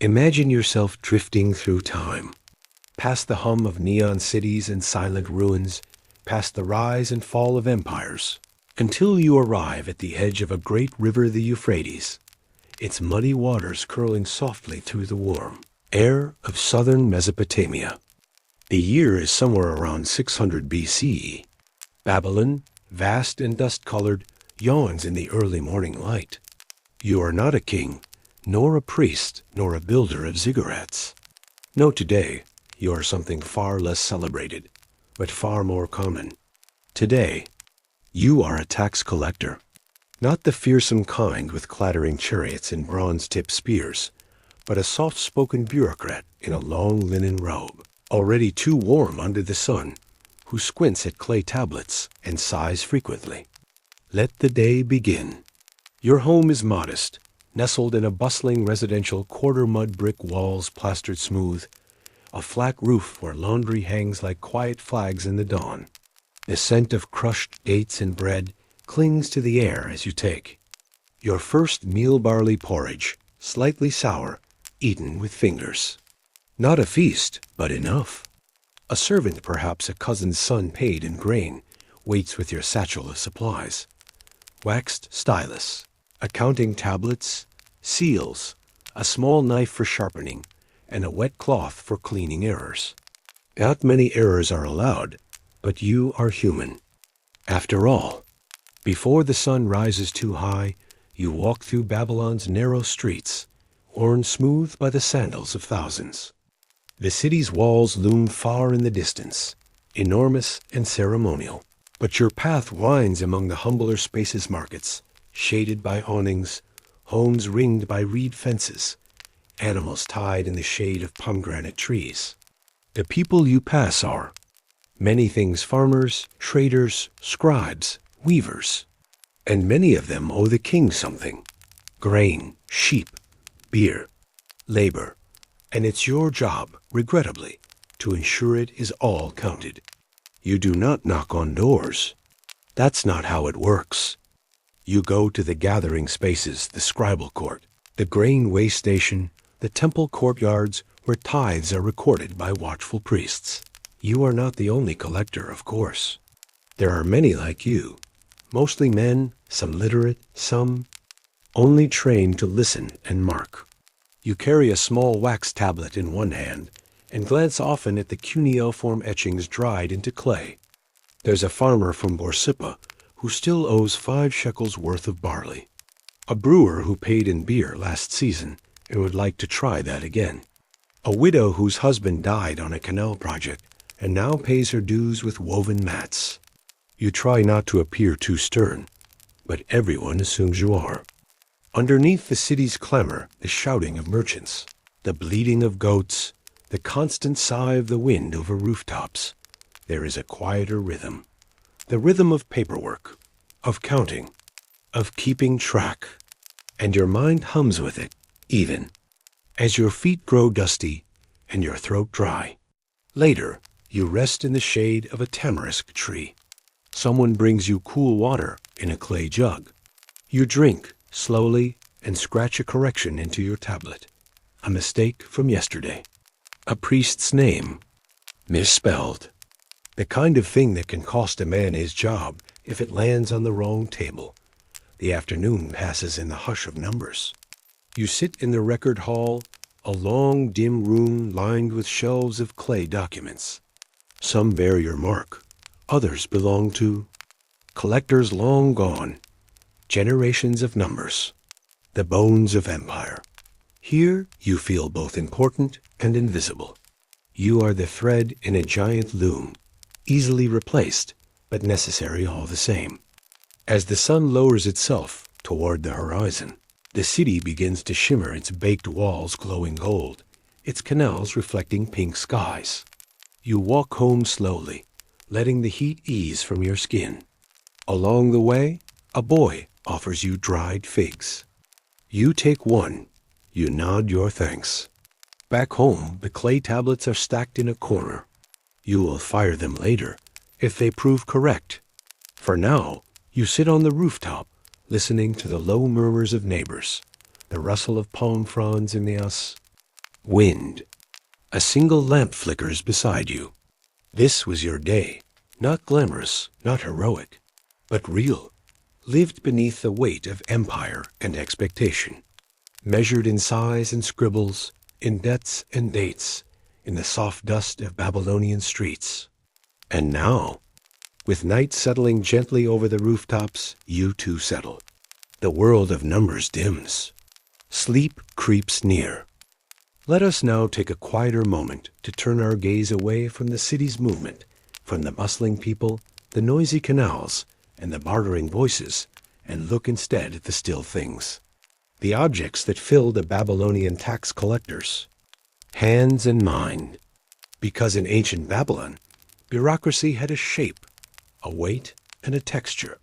Imagine yourself drifting through time, past the hum of neon cities and silent ruins, past the rise and fall of empires, until you arrive at the edge of a great river, the Euphrates, its muddy waters curling softly through the warm air of southern Mesopotamia. The year is somewhere around 600 BCE. Babylon, vast and dust-colored, yawns in the early morning light. You are not a king, nor a priest, nor a builder of ziggurats. No, today, you are something far less celebrated, but far more common. Today, you are a tax collector. Not the fearsome kind with clattering chariots and bronze-tipped spears, but a soft-spoken bureaucrat in a long linen robe, already too warm under the sun, who squints at clay tablets and sighs frequently. Let the day begin. Your home is modest, nestled in a bustling residential quarter mud brick walls plastered smooth, a flat roof where laundry hangs like quiet flags in the dawn. The scent of crushed dates and bread clings to the air as you take your first meal barley porridge, slightly sour, eaten with fingers. Not a feast, but enough. A servant, perhaps a cousin's son paid in grain, waits with your satchel of supplies. Waxed stylus, accounting tablets, seals, a small knife for sharpening, and a wet cloth for cleaning errors. Not many errors are allowed, but you are human. After all, before the sun rises too high, you walk through Babylon's narrow streets, worn smooth by the sandals of thousands. The city's walls loom far in the distance, enormous and ceremonial, but your path winds among the humbler spaces markets, shaded by awnings, homes ringed by reed fences, animals tied in the shade of pomegranate trees. The people you pass are many things: farmers, traders, scribes, weavers, and many of them owe the king something: grain, sheep, beer, labor, and it's your job, regrettably, to ensure it is all counted. You do not knock on doors. That's not how it works. You go to the gathering spaces, the scribal court, the grain weigh station, the temple courtyards where tithes are recorded by watchful priests. You are not the only collector, of course. There are many like you, mostly men, some literate, some only trained to listen and mark. You carry a small wax tablet in one hand and glance often at the cuneiform etchings dried into clay. There's a farmer from Borsippa who still owes 5 shekels worth of barley, a brewer who paid in beer last season and would like to try that again, a widow whose husband died on a canal project and now pays her dues with woven mats. You try not to appear too stern, but everyone assumes you are. Underneath the city's clamor, the shouting of merchants, the bleating of goats, the constant sigh of the wind over rooftops, there is a quieter rhythm. The rhythm of paperwork, of counting, of keeping track. And your mind hums with it, even as your feet grow dusty and your throat dry. Later, you rest in the shade of a tamarisk tree. Someone brings you cool water in a clay jug. You drink slowly and scratch a correction into your tablet. A mistake from yesterday. A priest's name misspelled. The kind of thing that can cost a man his job if it lands on the wrong table. The afternoon passes in the hush of numbers. You sit in the record hall, a long, dim room lined with shelves of clay documents. Some bear your mark. Others belong to collectors long gone, generations of numbers, the bones of empire. Here you feel both important and invisible. You are the thread in a giant loom, easily replaced, but necessary all the same. As the sun lowers itself toward the horizon, the city begins to shimmer, its baked walls glowing gold, its canals reflecting pink skies. You walk home slowly, letting the heat ease from your skin. Along the way, a boy offers you dried figs. You take one. You nod your thanks. Back home, the clay tablets are stacked in a corner. You will fire them later, if they prove correct. For now, you sit on the rooftop, listening to the low murmurs of neighbors, the rustle of palm fronds in the house, Wind. A single lamp flickers beside you. This was your day, not glamorous, not heroic, but real, lived beneath the weight of empire and expectation, measured in sighs and scribbles, in debts and dates, in the soft dust of Babylonian streets. And now, with night settling gently over the rooftops, you too settle. The world of numbers dims. Sleep creeps near. Let us now take a quieter moment to turn our gaze away from the city's movement, from the bustling people, the noisy canals, and the bartering voices, and look instead at the still things, the objects that fill the Babylonian tax collectors. Hands and mind. Because in ancient Babylon, bureaucracy had a shape, a weight, and a texture.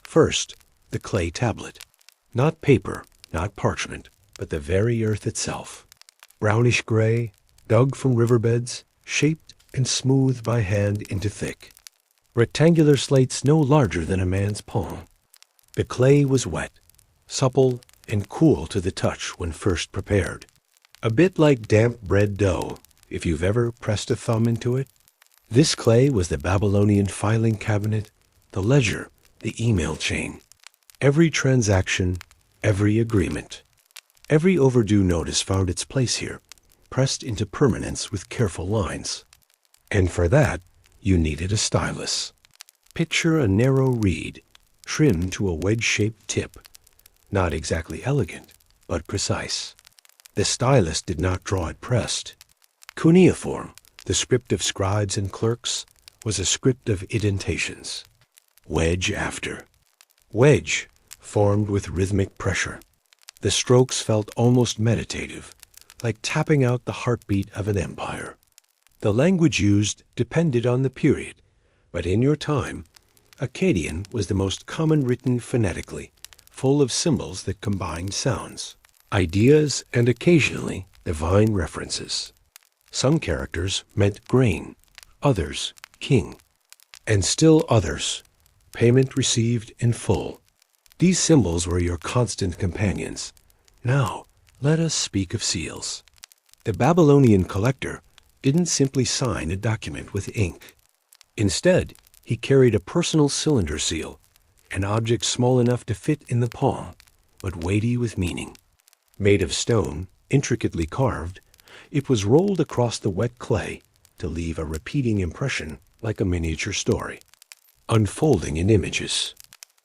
First, the clay tablet. Not paper, not parchment, but the very earth itself. Brownish gray, dug from riverbeds, shaped and smoothed by hand into thick. Rectangular slates no larger than a man's palm. The clay was wet, supple, and cool to the touch when first prepared. A bit like damp bread dough, if you've ever pressed a thumb into it. This clay was the Babylonian filing cabinet, the ledger, the email chain. Every transaction, every agreement. Every overdue notice found its place here, pressed into permanence with careful lines. And for that, you needed a stylus. Picture a narrow reed, trimmed to a wedge-shaped tip. Not exactly elegant, but precise. The stylus did not draw it pressed. Cuneiform, the script of scribes and clerks, was a script of indentations. Wedge after. Wedge, formed with rhythmic pressure. The strokes felt almost meditative, like tapping out the heartbeat of an empire. The language used depended on the period, but in your time, Akkadian was the most common written phonetically, full of symbols that combined sounds, ideas, and occasionally divine references. Some characters meant grain, others king, and still others payment received in full. These symbols were your constant companions. Now, let us speak of seals. The Babylonian collector didn't simply sign a document with ink. Instead, he carried a personal cylinder seal, an object small enough to fit in the palm, but weighty with meaning. Made of stone, intricately carved, it was rolled across the wet clay to leave a repeating impression like a miniature story, unfolding in images.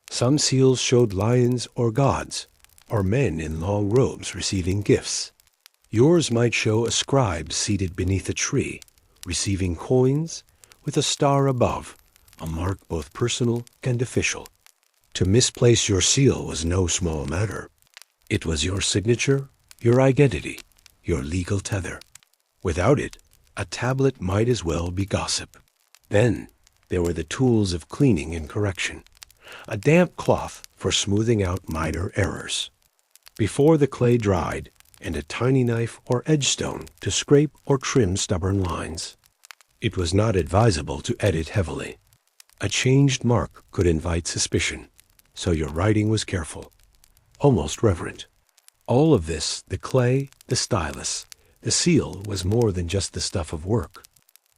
Some seals showed lions or gods, or men in long robes receiving gifts. Yours might show a scribe seated beneath a tree, receiving coins, with a star above, a mark both personal and official. To misplace your seal was no small matter. It was your signature, your identity, your legal tether. Without it, a tablet might as well be gossip. Then there were the tools of cleaning and correction. A damp cloth for smoothing out minor errors. Before the clay dried, and a tiny knife or edgestone to scrape or trim stubborn lines. It was not advisable to edit heavily. A changed mark could invite suspicion, so your writing was careful, almost reverent. All of this, the clay, the stylus, the seal, was more than just the stuff of work.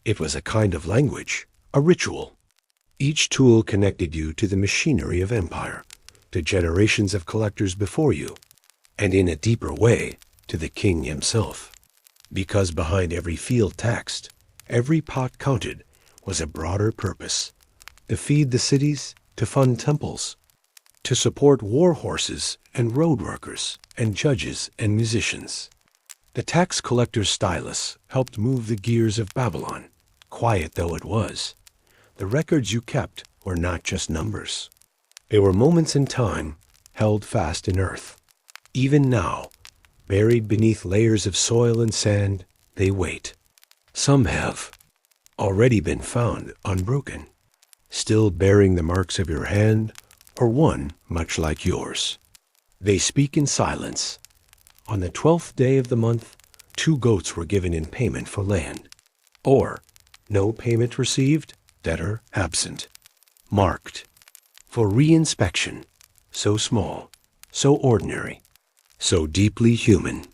It was a kind of language, a ritual. Each tool connected you to the machinery of empire, to generations of collectors before you, and in a deeper way, to the king himself. Because behind every field taxed, every pot counted, was a broader purpose: to feed the cities, to fund temples, to support war horses and road workers and judges and musicians. The tax collector's stylus helped move the gears of Babylon, quiet though it was. The records you kept were not just numbers. They were moments in time, held fast in earth. Even now, buried beneath layers of soil and sand, they wait. Some have already been found unbroken, still bearing the marks of your hand, or one much like yours. They speak in silence. On the 12th day of the month, 2 goats were given in payment for land. Or, no payment received, debtor absent. Marked. For re-inspection. So small, so ordinary, so deeply human.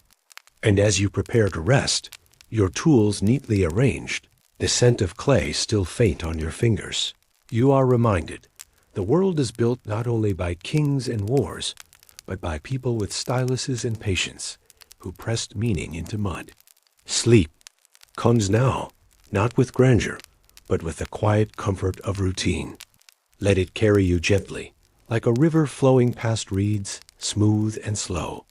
And as you prepare to rest, your tools neatly arranged, the scent of clay still faint on your fingers, you are reminded the world is built not only by kings and wars, but by people with styluses and patience who pressed meaning into mud. Sleep comes now, not with grandeur, but with the quiet comfort of routine. Let it carry you gently, like a river flowing past reeds, smooth and slow.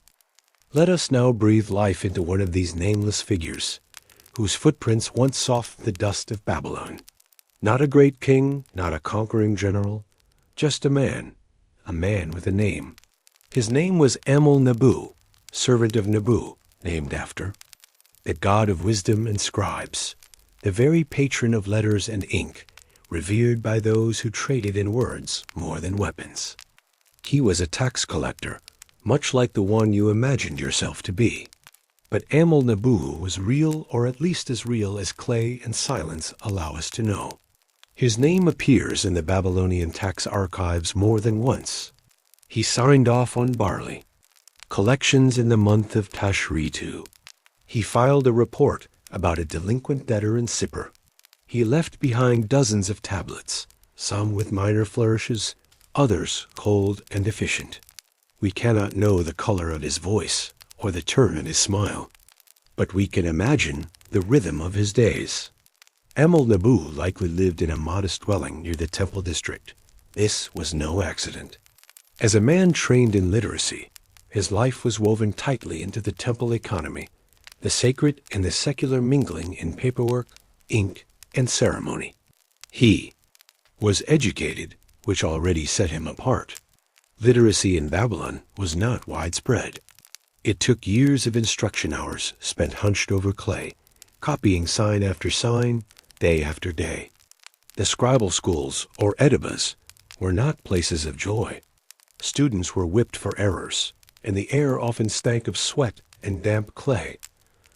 Let us now breathe life into one of these nameless figures, whose footprints once softened the dust of Babylon. Not a great king, not a conquering general, just a man with a name. His name was Amel-Nabu, servant of Nabu, named after the god of wisdom and scribes, the very patron of letters and ink, revered by those who traded in words more than weapons. He was a tax collector, much like the one you imagined yourself to be. But Amel-Nabu was real, or at least as real as clay and silence allow us to know. His name appears in the Babylonian tax archives more than once. He signed off on barley, collections in the month of Tashritu. He filed a report about a delinquent debtor in Sippar. He left behind dozens of tablets, some with minor flourishes, others cold and efficient. We cannot know the color of his voice or the turn in his smile, but we can imagine the rhythm of his days. Amel-Nabu likely lived in a modest dwelling near the temple district. This was no accident. As a man trained in literacy, his life was woven tightly into the temple economy, the sacred and the secular mingling in paperwork, ink, and ceremony. He was educated, which already set him apart. Literacy in Babylon was not widespread. It took years of instruction hours spent hunched over clay, copying sign after sign, day after day. The scribal schools, or edibas, were not places of joy. Students were whipped for errors, and the air often stank of sweat and damp clay.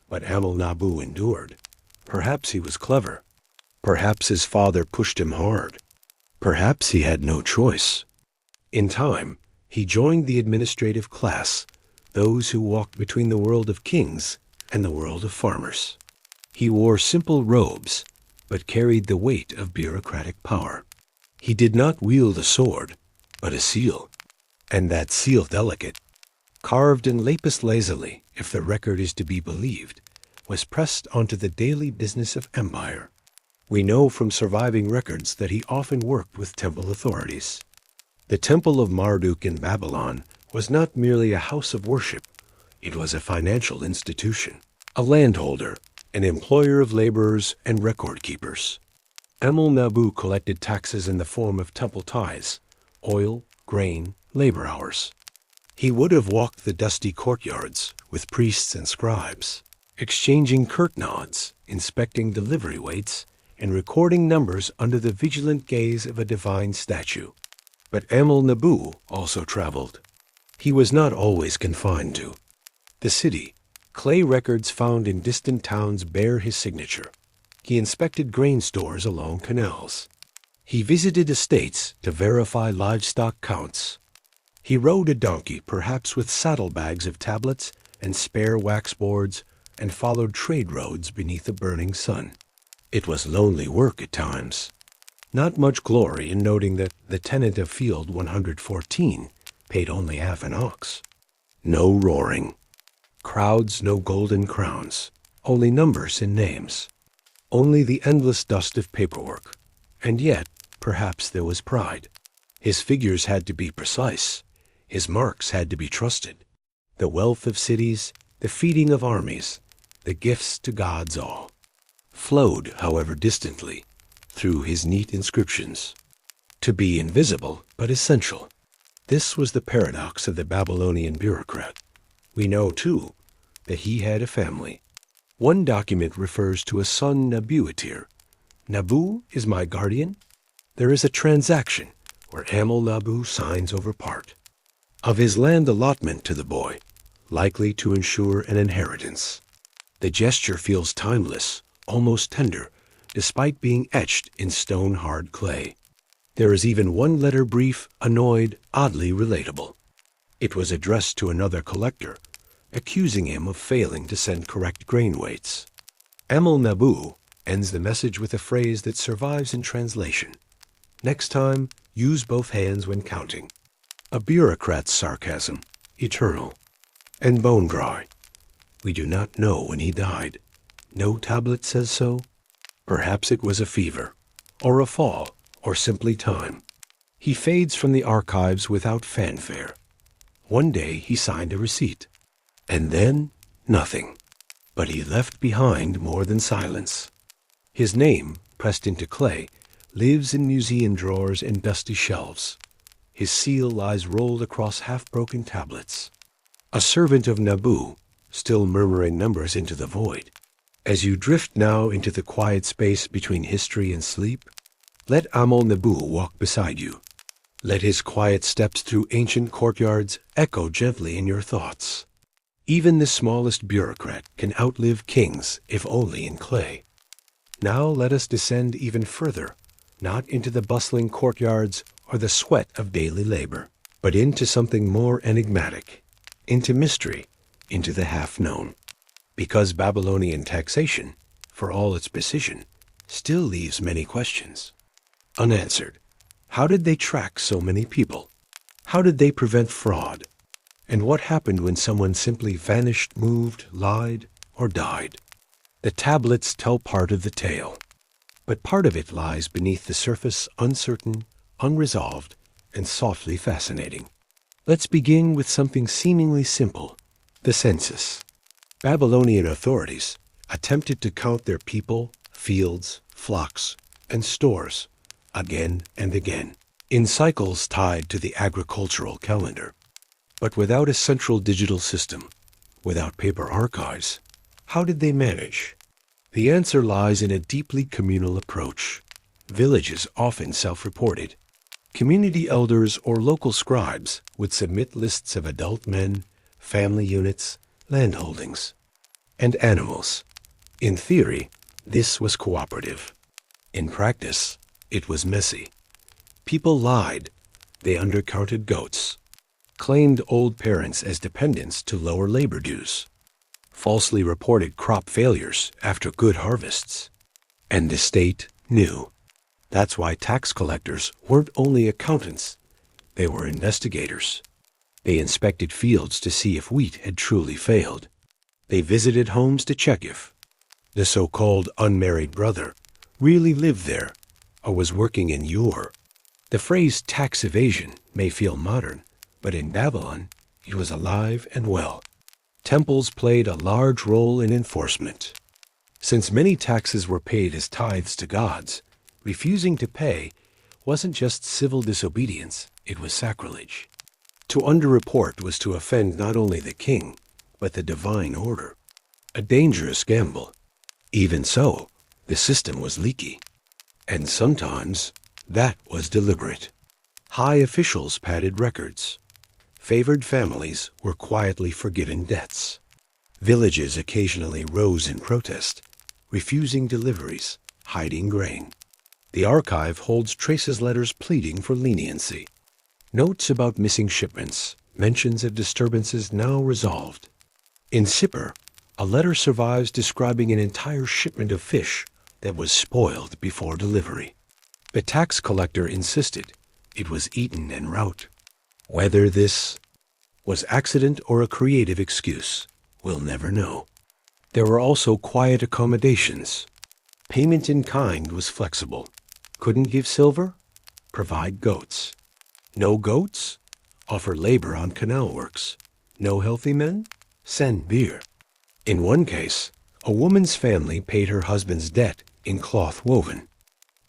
But Amel-Nabu endured. Perhaps he was clever. Perhaps his father pushed him hard. Perhaps he had no choice. In time, he joined the administrative class, those who walked between the world of kings and the world of farmers. He wore simple robes, but carried the weight of bureaucratic power. He did not wield a sword, but a seal, and that seal delicate, carved in lapis lazuli, if the record is to be believed, was pressed onto the daily business of empire. We know from surviving records that he often worked with temple authorities. The Temple of Marduk in Babylon was not merely a house of worship. It was a financial institution, a landholder, an employer of laborers and record keepers. Amel-Nabu collected taxes in the form of temple tithes, oil, grain, labor hours. He would have walked the dusty courtyards with priests and scribes, exchanging curt nods, inspecting delivery weights, and recording numbers under the vigilant gaze of a divine statue. But Amel-Nabu also traveled. He was not always confined to the city. Clay records found in distant towns bear his signature. He inspected grain stores along canals. He visited estates to verify livestock counts. He rode a donkey, perhaps with saddlebags of tablets and spare wax boards, and followed trade roads beneath a burning sun. It was lonely work at times. Not much glory in noting that the tenant of Field 114 paid only half an ox. No roaring. Crowds, no golden crowns. Only numbers and names. Only the endless dust of paperwork. And yet, perhaps there was pride. His figures had to be precise. His marks had to be trusted. The wealth of cities, the feeding of armies, the gifts to gods all, flowed, however distantly, through his neat inscriptions. To be invisible, but essential. This was the paradox of the Babylonian bureaucrat. We know, too, that he had a family. One document refers to a son Nabuatir. Nabu is my guardian. There is a transaction where Amel-Nabu signs over part of his land allotment to the boy, likely to ensure an inheritance. The gesture feels timeless, almost tender, despite being etched in stone-hard clay. There is even one letter brief, annoyed, oddly relatable. It was addressed to another collector, accusing him of failing to send correct grain weights. Amel-Nabu ends the message with a phrase that survives in translation. Next time, use both hands when counting. A bureaucrat's sarcasm, eternal and bone-dry. We do not know when he died. No tablet says so. Perhaps it was a fever, or a fall, or simply time. He fades from the archives without fanfare. One day he signed a receipt, and then nothing. But he left behind more than silence. His name, pressed into clay, lives in museum drawers and dusty shelves. His seal lies rolled across half-broken tablets. A servant of Nabu, still murmuring numbers into the void. As you drift now into the quiet space between history and sleep, let Amel-Nabu walk beside you. Let his quiet steps through ancient courtyards echo gently in your thoughts. Even the smallest bureaucrat can outlive kings, if only in clay. Now let us descend even further, not into the bustling courtyards or the sweat of daily labor, but into something more enigmatic, into mystery, into the half-known. Because Babylonian taxation, for all its precision, still leaves many questions unanswered. How did they track so many people? How did they prevent fraud? And what happened when someone simply vanished, moved, lied, or died? The tablets tell part of the tale, but part of it lies beneath the surface, uncertain, unresolved, and softly fascinating. Let's begin with something seemingly simple, the census. Babylonian authorities attempted to count their people, fields, flocks, and stores again and again, in cycles tied to the agricultural calendar. But without a central digital system, without paper archives, how did they manage? The answer lies in a deeply communal approach. Villages often self-reported. Community elders or local scribes would submit lists of adult men, family units, land holdings, and animals. In theory, this was cooperative. In practice, it was messy. People lied. They undercounted goats, claimed old parents as dependents to lower labor dues, falsely reported crop failures after good harvests. And the state knew. That's why tax collectors weren't only accountants, they were investigators. They inspected fields to see if wheat had truly failed. They visited homes to check if the so-called unmarried brother really lived there or was working in Ur. The phrase tax evasion may feel modern, but in Babylon, it was alive and well. Temples played a large role in enforcement. Since many taxes were paid as tithes to gods, refusing to pay wasn't just civil disobedience, it was sacrilege. To underreport was to offend not only the king, but the divine order. A dangerous gamble. Even so, the system was leaky. And sometimes, that was deliberate. High officials padded records. Favored families were quietly forgiven debts. Villages occasionally rose in protest, refusing deliveries, hiding grain. The archive holds traces letters pleading for leniency. Notes about missing shipments, mentions of disturbances now resolved. In Sippar, a letter survives describing an entire shipment of fish that was spoiled before delivery. The tax collector insisted it was eaten en route. Whether this was accident or a creative excuse, we'll never know. There were also quiet accommodations. Payment in kind was flexible. Couldn't give silver? Provide goats. No goats? Offer labor on canal works. No healthy men? Send beer. In one case, a woman's family paid her husband's debt in cloth woven.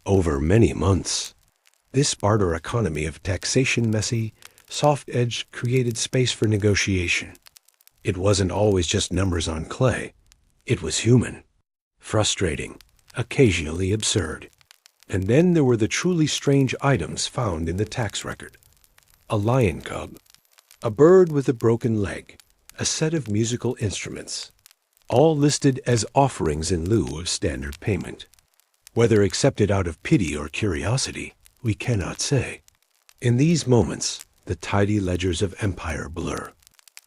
Over many months. This barter economy of taxation messy, soft-edged created space for negotiation. It wasn't always just numbers on clay. It was human. Frustrating. Occasionally absurd. And then there were the truly strange items found in the tax record. A lion cub. A bird with a broken leg. A set of musical instruments. All listed as offerings in lieu of standard payment. Whether accepted out of pity or curiosity, we cannot say. In these moments, the tidy ledgers of empire blur.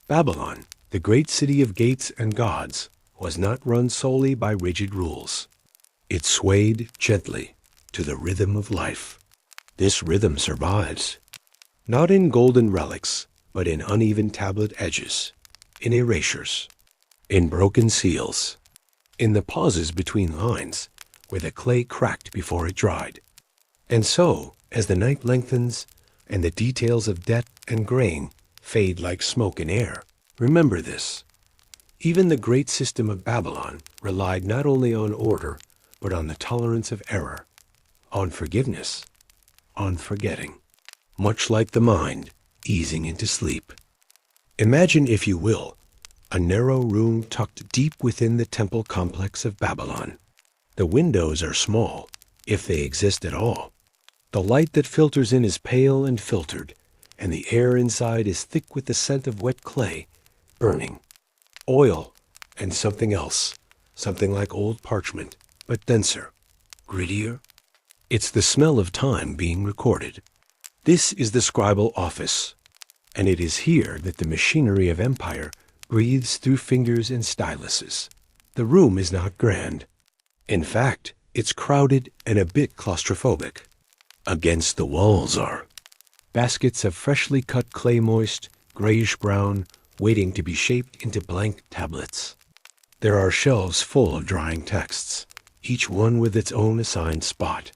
Babylon, The great city of gates and gods was not run solely by rigid rules. It swayed gently to the rhythm of life. This rhythm survives, not in golden relics, but in uneven tablet edges, in erasures, in broken seals, in the pauses between lines where the clay cracked before it dried. And so, as the night lengthens and the details of debt and grain fade like smoke in air, remember this. Even the great system of Babylon relied not only on order, but on the tolerance of error, on forgiveness, on forgetting, much like the mind easing into sleep. Imagine, if you will, a narrow room tucked deep within the temple complex of Babylon. The windows are small, if they exist at all. The light that filters in is pale and filtered, and the air inside is thick with the scent of wet clay, burning, oil, and something else, something like old parchment, but denser, grittier. It's the smell of time being recorded. This is the scribal office, and it is here that the machinery of empire breathes through fingers and styluses. The room is not grand. In fact, it's crowded and a bit claustrophobic. Against the walls are baskets of freshly cut clay, moist, grayish-brown, waiting to be shaped into blank tablets. There are shelves full of drying texts, each one with its own assigned spot.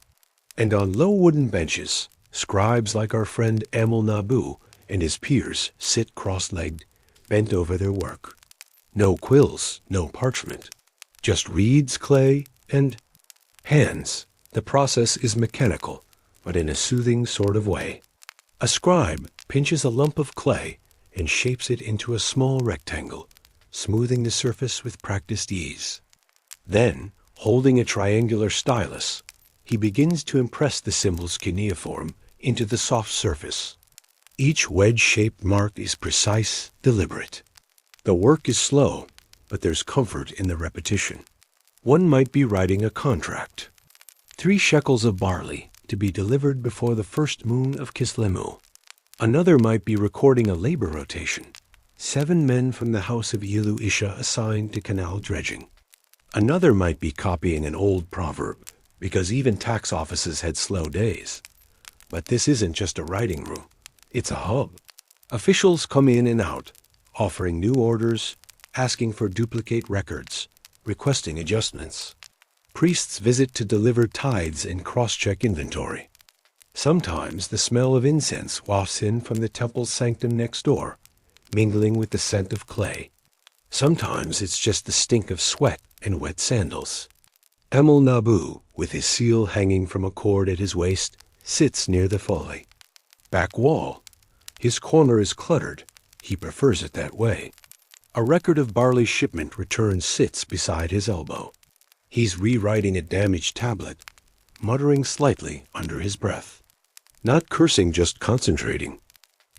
And on low wooden benches, scribes like our friend Amel Nabu and his peers sit cross-legged, bent over their work. No quills, no parchment, just reeds, clay, and hands. The process is mechanical, but in a soothing sort of way. A scribe pinches a lump of clay and shapes it into a small rectangle, smoothing the surface with practiced ease. Then, holding a triangular stylus, he begins to impress the symbol's cuneiform into the soft surface. Each wedge-shaped mark is precise, deliberate. The work is slow, but there's comfort in the repetition. One might be writing a contract. 3 shekels of barley to be delivered before the first moon of Kislemu. Another might be recording a labor rotation. 7 men from the house of Ilu Isha assigned to canal dredging. Another might be copying an old proverb, because even tax offices had slow days. But this isn't just a writing room. It's a hub. Officials come in and out, offering new orders, asking for duplicate records, requesting adjustments. Priests visit to deliver tithes and cross-check inventory. Sometimes the smell of incense wafts in from the temple's sanctum next door, mingling with the scent of clay. Sometimes it's just the stink of sweat and wet sandals. Amel Nabu, with his seal hanging from a cord at his waist, sits near the folly. Back wall. His corner is cluttered. He prefers it that way. A record of barley shipment return sits beside his elbow. He's rewriting a damaged tablet, muttering slightly under his breath. Not cursing, just concentrating.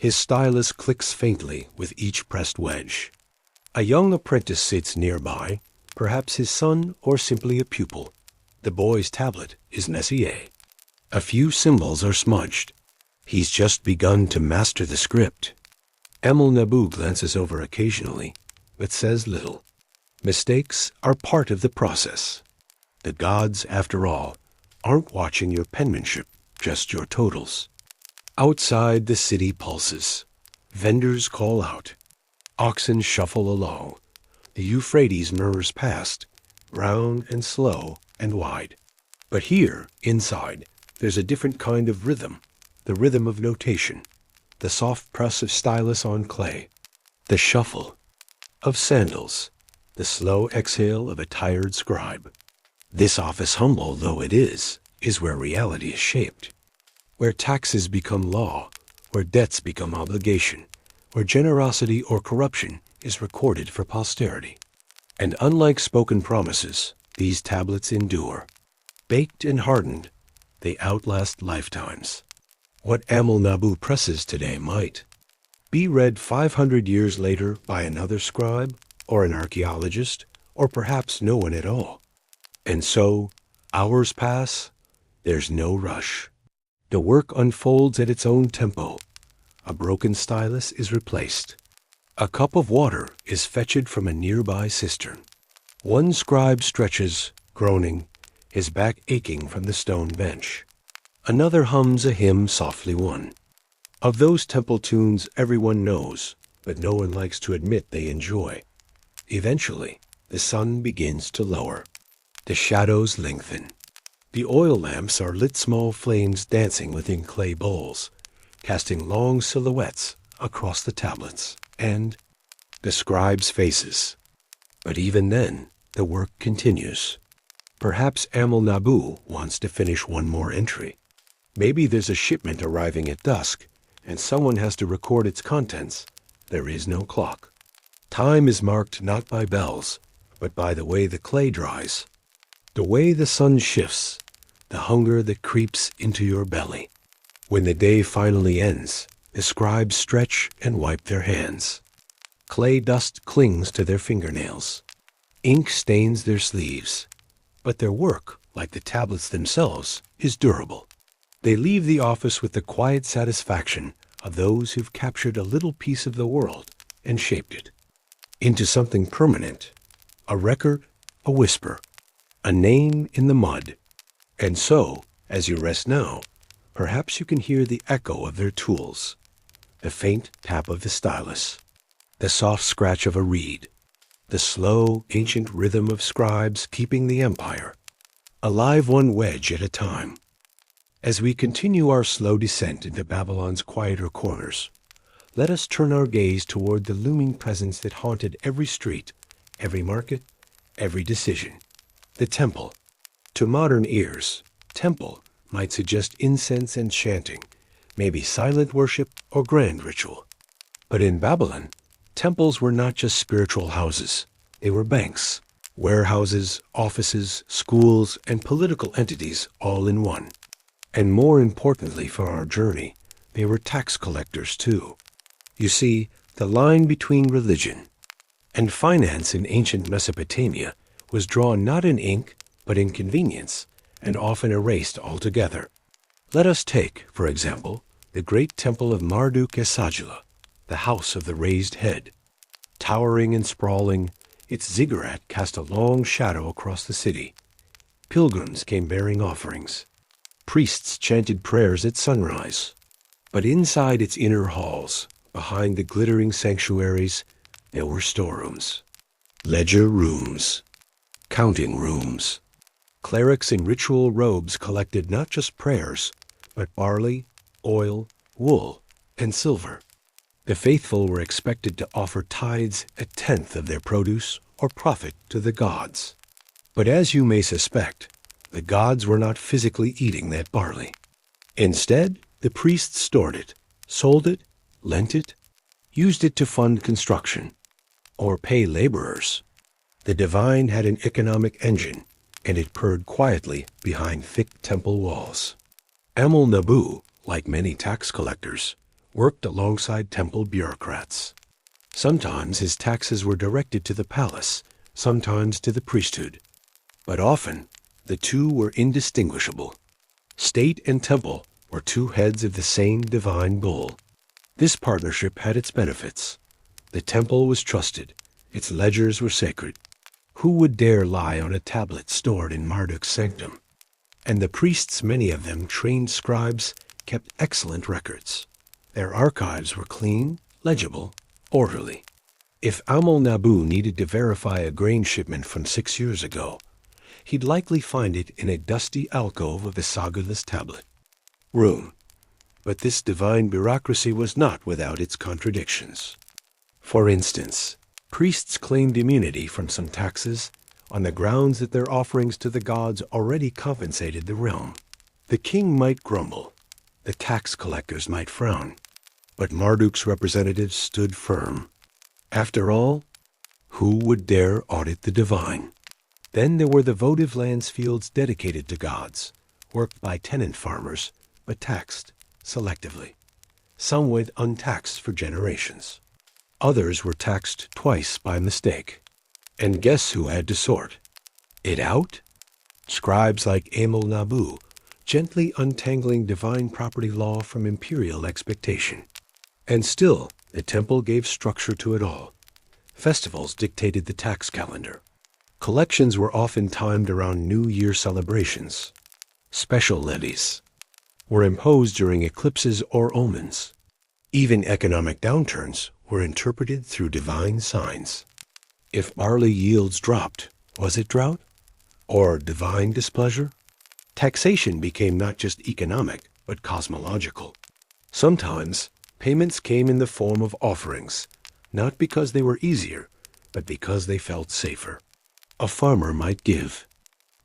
His stylus clicks faintly with each pressed wedge. A young apprentice sits nearby, perhaps his son or simply a pupil. The boy's tablet is Messier. A few symbols are smudged. He's just begun to master the script. Amel Nabu glances over occasionally, but says little. Mistakes are part of the process. The gods, after all, aren't watching your penmanship, just your totals. Outside, the city pulses. Vendors call out. Oxen shuffle along. The Euphrates murmurs past, round and slow and wide. But here, inside, there's a different kind of rhythm, the rhythm of notation, the soft press of stylus on clay, the shuffle of sandals, the slow exhale of a tired scribe. This office, humble though it is where reality is shaped, where taxes become law, where debts become obligation, where generosity or corruption is recorded for posterity. And unlike spoken promises, these tablets endure. Baked and hardened, they outlast lifetimes. What Amel Nabu presses today might be read 500 years later by another scribe, or an archaeologist, or perhaps no one at all. And so, hours pass, there's no rush. The work unfolds at its own tempo. A broken stylus is replaced. A cup of water is fetched from a nearby cistern. One scribe stretches, groaning, his back aching from the stone bench. Another hums a hymn softly won. Of those temple tunes everyone knows, but no one likes to admit they enjoy. Eventually, the sun begins to lower. The shadows lengthen. The oil lamps are lit small flames dancing within clay bowls, casting long silhouettes across the tablets and the scribes' faces. But even then, the work continues. Perhaps Amel-Nabu wants to finish one more entry. Maybe there's a shipment arriving at dusk, and someone has to record its contents. There is no clock. Time is marked not by bells, but by the way the clay dries, the way the sun shifts, the hunger that creeps into your belly. When the day finally ends, the scribes stretch and wipe their hands. Clay dust clings to their fingernails. Ink stains their sleeves. But their work, like the tablets themselves, is durable. They leave the office with the quiet satisfaction of those who've captured a little piece of the world and shaped it into something permanent, a record, a whisper, a name in the mud. And so, as you rest now, perhaps you can hear the echo of their tools, the faint tap of the stylus, the soft scratch of a reed, the slow, ancient rhythm of scribes keeping the empire alive one wedge at a time. As we continue our slow descent into Babylon's quieter corners, let us turn our gaze toward the looming presence that haunted every street, every market, every decision. The temple. To modern ears, temple might suggest incense and chanting, maybe silent worship or grand ritual. But in Babylon, temples were not just spiritual houses. They were banks, warehouses, offices, schools, and political entities all in one. And more importantly for our journey, they were tax collectors too. You see, the line between religion and finance in ancient Mesopotamia was drawn not in ink, but in convenience, and often erased altogether. Let us take, for example, the great temple of Marduk-e-Sajila, the house of the raised head. Towering and sprawling, its ziggurat cast a long shadow across the city. Pilgrims came bearing offerings. Priests chanted prayers at sunrise. But inside its inner halls, behind the glittering sanctuaries, there were storerooms, ledger rooms, counting rooms. Clerics in ritual robes collected not just prayers, but barley, oil, wool, and silver. The faithful were expected to offer tithes, a tenth of their produce or profit, to the gods. But as you may suspect, the gods were not physically eating that barley. Instead, the priests stored it, sold it, lent it, used it to fund construction, or pay laborers. The divine had an economic engine, and it purred quietly behind thick temple walls. Amel-Nabu, like many tax collectors, worked alongside temple bureaucrats. Sometimes his taxes were directed to the palace, sometimes to the priesthood. But often, the two were indistinguishable. State and temple were two heads of the same divine bull. This partnership had its benefits. The temple was trusted. Its ledgers were sacred. Who would dare lie on a tablet stored in Marduk's sanctum? And the priests, many of them trained scribes, kept excellent records. Their archives were clean, legible, orderly. If Amel-Nabu needed to verify a grain shipment from 6 years ago, he'd likely find it in a dusty alcove of the sagaless tablet. Room. But this divine bureaucracy was not without its contradictions. For instance, priests claimed immunity from some taxes on the grounds that their offerings to the gods already compensated the realm. The king might grumble. The tax collectors might frown. But Marduk's representatives stood firm. After all, who would dare audit the divine? Then there were the votive lands fields dedicated to gods, worked by tenant farmers, but taxed selectively. Some went untaxed for generations. Others were taxed twice by mistake. And guess who had to sort it out? Scribes like Amel-Nabu, gently untangling divine property law from imperial expectation. And still, The temple gave structure to it all. Festivals dictated the tax calendar. Collections were often timed around New Year celebrations. Special levies were imposed during eclipses or omens. Even economic downturns were interpreted through divine signs. If barley yields dropped, was it drought or divine displeasure? Taxation became not just economic, but cosmological. Sometimes payments came in the form of offerings, not because they were easier, but because they felt safer. A farmer might give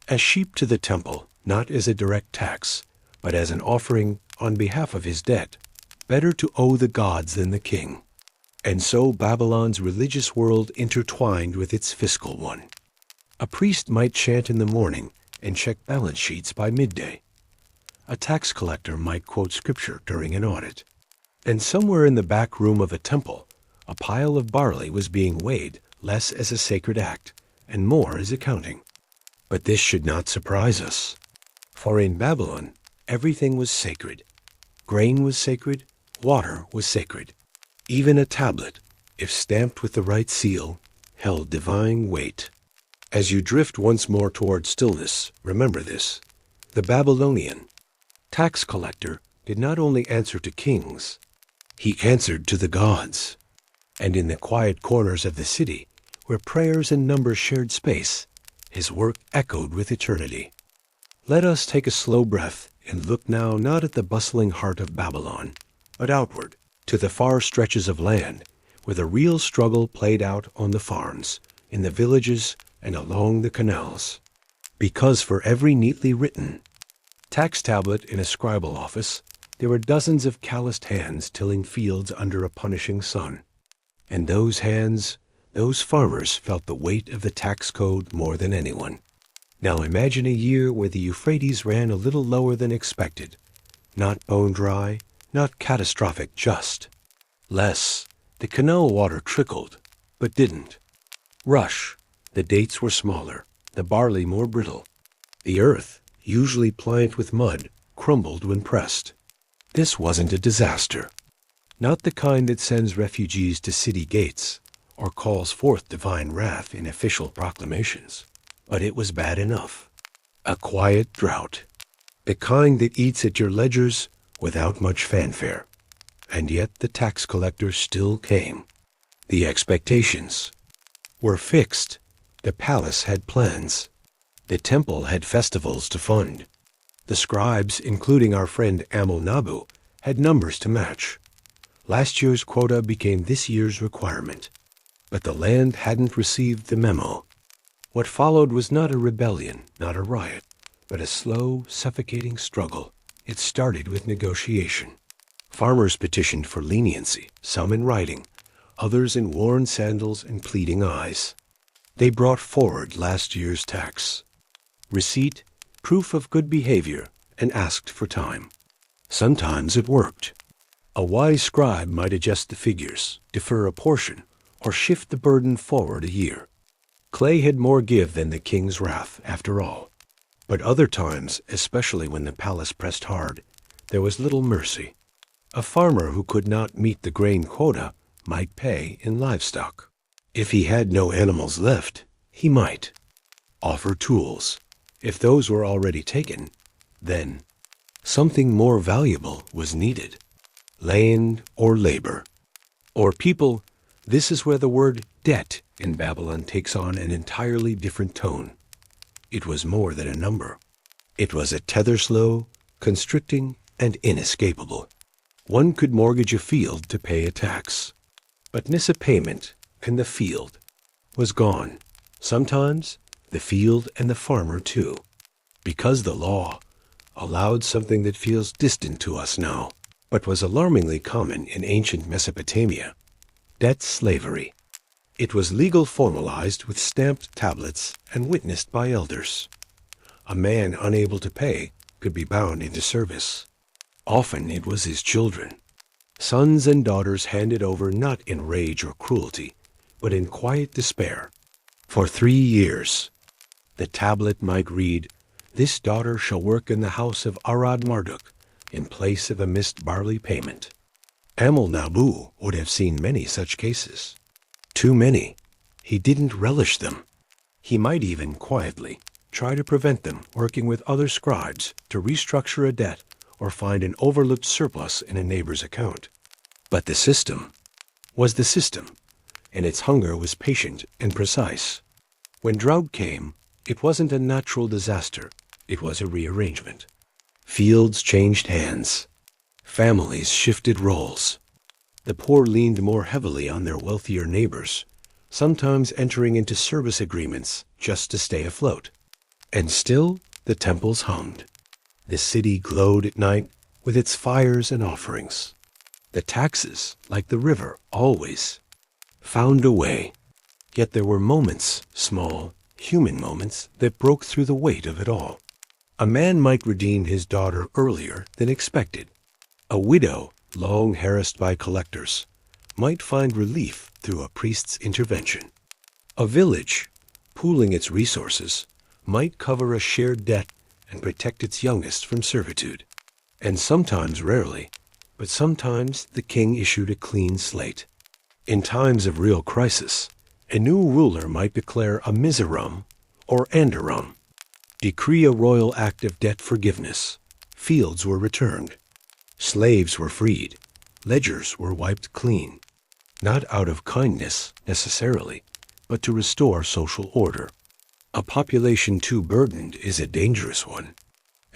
a sheep to the temple, not as a direct tax, but as an offering on behalf of his debt. Better to owe the gods than the king. And so Babylon's religious world intertwined with its fiscal one. A priest might chant in the morning and check balance sheets by midday. A tax collector might quote scripture during an audit. And somewhere in the back room of a temple, a pile of barley was being weighed less as a sacred act and more as accounting. But this should not surprise us. For in Babylon, everything was sacred. Grain was sacred, water was sacred. Even a tablet, if stamped with the right seal, held divine weight. As you drift once more toward stillness, remember this. The Babylonian tax collector did not only answer to kings, he answered to the gods. And in the quiet corners of the city, where prayers and numbers shared space, his work echoed with eternity. Let us take a slow breath and look now not at the bustling heart of Babylon, but outward, to the far stretches of land, where the real struggle played out on the farms, in the villages, and along the canals. Because for every neatly written tax tablet in a scribal office, there were dozens of calloused hands tilling fields under a punishing sun. And those hands, those farmers, felt the weight of the tax code more than anyone. Now imagine a year where the Euphrates ran a little lower than expected. Not bone dry, not catastrophic, just less. The canal water trickled, but didn't rush. The dates were smaller, the barley more brittle. The earth, usually pliant with mud, crumbled when pressed. This wasn't a disaster. Not the kind that sends refugees to city gates or calls forth divine wrath in official proclamations. But it was bad enough. A quiet drought. The kind that eats at your ledgers without much fanfare. And yet the tax collector still came. The expectations were fixed. The palace had plans. The temple had festivals to fund. The scribes, including our friend Nabu, had numbers to match. Last year's quota became this year's requirement. But the land hadn't received the memo. What followed was not a rebellion, not a riot, but a slow, suffocating struggle. It started with negotiation. Farmers petitioned for leniency, some in writing, others in worn sandals and pleading eyes. They brought forward last year's tax, receipt, proof of good behavior, and asked for time. Sometimes it worked. A wise scribe might adjust the figures, defer a portion, or shift the burden forward a year. Clay had more give than the king's wrath, after all. But other times, especially when the palace pressed hard, there was little mercy. A farmer who could not meet the grain quota might pay in livestock. If he had no animals left, he might offer tools. If those were already taken, then something more valuable was needed. Land or labor. Or people. This is where the word debt in Babylon takes on an entirely different tone. It was more than a number. It was a tether slow, constricting, and inescapable. One could mortgage a field to pay a tax. But miss a payment, and the field was gone. Sometimes the field and the farmer too. Because the law allowed something that feels distant to us now, but was alarmingly common in ancient Mesopotamia. Debt slavery. It was legal formalized with stamped tablets and witnessed by elders. A man unable to pay could be bound into service. Often it was his children. Sons and daughters handed over not in rage or cruelty, but in quiet despair. For 3 years, the tablet might read, "This daughter shall work in the house of Arad Marduk in place of a missed barley payment." Nabu would have seen many such cases. Too many. He didn't relish them. He might even quietly try to prevent them, working with other scribes to restructure a debt or find an overlooked surplus in a neighbor's account. But the system was the system, and its hunger was patient and precise. When drought came, it wasn't a natural disaster, it was a rearrangement. Fields changed hands. Families shifted roles. The poor leaned more heavily on their wealthier neighbors, sometimes entering into service agreements just to stay afloat. And still the temples hummed. The city glowed at night with its fires and offerings. The taxes, like the river, always found a way. Yet there were moments, small, human moments, that broke through the weight of it all. A man might redeem his daughter earlier than expected. A widow, long harassed by collectors, might find relief through a priest's intervention. A village, pooling its resources, might cover a shared debt and protect its youngest from servitude. And sometimes, rarely, but sometimes the king issued a clean slate. In times of real crisis, a new ruler might declare a miserum or anderum, decree a royal act of debt forgiveness. Fields were returned. Slaves were freed. Ledgers were wiped clean. Not out of kindness, necessarily, but to restore social order. A population too burdened is a dangerous one.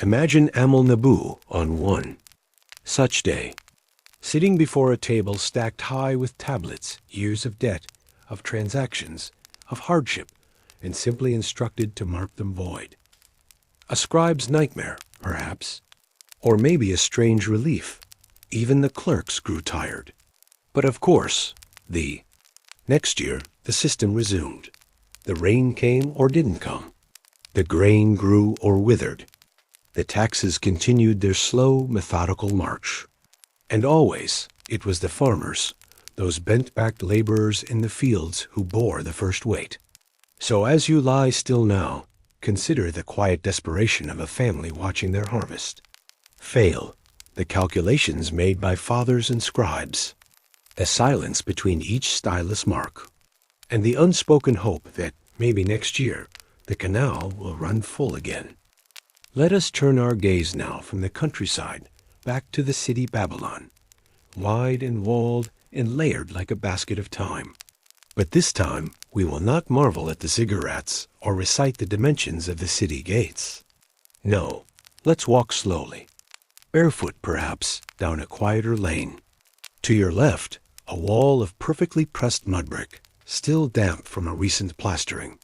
Imagine Nabu on one such day, sitting before a table stacked high with tablets, years of debt, of transactions, of hardship, and simply instructed to mark them void. A scribe's nightmare, perhaps, or maybe a strange relief. Even the clerks grew tired. But of course, next year, the system resumed. The rain came or didn't come. The grain grew or withered. The taxes continued their slow, methodical march. And always, it was the farmers, those bent-backed laborers in the fields, who bore the first weight. So as you lie still now, consider the quiet desperation of a family watching their harvest fail, the calculations made by fathers and scribes, the silence between each stylus mark, and the unspoken hope that maybe next year the canal will run full again. Let us turn our gaze now from the countryside back to the city Babylon, wide and walled and layered like a basket of time. But this time we will not marvel at the ziggurats or recite the dimensions of the city gates. No, let's walk slowly, barefoot perhaps, down a quieter lane. To your left, a wall of perfectly pressed mud brick, still damp from a recent plastering.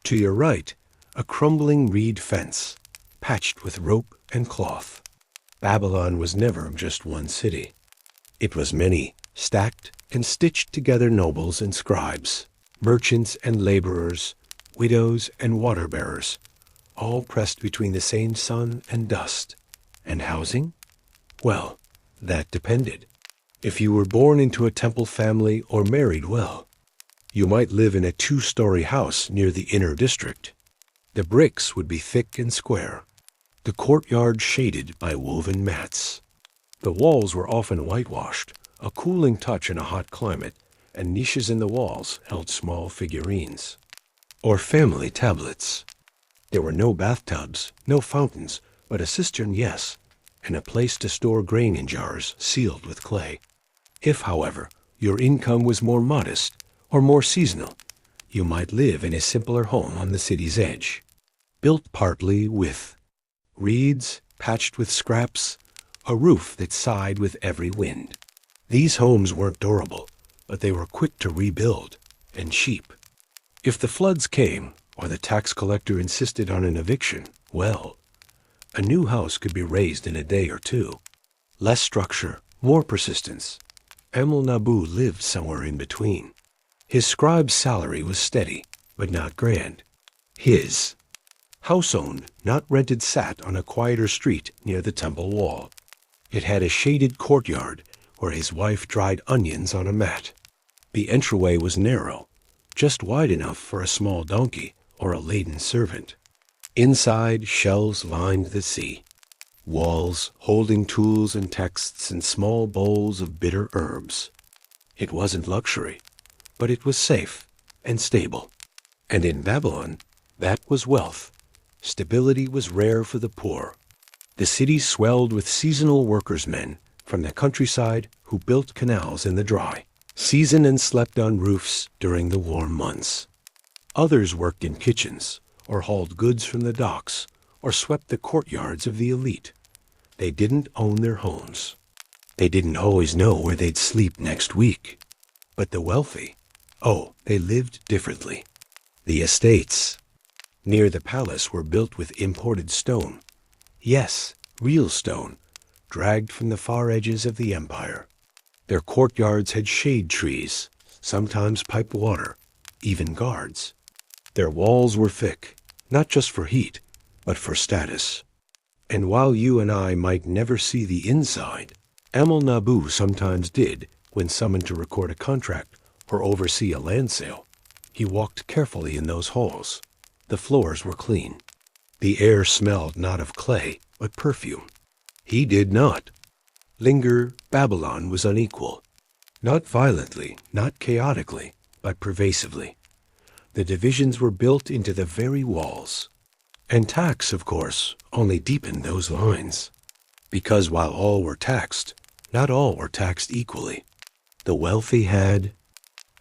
To your right, a crumbling reed fence, patched with rope and cloth. Babylon was never just one city. It was many, stacked and stitched together nobles and scribes, merchants and laborers, widows and water-bearers, all pressed between the same sun and dust. And housing? Well, that depended. If you were born into a temple family or married well, you might live in a 2-story house near the inner district. The bricks would be thick and square, the courtyard shaded by woven mats. The walls were often whitewashed, a cooling touch in a hot climate, and niches in the walls held small figurines or family tablets. There were no bathtubs, no fountains, but a cistern, yes, and a place to store grain in jars sealed with clay. If, however, your income was more modest or more seasonal, you might live in a simpler home on the city's edge, built partly with reeds patched with scraps, a roof that sighed with every wind. These homes weren't durable, but they were quick to rebuild and cheap. If the floods came, or the tax collector insisted on an eviction, well, a new house could be raised in a day or two. Less structure, more persistence. Nabu lived somewhere in between. His scribe's salary was steady, but not grand. His house-owned, not rented, sat on a quieter street near the temple wall. It had a shaded courtyard where his wife dried onions on a mat. The entryway was narrow, just wide enough for a small donkey or a laden servant. Inside, shelves lined the sea. walls holding tools and texts and small bowls of bitter herbs. It wasn't luxury, but it was safe and stable. And in Babylon, that was wealth. Stability was rare for the poor. The city swelled with seasonal workers' men from the countryside who built canals in the dry season and slept on roofs during the warm months. Others worked in kitchens, or hauled goods from the docks, or swept the courtyards of the elite. They didn't own their homes. They didn't always know where they'd sleep next week. But the wealthy, oh, they lived differently. The estates near the palace were built with imported stone. Yes, real stone, dragged from the far edges of the empire. Their courtyards had shade trees, sometimes piped water, even guards. Their walls were thick, not just for heat, but for status. And while you and I might never see the inside, Nabu sometimes did when summoned to record a contract or oversee a land sale. He walked carefully in those halls. The floors were clean. The air smelled not of clay, but perfume. He did not linger. Babylon was unequal. Not violently, not chaotically, but pervasively. The divisions were built into the very walls. And tax, of course, only deepened those lines. Because while all were taxed, not all were taxed equally. The wealthy had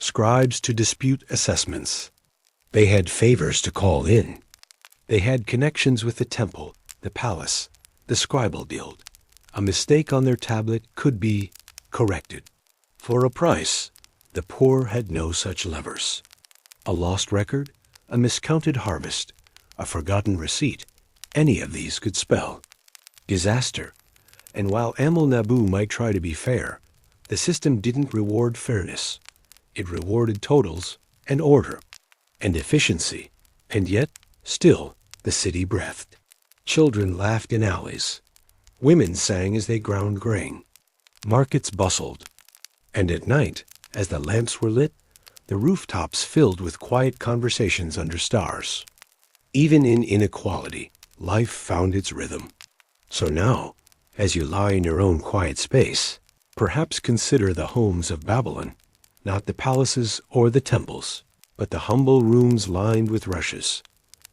scribes to dispute assessments. They had favors to call in. They had connections with the temple, the palace, the scribal guild. A mistake on their tablet could be corrected. For a price, the poor had no such levers. A lost record, a miscounted harvest, a forgotten receipt, any of these could spell disaster. And while Nabu might try to be fair, the system didn't reward fairness. It rewarded totals and order and efficiency. And yet, still, the city breathed. Children laughed in alleys. Women sang as they ground grain. Markets bustled. And at night, as the lamps were lit, the rooftops filled with quiet conversations under stars. Even in inequality, life found its rhythm. So now, as you lie in your own quiet space, perhaps consider the homes of Babylon, not the palaces or the temples, but the humble rooms lined with rushes,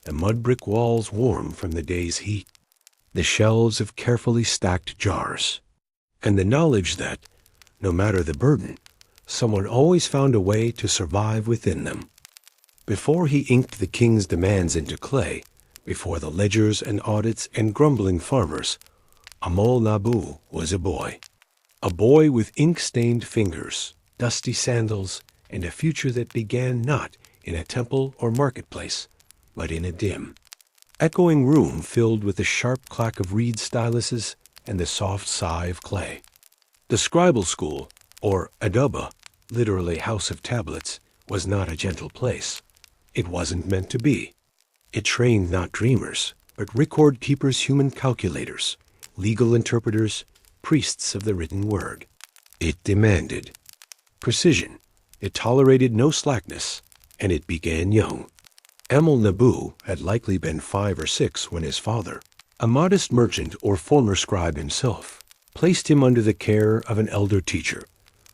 the mud brick walls warm from the day's heat, the shelves of carefully stacked jars, and the knowledge that, no matter the burden, someone always found a way to survive within them. Before he inked the king's demands into clay, before the ledgers and audits and grumbling farmers, Nabu was a boy with ink-stained fingers, dusty sandals, and a future that began not in a temple or marketplace, but in a dim, echoing room filled with the sharp clack of reed styluses and the soft sigh of clay. The scribal school, or Aduba, literally house of tablets, was not a gentle place. It wasn't meant to be. It trained not dreamers, but record keepers, human calculators, legal interpreters, priests of the written word. It demanded precision. It tolerated no slackness, and it began young. Nabu had likely been 5 or 6 when his father, a modest merchant or former scribe himself, placed him under the care of an elder teacher,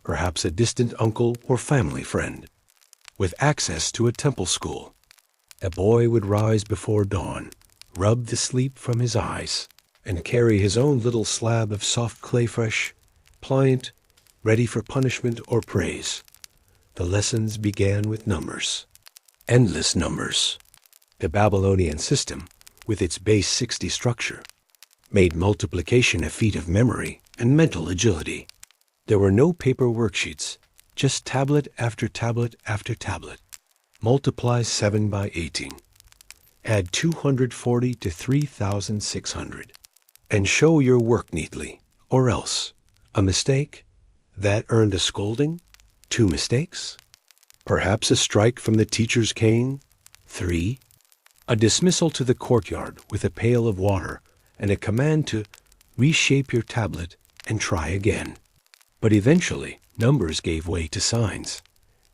perhaps a distant uncle or family friend. With access to a temple school, a boy would rise before dawn, rub the sleep from his eyes, and carry his own little slab of soft clay fresh, pliant, ready for punishment or praise. The lessons began with numbers. Endless numbers. The Babylonian system, with its base 60 structure, made multiplication a feat of memory and mental agility. There were no paper worksheets, just tablet after tablet after tablet. Multiply 7 by 18. Add 240 to 3,600. And show your work neatly, or else. A mistake? That earned a scolding? 2 mistakes? Perhaps a strike from the teacher's cane? 3. A dismissal to the courtyard with a pail of water and a command to reshape your tablet and try again. But eventually, numbers gave way to signs.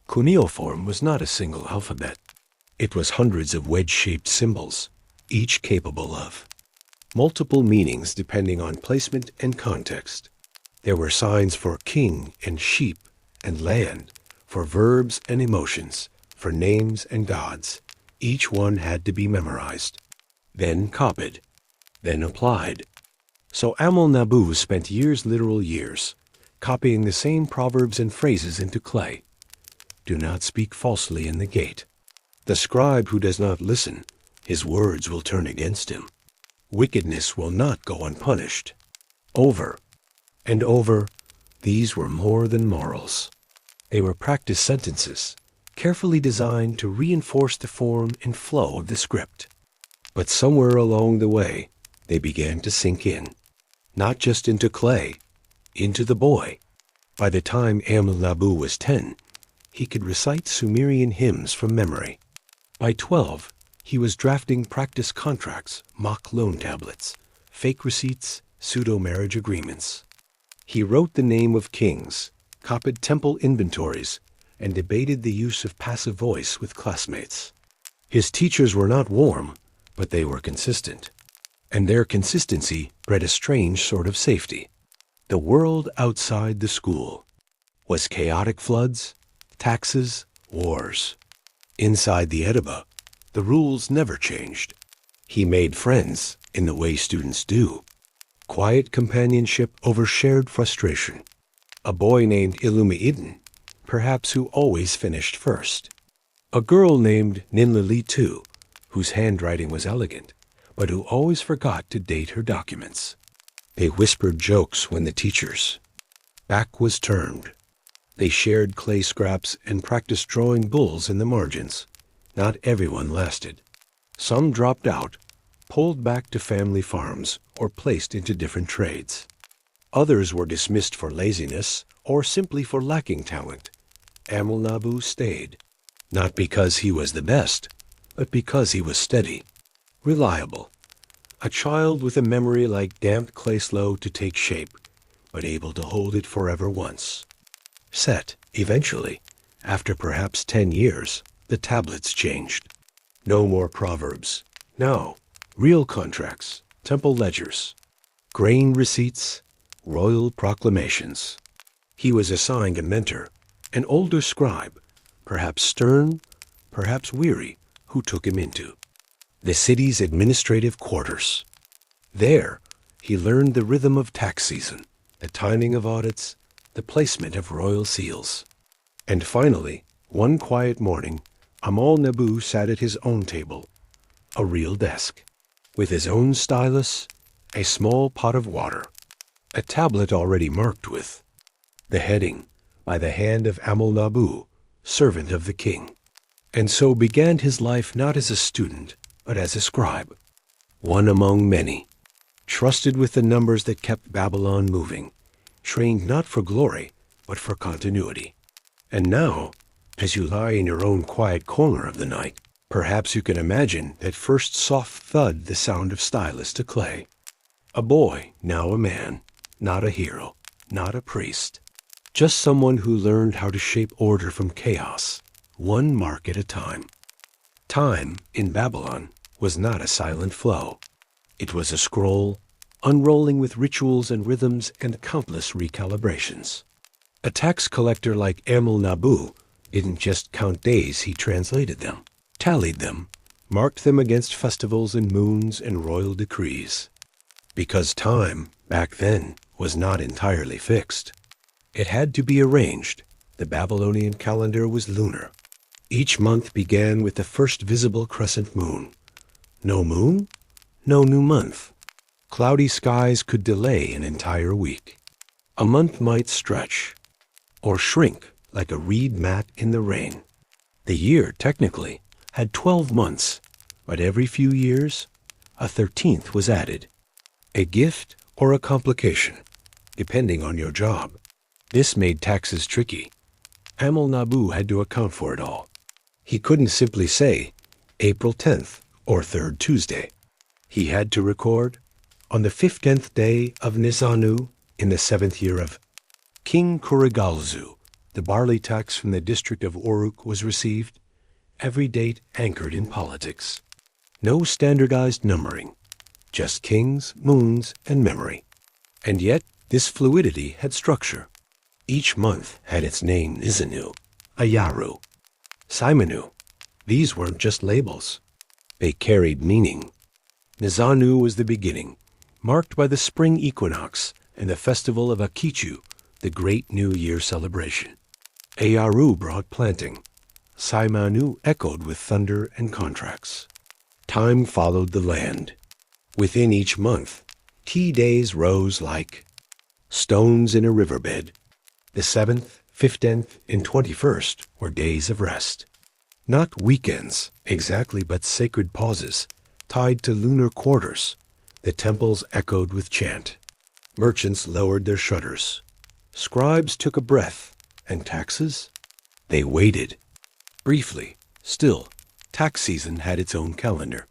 Cuneiform was not a single alphabet. It was hundreds of wedge-shaped symbols, each capable of multiple meanings depending on placement and context. There were signs for king and sheep and land, for verbs and emotions, for names and gods. Each one had to be memorized, then copied, then applied. So Amal-Nabu spent years, literal years, copying the same proverbs and phrases into clay. Do not speak falsely in the gate. The scribe who does not listen, his words will turn against him. Wickedness will not go unpunished. Over and over, these were more than morals. They were practice sentences, carefully designed to reinforce the form and flow of the script. But somewhere along the way, they began to sink in, not just into clay, into the boy. By the time Amal-Nabu was 10, he could recite Sumerian hymns from memory. By 12, he was drafting practice contracts, mock loan tablets, fake receipts, pseudo-marriage agreements. He wrote the name of kings, copied temple inventories, and debated the use of passive voice with classmates. His teachers were not warm, but they were consistent. And their consistency bred a strange sort of safety. The world outside the school was chaotic floods, taxes, wars. Inside the Edaba, the rules never changed. He made friends in the way students do. Quiet companionship over shared frustration. A boy named Ilumi-Idin, perhaps who always finished first. A girl named Ninlili-Tu, whose handwriting was elegant, but who always forgot to date her documents. They whispered jokes when the teacher's back was turned. They shared clay scraps and practiced drawing bulls in the margins. Not everyone lasted. Some dropped out, pulled back to family farms, or placed into different trades. Others were dismissed for laziness or simply for lacking talent. Amal-Nabu stayed, not because he was the best, but because he was steady, reliable. A child with a memory like damp clay slow to take shape, but able to hold it forever once. Set, eventually, after perhaps 10 years, the tablets changed. No more proverbs. No, real contracts, temple ledgers, grain receipts, royal proclamations. He was assigned a mentor, an older scribe, perhaps stern, perhaps weary, who took him into the city's administrative quarters. There, he learned the rhythm of tax season, the timing of audits, the placement of royal seals. And finally, one quiet morning, Amal-Nabu sat at his own table, a real desk, with his own stylus, a small pot of water, a tablet already marked with the heading, by the hand of Amal-Nabu, servant of the king. And so began his life not as a student, but as a scribe, one among many, trusted with the numbers that kept Babylon moving, trained not for glory, but for continuity. And now, as you lie in your own quiet corner of the night, perhaps you can imagine that first soft thud, the sound of stylus to clay. A boy, now a man, not a hero, not a priest, just someone who learned how to shape order from chaos, one mark at a time. Time, in Babylon, was not a silent flow. It was a scroll, unrolling with rituals and rhythms and countless recalibrations. A tax collector like Amal-Nabu didn't just count days, he translated them, tallied them, marked them against festivals and moons and royal decrees. Because time, back then, was not entirely fixed. It had to be arranged. The Babylonian calendar was lunar. Each month began with the first visible crescent moon. No moon? No new month. Cloudy skies could delay an entire week. A month might stretch, or shrink like a reed mat in the rain. The year, technically, had 12 months, but every few years, a 13th was added. A gift or a complication, depending on your job. This made taxes tricky. Amal-Nabu had to account for it all. He couldn't simply say April 10th or 3rd Tuesday. He had to record on the 15th day of Nisanu in the 7th year of King Kurigalzu. The barley tax from the district of Uruk was received, every date anchored in politics. No standardized numbering, just kings, moons, and memory. And yet, this fluidity had structure. Each month had its name: Nizanu, Ayaru, Simonu. These weren't just labels. They carried meaning. Nizanu was the beginning, marked by the spring equinox and the festival of Akichu, the great New Year celebration. Ayaru brought planting. Simanu echoed with thunder and contracts. Time followed the land. Within each month, tea days rose like stones in a riverbed. The 7th, 15th, and 21st were days of rest. Not weekends, exactly, but sacred pauses, tied to lunar quarters. The temples echoed with chant. Merchants lowered their shutters. Scribes took a breath, and taxes? They waited. Briefly, still, tax season had its own calendar.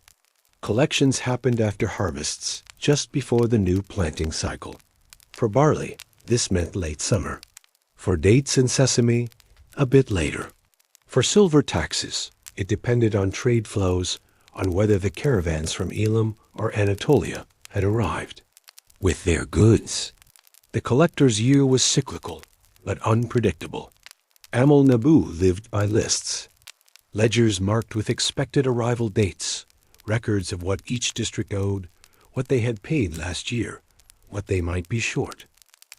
Collections happened after harvests, just before the new planting cycle. For barley, this meant late summer. For dates and sesame, a bit later. For silver taxes, it depended on trade flows, on whether the caravans from Elam or Anatolia had arrived with their goods. The collector's year was cyclical, but unpredictable. Amal Nabu lived by lists. Ledgers marked with expected arrival dates, records of what each district owed, what they had paid last year, what they might be short.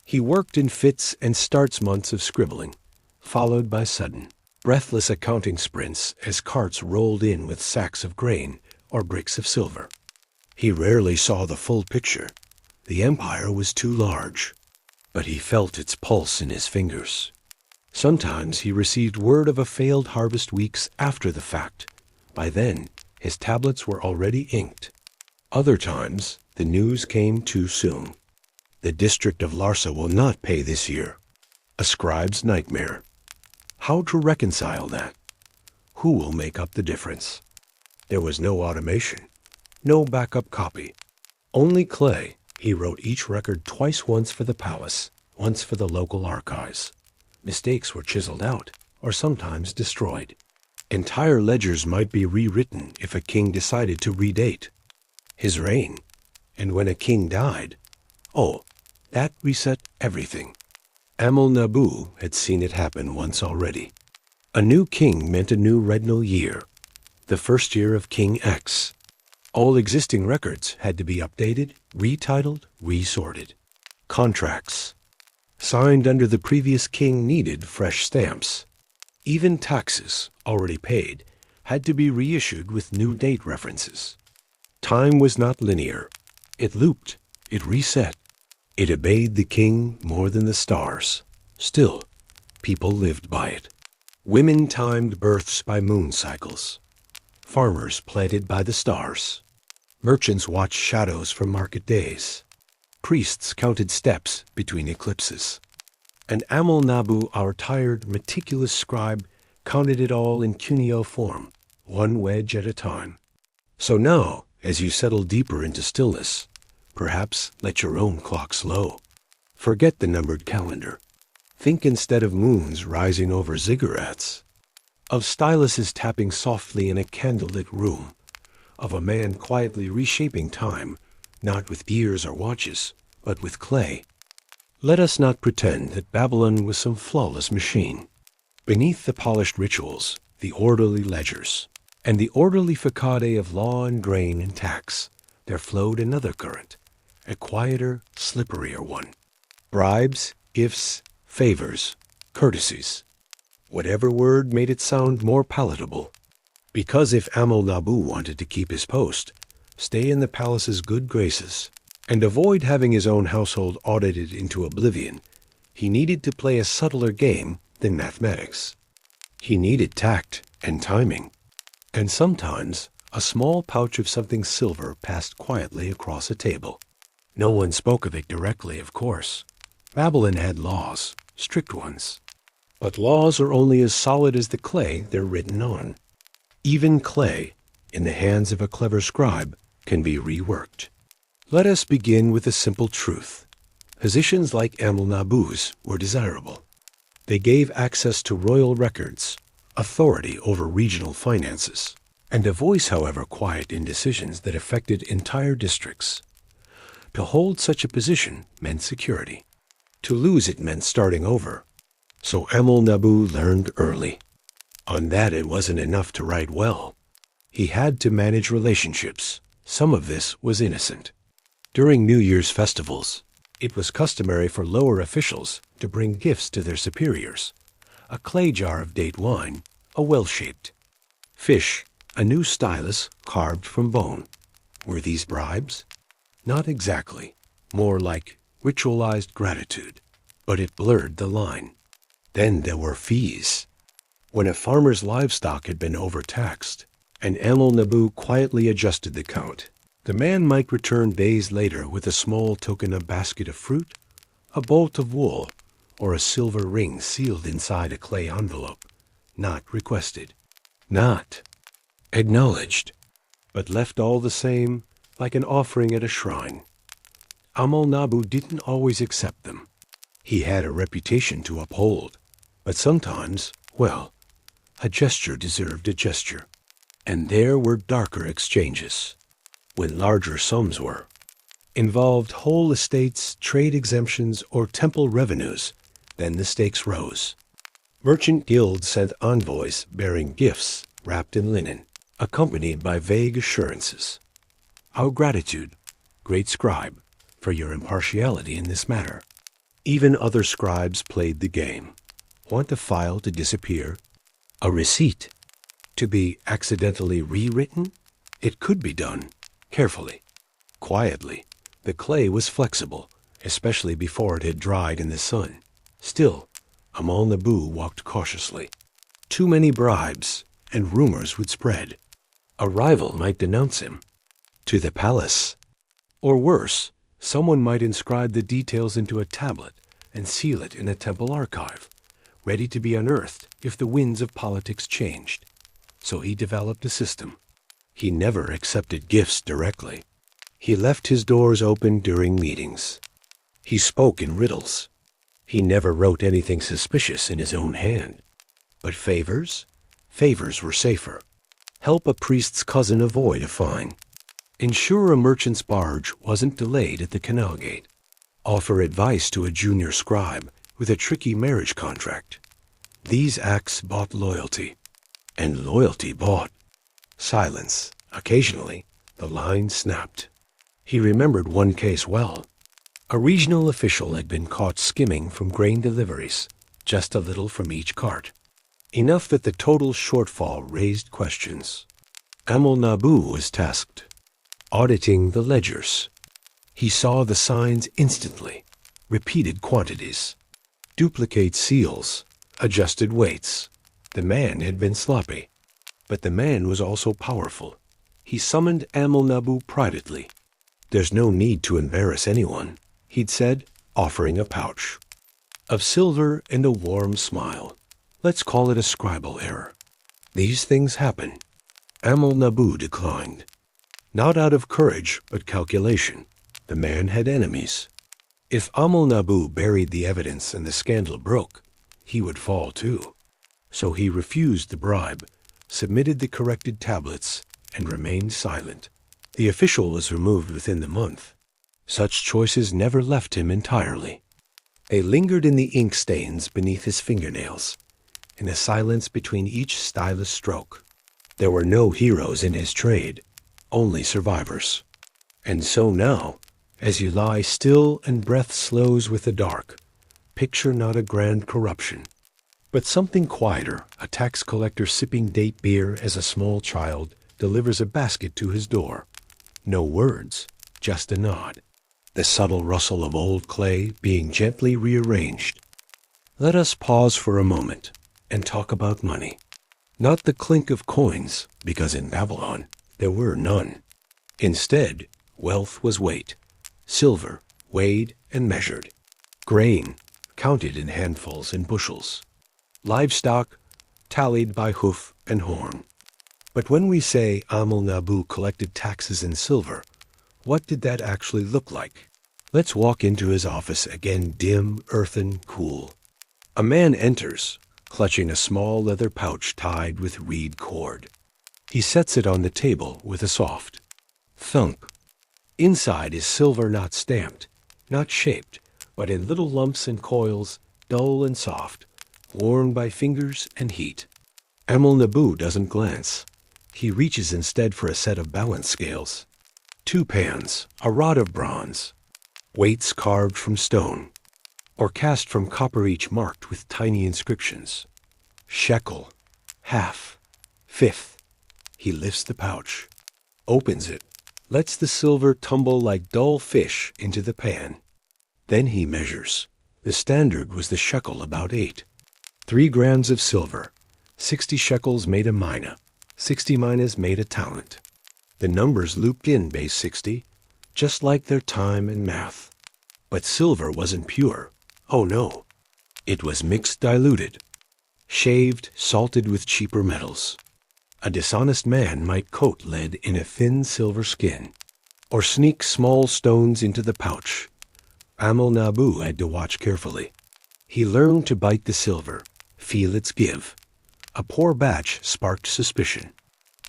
He worked in fits and starts months of scribbling, followed by sudden, breathless accounting sprints as carts rolled in with sacks of grain or bricks of silver. He rarely saw the full picture. The empire was too large, but he felt its pulse in his fingers. Sometimes he received word of a failed harvest weeks after the fact. By then, his tablets were already inked. Other times, the news came too soon. The district of Larsa will not pay this year. A scribe's nightmare. How to reconcile that? Who will make up the difference? There was no automation, no backup copy. Only clay. He wrote each record twice, once for the palace, once for the local archives. Mistakes were chiseled out, or sometimes destroyed. Entire ledgers might be rewritten if a king decided to redate his reign. And when a king died, that reset everything. Amal Nabu had seen it happen once already. A new king meant a new regnal year, the first year of King X. All existing records had to be updated, retitled, resorted. Contracts signed under the previous king needed fresh stamps. Even taxes, already paid, had to be reissued with new date references. Time was not linear. It looped, it reset. It obeyed the king more than the stars. Still, people lived by it. Women timed births by moon cycles. Farmers planted by the stars. Merchants watched shadows from market days. Priests counted steps between eclipses. And Amal Nabu, our tired, meticulous scribe, counted it all in cuneo form, one wedge at a time. So now, as you settle deeper into stillness, perhaps let your own clock slow. Forget the numbered calendar. Think instead of moons rising over ziggurats, of styluses tapping softly in a candlelit room, of a man quietly reshaping time, not with gears or watches, but with clay. Let us not pretend that Babylon was some flawless machine. Beneath the polished rituals, the orderly ledgers, and the orderly facade of law and grain and tax, there flowed another current, a quieter, slipperier one. Bribes, gifts, favors, courtesies. Whatever word made it sound more palatable. Because if Amal Nabu wanted to keep his post, stay in the palace's good graces, and avoid having his own household audited into oblivion, he needed to play a subtler game than mathematics. He needed tact and timing. And sometimes a small pouch of something silver passed quietly across a table. No one spoke of it directly, of course. Babylon had laws, strict ones. But laws are only as solid as the clay they're written on. Even clay, in the hands of a clever scribe, can be reworked. Let us begin with a simple truth. Positions like Amal Nabu's were desirable. They gave access to royal records, authority over regional finances, and a voice, however quiet, in decisions that affected entire districts. To hold such a position meant security. To lose it meant starting over. So Amul Nabu learned early. On that, it wasn't enough to write well. He had to manage relationships. Some of this was innocent. During New Year's festivals, it was customary for lower officials to bring gifts to their superiors. A clay jar of date wine, a well-shaped fish, a new stylus carved from bone. Were these bribes? Not exactly. More like ritualized gratitude. But it blurred the line. Then there were fees. When a farmer's livestock had been overtaxed, and Amul Nabu quietly adjusted the count, the man might return days later with a small token, a basket of fruit, a bolt of wool, or a silver ring sealed inside a clay envelope. Not requested. Not acknowledged. But left all the same, like an offering at a shrine. Amul Nabu didn't always accept them. He had a reputation to uphold. But sometimes, well, a gesture deserved a gesture. And there were darker exchanges. When larger sums were involved whole estates, trade exemptions, or temple revenues, then the stakes rose. Merchant guilds sent envoys bearing gifts wrapped in linen, accompanied by vague assurances. Our gratitude, great scribe, for your impartiality in this matter. Even other scribes played the game. Want a file to disappear? A receipt to be accidentally rewritten? It could be done. Carefully, quietly. The clay was flexible, especially before it had dried in the sun. Still, Amul Nabu walked cautiously. Too many bribes, and rumors would spread. A rival might denounce him. To the palace. Or worse, someone might inscribe the details into a tablet and seal it in a temple archive, ready to be unearthed if the winds of politics changed. So he developed a system. He never accepted gifts directly. He left his doors open during meetings. He spoke in riddles. He never wrote anything suspicious in his own hand. But favors? Favors were safer. Help a priest's cousin avoid a fine. Ensure a merchant's barge wasn't delayed at the canal gate. Offer advice to a junior scribe with a tricky marriage contract. These acts bought loyalty. And loyalty bought silence. Occasionally, the line snapped. He remembered one case well. A regional official had been caught skimming from grain deliveries, just a little from each cart. Enough that the total shortfall raised questions. Amul Nabu was tasked auditing the ledgers. He saw the signs instantly, repeated quantities, duplicate seals, adjusted weights. The man had been sloppy, but the man was also powerful. He summoned Amul Nabu privately. There's no need to embarrass anyone, he'd said, offering a pouch of silver and a warm smile. Let's call it a scribal error. These things happen. Amul Nabu declined. Not out of courage, but calculation. The man had enemies. If Amul Nabu buried the evidence and the scandal broke, he would fall too. So he refused the bribe, submitted the corrected tablets, and remained silent. The official was removed within the month. Such choices never left him entirely. They lingered in the ink stains beneath his fingernails, in the silence between each stylus stroke. There were no heroes in his trade, only survivors. And so now, as you lie still and breath slows with the dark, picture not a grand corruption, but something quieter, a tax collector sipping date beer as a small child delivers a basket to his door. No words, just a nod. The subtle rustle of old clay being gently rearranged. Let us pause for a moment and talk about money. Not the clink of coins, because in Babylon there were none. Instead, wealth was weight. Silver, weighed and measured. Grain, counted in handfuls and bushels. Livestock, tallied by hoof and horn. But when we say Amul Nabu collected taxes in silver, what did that actually look like? Let's walk into his office again, dim, earthen, cool. A man enters, clutching a small leather pouch tied with reed cord. He sets it on the table with a soft thunk. Inside is silver not stamped, not shaped, but in little lumps and coils, dull and soft, worn by fingers and heat. Amal-Nabu doesn't glance. He reaches instead for a set of balance scales. 2 pans, a rod of bronze, weights carved from stone, or cast from copper, each marked with tiny inscriptions. Shekel, half, fifth. He lifts the pouch, opens it, lets the silver tumble like dull fish into the pan. Then he measures. The standard was the shekel, about 8. 3 grams of silver. 60 shekels made a mina. 60 minas made a talent. The numbers looped in base 60, just like their time and math. But silver wasn't pure. Oh no. It was mixed, diluted, shaved, salted with cheaper metals. A dishonest man might coat lead in a thin silver skin, or sneak small stones into the pouch. Amal-Nabu had to watch carefully. He learned to bite the silver, feel its give. A poor batch sparked suspicion.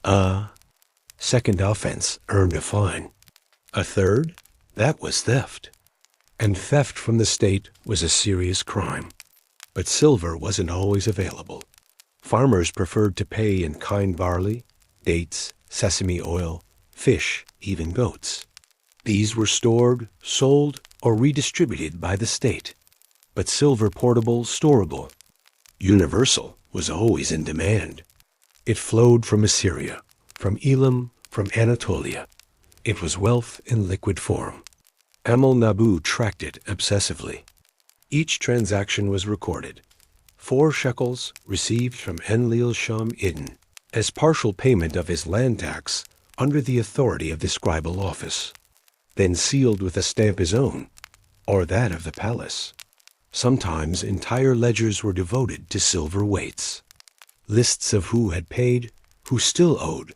A second offense earned a fine. A third? That was theft. And theft from the state was a serious crime. But silver wasn't always available. Farmers preferred to pay in kind barley, dates, sesame oil, fish, even goats. These were stored, sold, or redistributed by the state. But silver, portable, storable, universal, was always in demand. It flowed from Assyria, from Elam, from Anatolia. It was wealth in liquid form. Amal-Nabu tracked it obsessively. Each transaction was recorded. 4 shekels received from Enlil-Sham-Idin as partial payment of his land tax under the authority of the scribal office, then sealed with a stamp his own, or that of the palace. Sometimes entire ledgers were devoted to silver weights. Lists of who had paid, who still owed,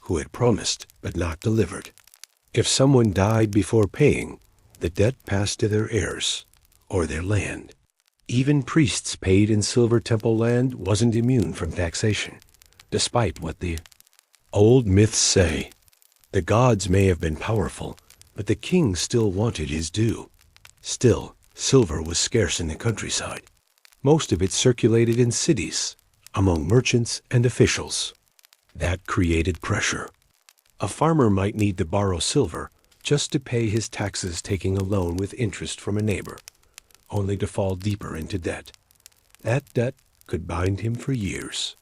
who had promised but not delivered. If someone died before paying, the debt passed to their heirs, or their land. Even priests paid in silver temple land wasn't immune from taxation, despite what the old myths say. The gods may have been powerful, but the king still wanted his due. Still, silver was scarce in the countryside. Most of it circulated in cities, among merchants and officials. That created pressure. A farmer might need to borrow silver just to pay his taxes, taking a loan with interest from a neighbor, only to fall deeper into debt. That debt could bind him for years.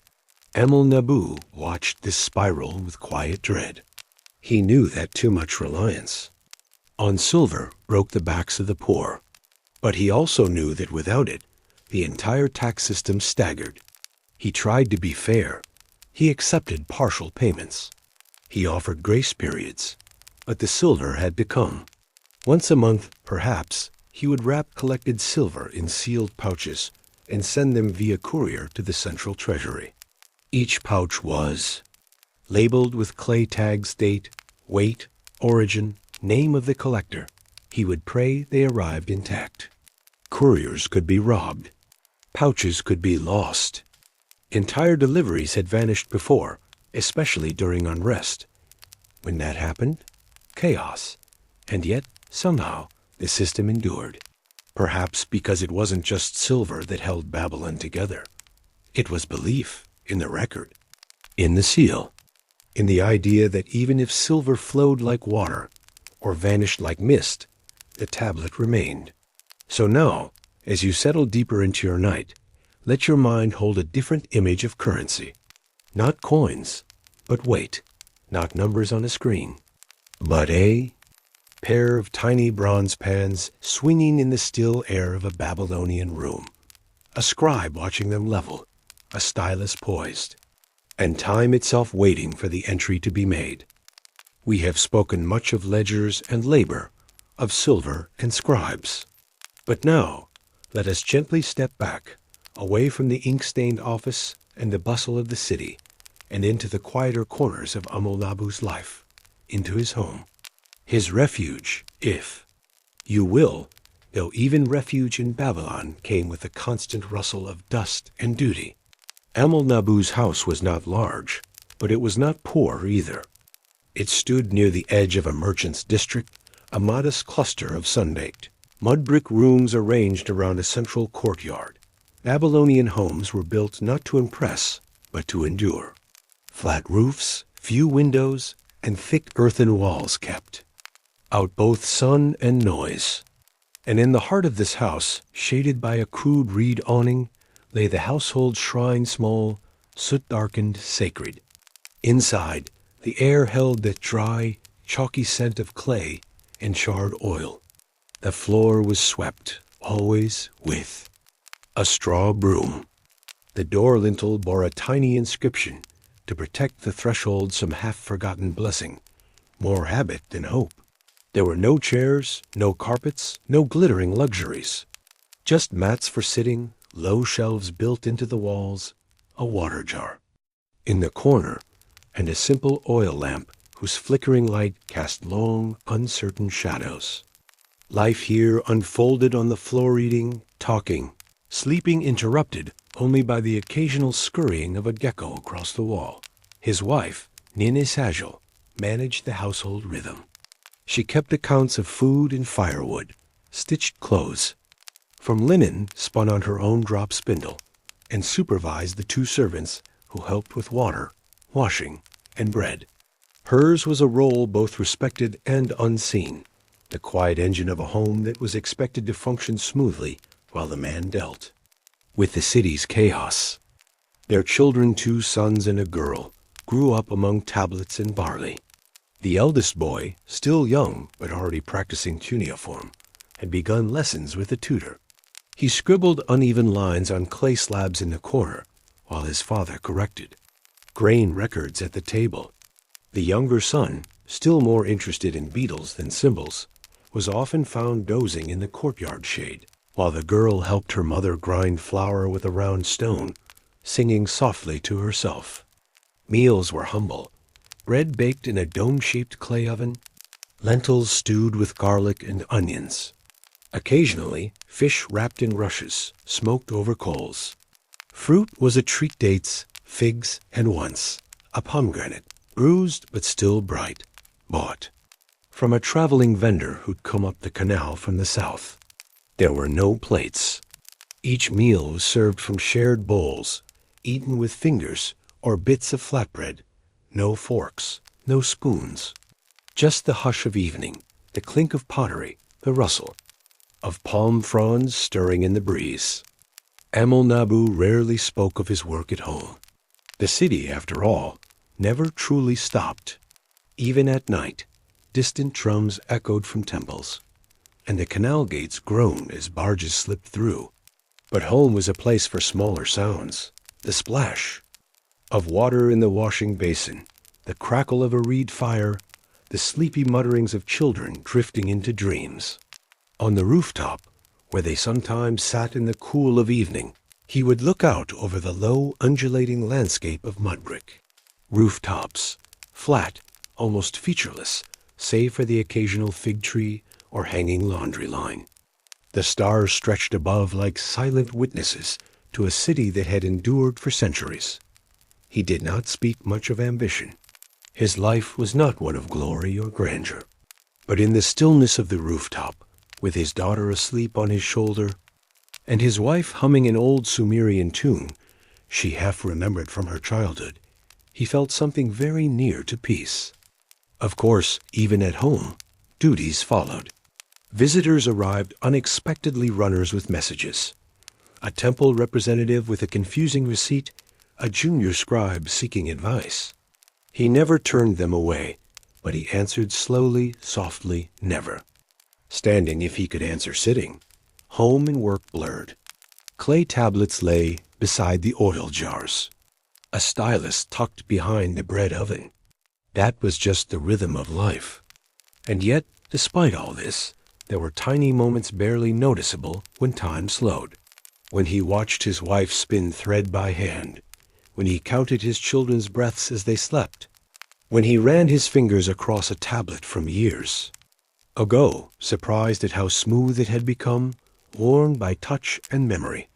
Amal-Nabu watched this spiral with quiet dread. He knew that too much reliance on silver broke the backs of the poor, but he also knew that without it, the entire tax system staggered. He tried to be fair. He accepted partial payments. He offered grace periods, but the silver had to come. Once a month, perhaps, he would wrap collected silver in sealed pouches and send them via courier to the central treasury. Each pouch was labeled with clay tags, date, weight, origin, name of the collector. He would pray they arrived intact. Couriers could be robbed. Pouches could be lost. Entire deliveries had vanished before, especially during unrest. When that happened, chaos. And yet, somehow, the system endured. Perhaps because it wasn't just silver that held Babylon together. It was belief in the record, in the seal, in the idea that even if silver flowed like water or vanished like mist, the tablet remained. So now, as you settle deeper into your night, let your mind hold a different image of currency. Not coins, but weight. Not numbers on a screen, but a pair of tiny bronze pans swinging in the still air of a Babylonian room. A scribe watching them level, a stylus poised, and time itself waiting for the entry to be made. We have spoken much of ledgers and labor, of silver and scribes. But now, let us gently step back, away from the ink-stained office and the bustle of the city, and into the quieter corners of Amal-Nabu's life, into his home. His refuge, if you will, though even refuge in Babylon came with a constant rustle of dust and duty. Amal-Nabu's house was not large, But it was not poor either. It stood near the edge of a merchant's district, a modest cluster of sun-baked, mud-brick rooms arranged around a central courtyard. Babylonian homes were built not to impress, but to endure. Flat roofs, few windows, and thick earthen walls kept out both sun and noise. And in the heart of this house, shaded by a crude reed awning, lay the household shrine, small, soot-darkened, sacred. Inside, the air held that dry, chalky scent of clay and charred oil. The floor was swept, always with a straw broom. The door lintel bore a tiny inscription to protect the threshold some half-forgotten blessing, more habit than hope. There were no chairs, no carpets, no glittering luxuries. Just mats for sitting, low shelves built into the walls, a water jar in the corner, and a simple oil lamp whose flickering light cast long, uncertain shadows. Life here unfolded on the floor, eating, talking, sleeping, interrupted only by the occasional scurrying of a gecko across the wall. His wife, Nene Sajal, managed the household rhythm. She kept accounts of food and firewood, stitched clothes from linen spun on her own drop spindle, and supervised the 2 servants who helped with water, washing, and bread. Hers was a role both respected and unseen, the quiet engine of a home that was expected to function smoothly while the man dealt with the city's chaos. Their children, 2 sons and a girl, grew up among tablets and barley. The eldest boy, still young but already practicing cuneiform, had begun lessons with a tutor. He scribbled uneven lines on clay slabs in the corner while his father corrected grain records at the table. The younger son, still more interested in beetles than symbols, was often found dozing in the courtyard shade, while the girl helped her mother grind flour with a round stone, singing softly to herself. Meals were humble: bread baked in a dome-shaped clay oven, lentils stewed with garlic and onions. Occasionally, fish wrapped in rushes, smoked over coals. Fruit was a treat: dates, figs, and once a pomegranate, bruised but still bright, bought from a traveling vendor who'd come up the canal from the south. There were no plates. Each meal was served from shared bowls, eaten with fingers or bits of flatbread. No forks, no spoons. Just the hush of evening, the clink of pottery, the rustle of palm fronds stirring in the breeze. Amel Nabu rarely spoke of his work at home. The city, after all, never truly stopped. Even at night, distant drums echoed from temples, and the canal gates groaned as barges slipped through. But home was a place for smaller sounds: the splash of water in the washing basin, the crackle of a reed fire, the sleepy mutterings of children drifting into dreams. On the rooftop, where they sometimes sat in the cool of evening, he would look out over the low, undulating landscape of mud brick. Rooftops, flat, almost featureless, save for the occasional fig tree or hanging laundry line. The stars stretched above like silent witnesses to a city that had endured for centuries. He did not speak much of ambition. His life was not one of glory or grandeur. But in the stillness of the rooftop, with his daughter asleep on his shoulder, and his wife humming an old Sumerian tune she half remembered from her childhood, he felt something very near to peace. Of course, even at home, duties followed. Visitors arrived unexpectedly, runners with messages. A temple representative with a confusing receipt, a junior scribe seeking advice. He never turned them away, but he answered slowly, softly, never. Standing if he could answer sitting. Home and work blurred. Clay tablets lay beside the oil jars. A stylus tucked behind the bread oven. That was just the rhythm of life. And yet, despite all this, there were tiny moments barely noticeable when time slowed. When he watched his wife spin thread by hand. When he counted his children's breaths as they slept. When he ran his fingers across a tablet from years ago, surprised at how smooth it had become, worn by touch and memory.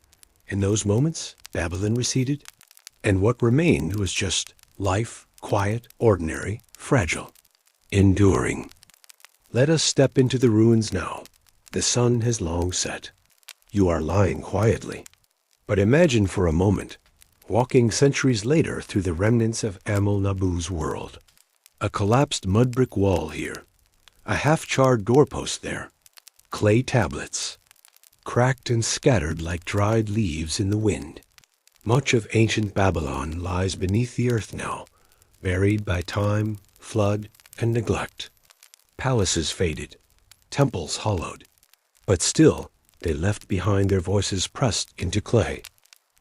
In those moments, Babylon receded, and what remained was just life quiet, ordinary, fragile, enduring. Let us step into the ruins now. The sun has long set. You are lying quietly. But imagine for a moment, walking centuries later through the remnants of Amel-Nabu's world. A collapsed mud brick wall here, a half-charred doorpost there, clay tablets, cracked and scattered like dried leaves in the wind. Much of ancient Babylon lies beneath the earth now, buried by time, flood, and neglect. Palaces faded, temples hollowed, but still they left behind their voices pressed into clay.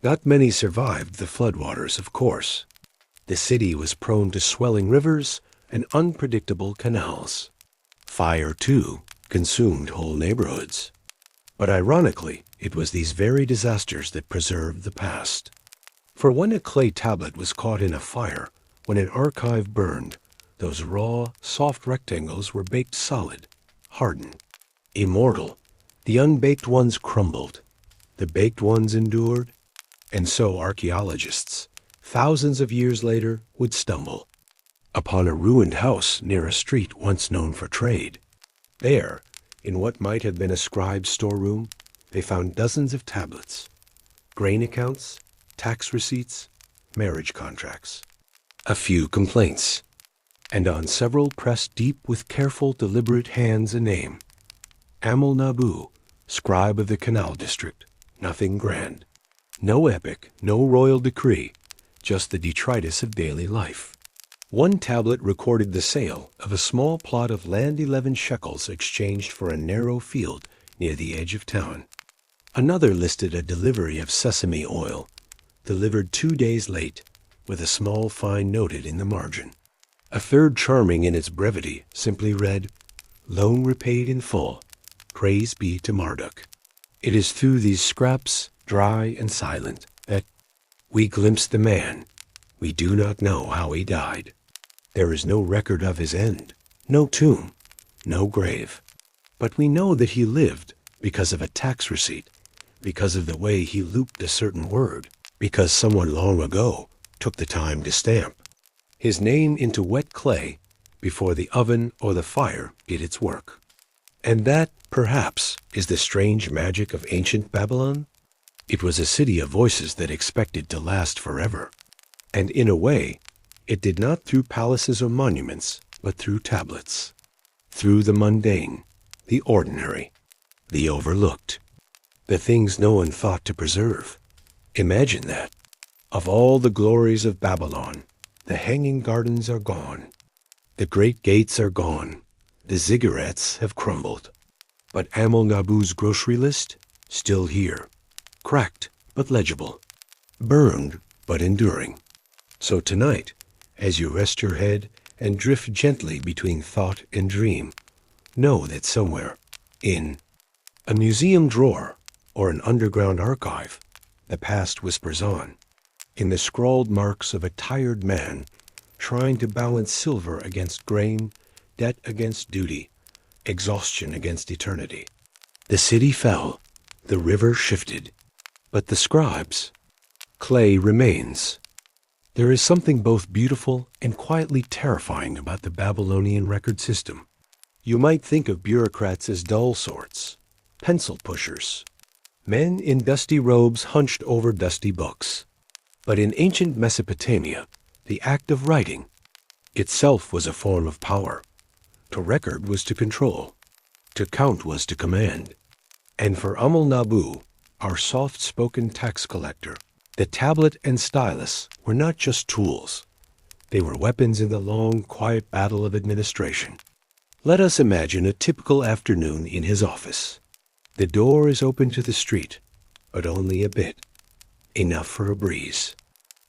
Not many survived the floodwaters, of course. The city was prone to swelling rivers and unpredictable canals. Fire, too, consumed whole neighborhoods. But ironically, it was these very disasters that preserved the past. For when a clay tablet was caught in a fire, when an archive burned, those raw, soft rectangles were baked solid, hardened, immortal. The unbaked ones crumbled. The baked ones endured. And so archaeologists, thousands of years later, would stumble upon a ruined house near a street once known for trade. There, in what might have been a scribe's storeroom, they found dozens of tablets, grain accounts, tax receipts, marriage contracts, a few complaints, and on several pressed deep with careful, deliberate hands a name: Amel-Nabu, scribe of the Canal District. Nothing grand. No epic, no royal decree, just the detritus of daily life. One tablet recorded the sale of a small plot of land 11 shekels exchanged for a narrow field near the edge of town. Another listed a delivery of sesame oil, delivered 2 days late, with a small fine noted in the margin. A third, charming in its brevity, simply read, "Loan repaid in full. Praise be to Marduk." It is through these scraps, dry and silent, that we glimpse the man. We do not know how he died. There is no record of his end, no tomb, no grave. But we know that he lived because of a tax receipt, because of the way he looped a certain word, because someone long ago took the time to stamp his name into wet clay before the oven or the fire did its work. And that, perhaps, is the strange magic of ancient Babylon. It was a city of voices that expected to last forever. And in a way, it did not through palaces or monuments, but through tablets. Through the mundane, the ordinary, the overlooked, the things no one thought to preserve. Imagine that. Of all the glories of Babylon, the hanging gardens are gone. The great gates are gone. The ziggurats have crumbled. But Amel-Nabu's grocery list, still here. Cracked, but legible. Burned, but enduring. So tonight, as you rest your head and drift gently between thought and dream, know that somewhere, in a museum drawer or an underground archive, the past whispers on, in the scrawled marks of a tired man trying to balance silver against grain, debt against duty, exhaustion against eternity. The city fell, the river shifted, but the scribes, clay remains. There is something both beautiful and quietly terrifying about the Babylonian record system. You might think of bureaucrats as dull sorts, pencil pushers, men in dusty robes hunched over dusty books. But in ancient Mesopotamia, the act of writing itself was a form of power. To record was to control. To count was to command. And for Amel-Nabu, our soft-spoken tax collector, the tablet and stylus were not just tools. They were weapons in the long, quiet battle of administration. Let us imagine a typical afternoon in his office. The door is open to the street, but only a bit. Enough for a breeze.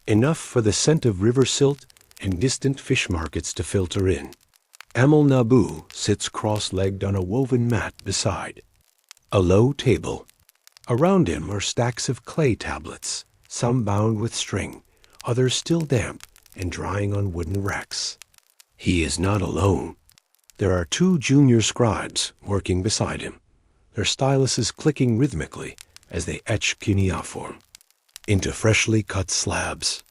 Enough for the scent of river silt and distant fish markets to filter in. Amel-Nabu sits cross-legged on a woven mat beside a low table. Around him are stacks of clay tablets, some bound with string, others still damp and drying on wooden racks. He is not alone. There are 2 junior scribes working beside him, their styluses clicking rhythmically as they etch cuneiform into freshly cut slabs.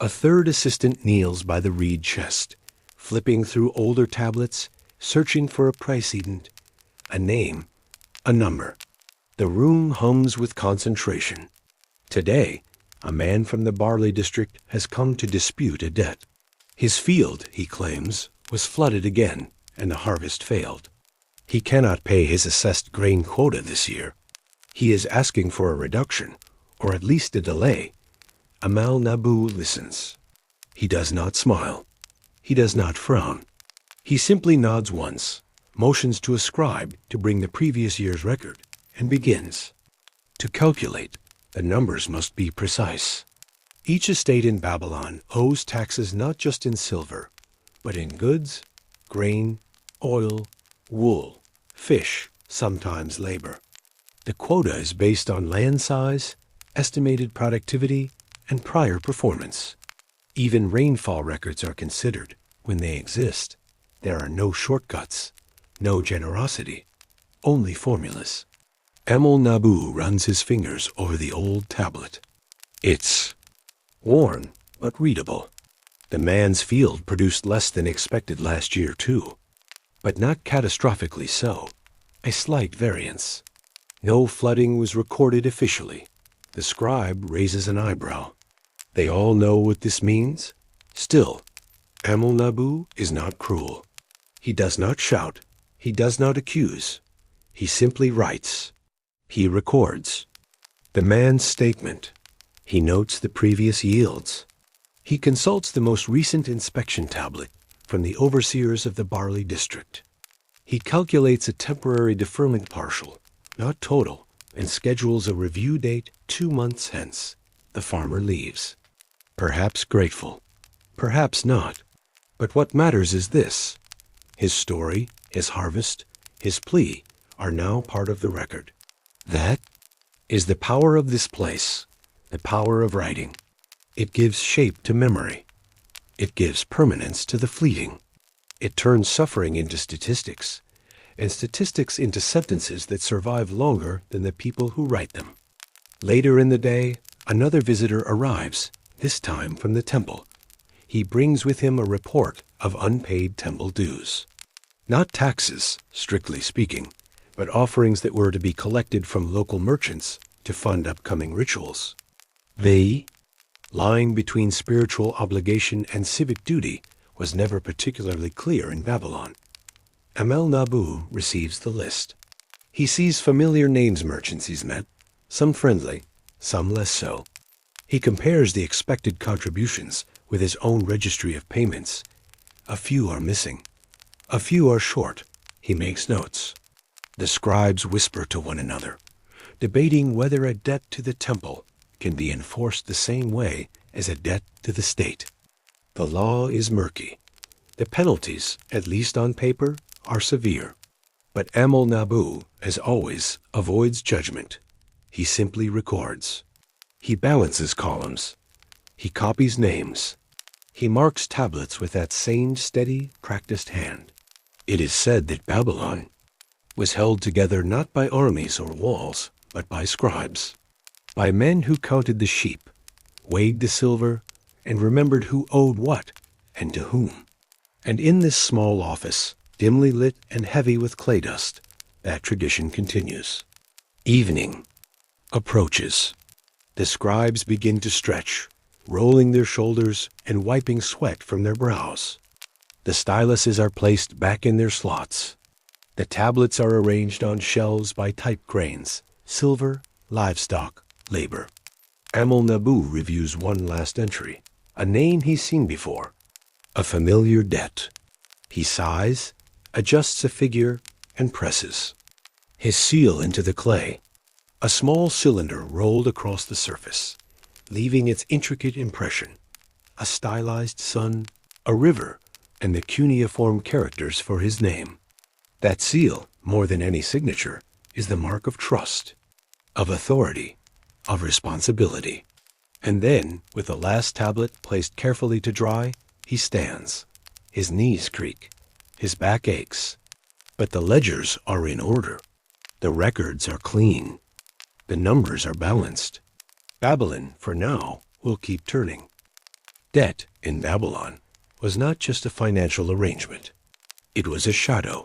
A third assistant kneels by the reed chest, flipping through older tablets, searching for a precedent, a name, a number. The room hums with concentration. Today, a man from the barley district has come to dispute a debt. His field, he claims, was flooded again, and the harvest failed. He cannot pay his assessed grain quota this year. He is asking for a reduction, or at least a delay. Amal Nabu listens. He does not smile. He does not frown. He simply nods once, motions to a scribe to bring the previous year's record, and begins. To calculate, the numbers must be precise. Each estate in Babylon owes taxes not just in silver, but in goods, grain, oil, wool, fish, sometimes labor. The quota is based on land size, estimated productivity, and prior performance. Even rainfall records are considered when they exist. There are no shortcuts, no generosity, only formulas. Amal Nabu runs his fingers over the old tablet. It's worn, but readable. The man's field produced less than expected last year, too. But not catastrophically so. A slight variance. No flooding was recorded officially. The scribe raises an eyebrow. They all know what this means. Still, Amal Nabu is not cruel. He does not shout. He does not accuse. He simply writes. He records. The man's statement. He notes the previous yields. He consults the most recent inspection tablet from the overseers of the barley district. He calculates a temporary deferment partial, not total, and schedules a review date 2 months hence. The farmer leaves. Perhaps grateful. Perhaps not. But what matters is this. His story, his harvest, his plea are now part of the record. That is the power of this place, the power of writing. It gives shape to memory. It gives permanence to the fleeting. It turns suffering into statistics, and statistics into sentences that survive longer than the people who write them. Later in the day, another visitor arrives, this time from the temple. He brings with him a report of unpaid temple dues. Not taxes, strictly speaking, but offerings that were to be collected from local merchants to fund upcoming rituals. The line between spiritual obligation and civic duty was never particularly clear in Babylon. Amal Nabu receives the list. He sees familiar names merchants he's met, some friendly, some less so. He compares the expected contributions with his own registry of payments. A few are missing. A few are short. He makes notes. The scribes whisper to one another, debating whether a debt to the temple can be enforced the same way as a debt to the state. The law is murky. The penalties, at least on paper, are severe. But Amal Nabu, as always, avoids judgment. He simply records. He balances columns. He copies names. He marks tablets with that same steady, practiced hand. It is said that Babylon was held together not by armies or walls, but by scribes, by men who counted the sheep, weighed the silver, and remembered who owed what and to whom. And in this small office, dimly lit and heavy with clay dust, that tradition continues. Evening approaches. The scribes begin to stretch, rolling their shoulders and wiping sweat from their brows. The styluses are placed back in their slots. The tablets are arranged on shelves by type cranes, silver, livestock, labor. Amal Nabu reviews one last entry, a name he's seen before, a familiar debt. He sighs, adjusts a figure, and presses. His seal into the clay. A small cylinder rolled across the surface, leaving its intricate impression. A stylized sun, a river, and the cuneiform characters for his name. That seal, more than any signature, is the mark of trust, of authority, of responsibility. And then, with the last tablet placed carefully to dry, he stands. His knees creak. His back aches. But the ledgers are in order. The records are clean. The numbers are balanced. Babylon, for now, will keep turning. Debt in Babylon was not just a financial arrangement. It was a shadow,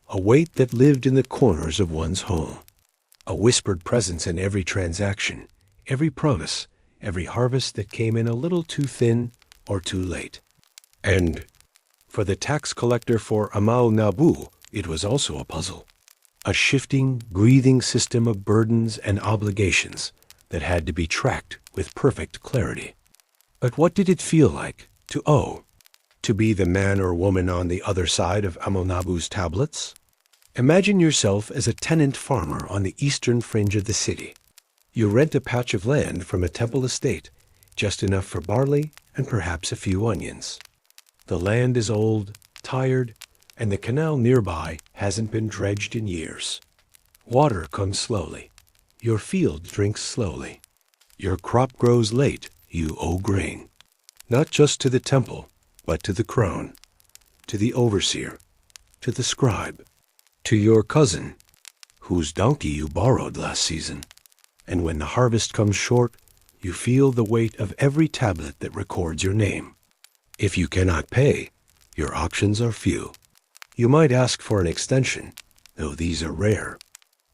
a weight that lived in the corners of one's home, a whispered presence in every transaction, every promise, every harvest that came in a little too thin or too late. And for the tax collector for Amal Nabu, it was also a puzzle, a shifting, breathing system of burdens and obligations that had to be tracked with perfect clarity. But what did it feel like to owe? To be the man or woman on the other side of Amun-Nabu's tablets? Imagine yourself as a tenant farmer on the eastern fringe of the city. You rent a patch of land from a temple estate, just enough for barley and perhaps a few onions. The land is old, tired, and the canal nearby hasn't been dredged in years. Water comes slowly. Your field drinks slowly. Your crop grows late. You owe grain, not just to the temple, but to the crone, to the overseer, to the scribe, to your cousin, whose donkey you borrowed last season. And when the harvest comes short, you feel the weight of every tablet that records your name. If you cannot pay, your options are few. You might ask for an extension, though these are rare.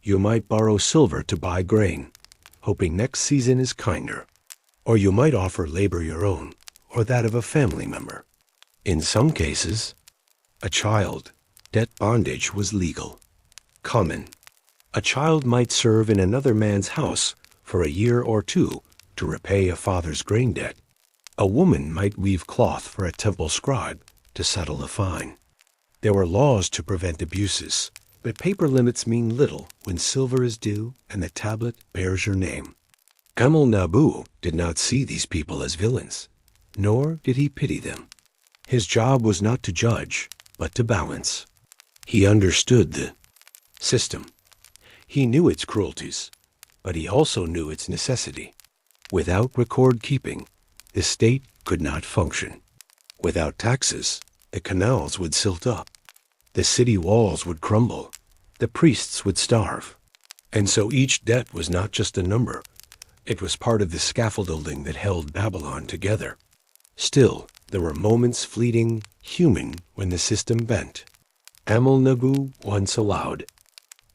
You might borrow silver to buy grain, hoping next season is kinder. Or you might offer labor your own, or that of a family member. In some cases, a child, debt bondage was legal, common. A child might serve in another man's house for a year or two to repay a father's grain debt. A woman might weave cloth for a temple scribe to settle a fine. There were laws to prevent abuses, but paper limits mean little when silver is due and the tablet bears your name. Amun-Nabu did not see these people as villains, nor did he pity them. His job was not to judge, but to balance. He understood the system. He knew its cruelties, but he also knew its necessity. Without record keeping, the state could not function. Without taxes, the canals would silt up. The city walls would crumble. The priests would starve. And so each debt was not just a number. It was part of the scaffolding that held Babylon together. Still, there were moments fleeting, human, when the system bent. Amun-Nabu once allowed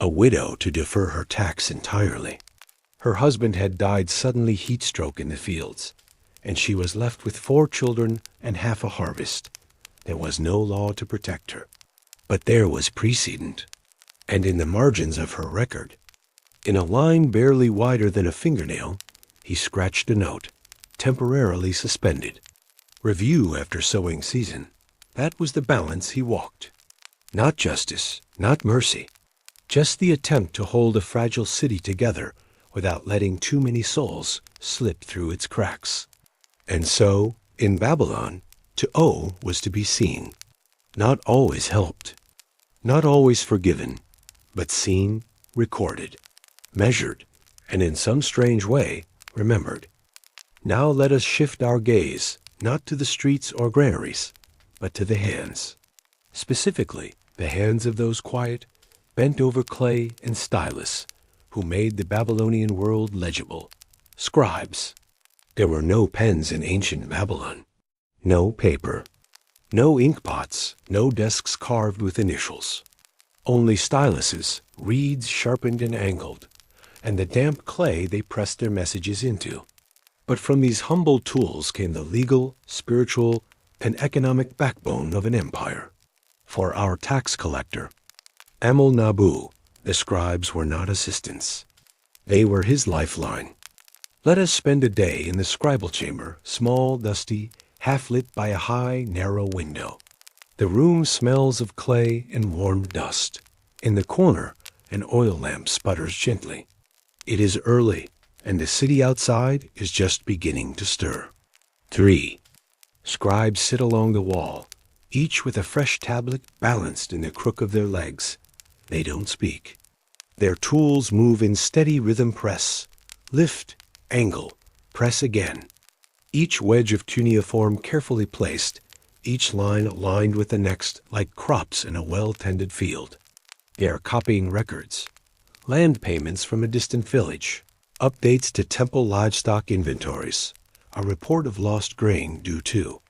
a widow to defer her tax entirely. Her husband had died suddenly heat stroke in the fields, and she was left with 4 children and half a harvest. There was no law to protect her. But there was precedent, and in the margins of her record, in a line barely wider than a fingernail, he scratched a note, temporarily suspended. Review after sowing season. That was the balance he walked. Not justice, not mercy, just the attempt to hold a fragile city together without letting too many souls slip through its cracks. And so, in Babylon, to owe was to be seen. Not always helped, not always forgiven, but seen, recorded, measured, and in some strange way, remembered. Now let us shift our gaze, not to the streets or granaries, but to the hands. Specifically, the hands of those quiet, bent-over clay and stylus who made the Babylonian world legible, scribes. There were no pens in ancient Babylon, no paper, no inkpots, no desks carved with initials. Only styluses, reeds sharpened and angled, and the damp clay they pressed their messages into. But from these humble tools came the legal, spiritual, and economic backbone of an empire. For our tax collector, Amun-Nabu, the scribes were not assistants. They were his lifeline. Let us spend a day in the scribal chamber, small, dusty, half lit by a high, narrow window. The room smells of clay and warm dust. In the corner, an oil lamp sputters gently. It is early, and the city outside is just beginning to stir. 3. Scribes sit along the wall, each with a fresh tablet balanced in the crook of their legs. They don't speak. Their tools move in steady rhythm press. Lift, angle, press again. Each wedge of cuneiform carefully placed, each line aligned with the next like crops in a well-tended field. They are copying records, land payments from a distant village, updates to temple livestock inventories, A report of lost grain due to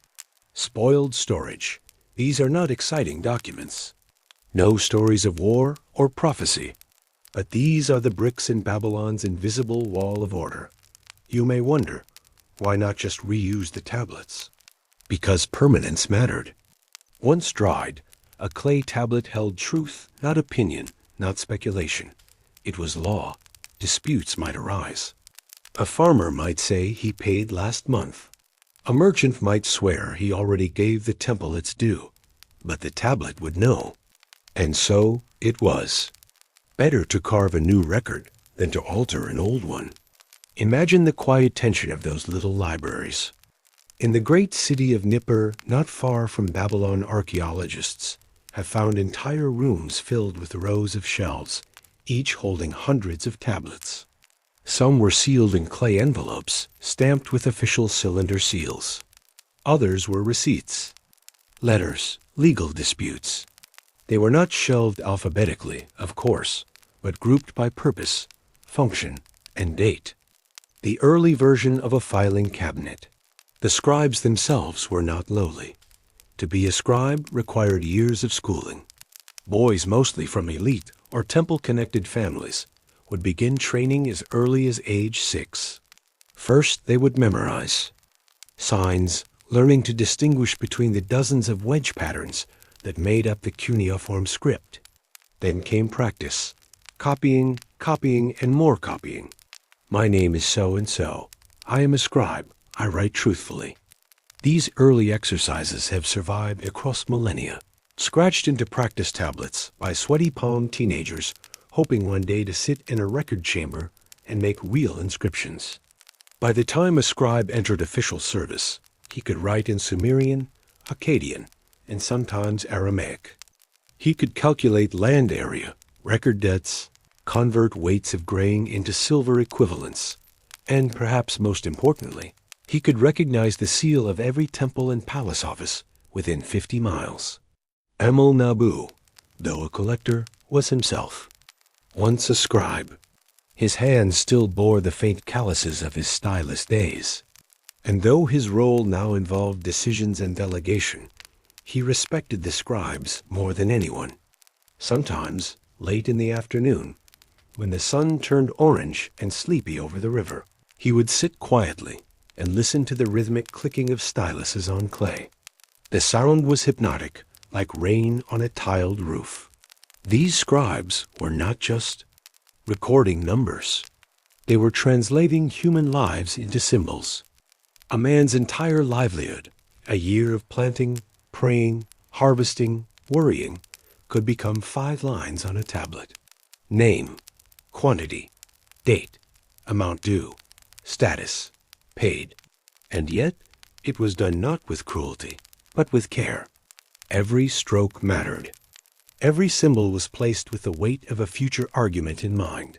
spoiled storage. These are not exciting documents. No stories of war or prophecy. But these are the bricks in Babylon's invisible wall of order. You may wonder, why not just reuse the tablets? Because permanence mattered. Once dried, a clay tablet held truth, not opinion, not speculation. It was law. Disputes might arise. A farmer might say he paid last month. A merchant might swear he already gave the temple its due. But the tablet would know. And so it was. Better to carve a new record than to alter an old one. Imagine the quiet tension of those little libraries. In the great city of Nippur, not far from Babylon, archaeologists have found entire rooms filled with rows of shelves, each holding hundreds of tablets. Some were sealed in clay envelopes, stamped with official cylinder seals. Others were receipts, letters, legal disputes. They were not shelved alphabetically, of course, but grouped by purpose, function, and date. The early version of a filing cabinet. The scribes themselves were not lowly. To be a scribe required years of schooling. Boys mostly from elite or temple-connected families would begin training as early as age 6. First, they would memorize signs, learning to distinguish between the dozens of wedge patterns that made up the cuneiform script. Then came practice, copying, and more copying. My name is so-and-so. I am a scribe. I write truthfully. These early exercises have survived across millennia, scratched into practice tablets by sweaty-palmed teenagers hoping one day to sit in a record chamber and make real inscriptions. By the time a scribe entered official service, he could write in Sumerian, Akkadian, and sometimes Aramaic. He could calculate land area, record debts, convert weights of grain into silver equivalents, and perhaps most importantly, he could recognize the seal of every temple and palace office within 50 miles. Amel Nabu, though a collector, was himself. Once a scribe, his hands still bore the faint calluses of his stylus days. And though his role now involved decisions and delegation, he respected the scribes more than anyone. Sometimes, late in the afternoon, when the sun turned orange and sleepy over the river, he would sit quietly and listen to the rhythmic clicking of styluses on clay. The sound was hypnotic, like rain on a tiled roof. These scribes were not just recording numbers. They were translating human lives into symbols. A man's entire livelihood, a year of planting, praying, harvesting, worrying, could become 5 lines on a tablet. Name, quantity, date, amount due, status, paid. And yet, it was done not with cruelty, but with care. Every stroke mattered. Every symbol was placed with the weight of a future argument in mind.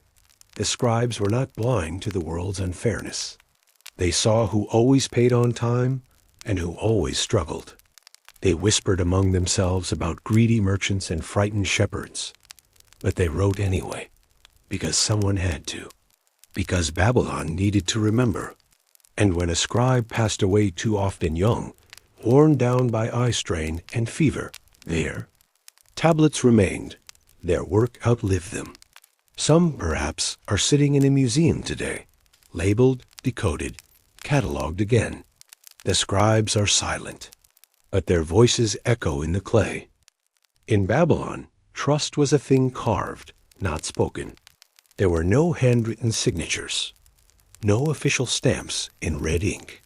The scribes were not blind to the world's unfairness. They saw who always paid on time and who always struggled. They whispered among themselves about greedy merchants and frightened shepherds. But they wrote anyway, because someone had to. Because Babylon needed to remember. And when a scribe passed away too often young, worn down by eye strain and fever, their tablets remained. Their work outlived them. Some, perhaps, are sitting in a museum today, labeled, decoded, catalogued again. The scribes are silent, but their voices echo in the clay. In Babylon, trust was a thing carved, not spoken. There were no handwritten signatures, no official stamps in red ink.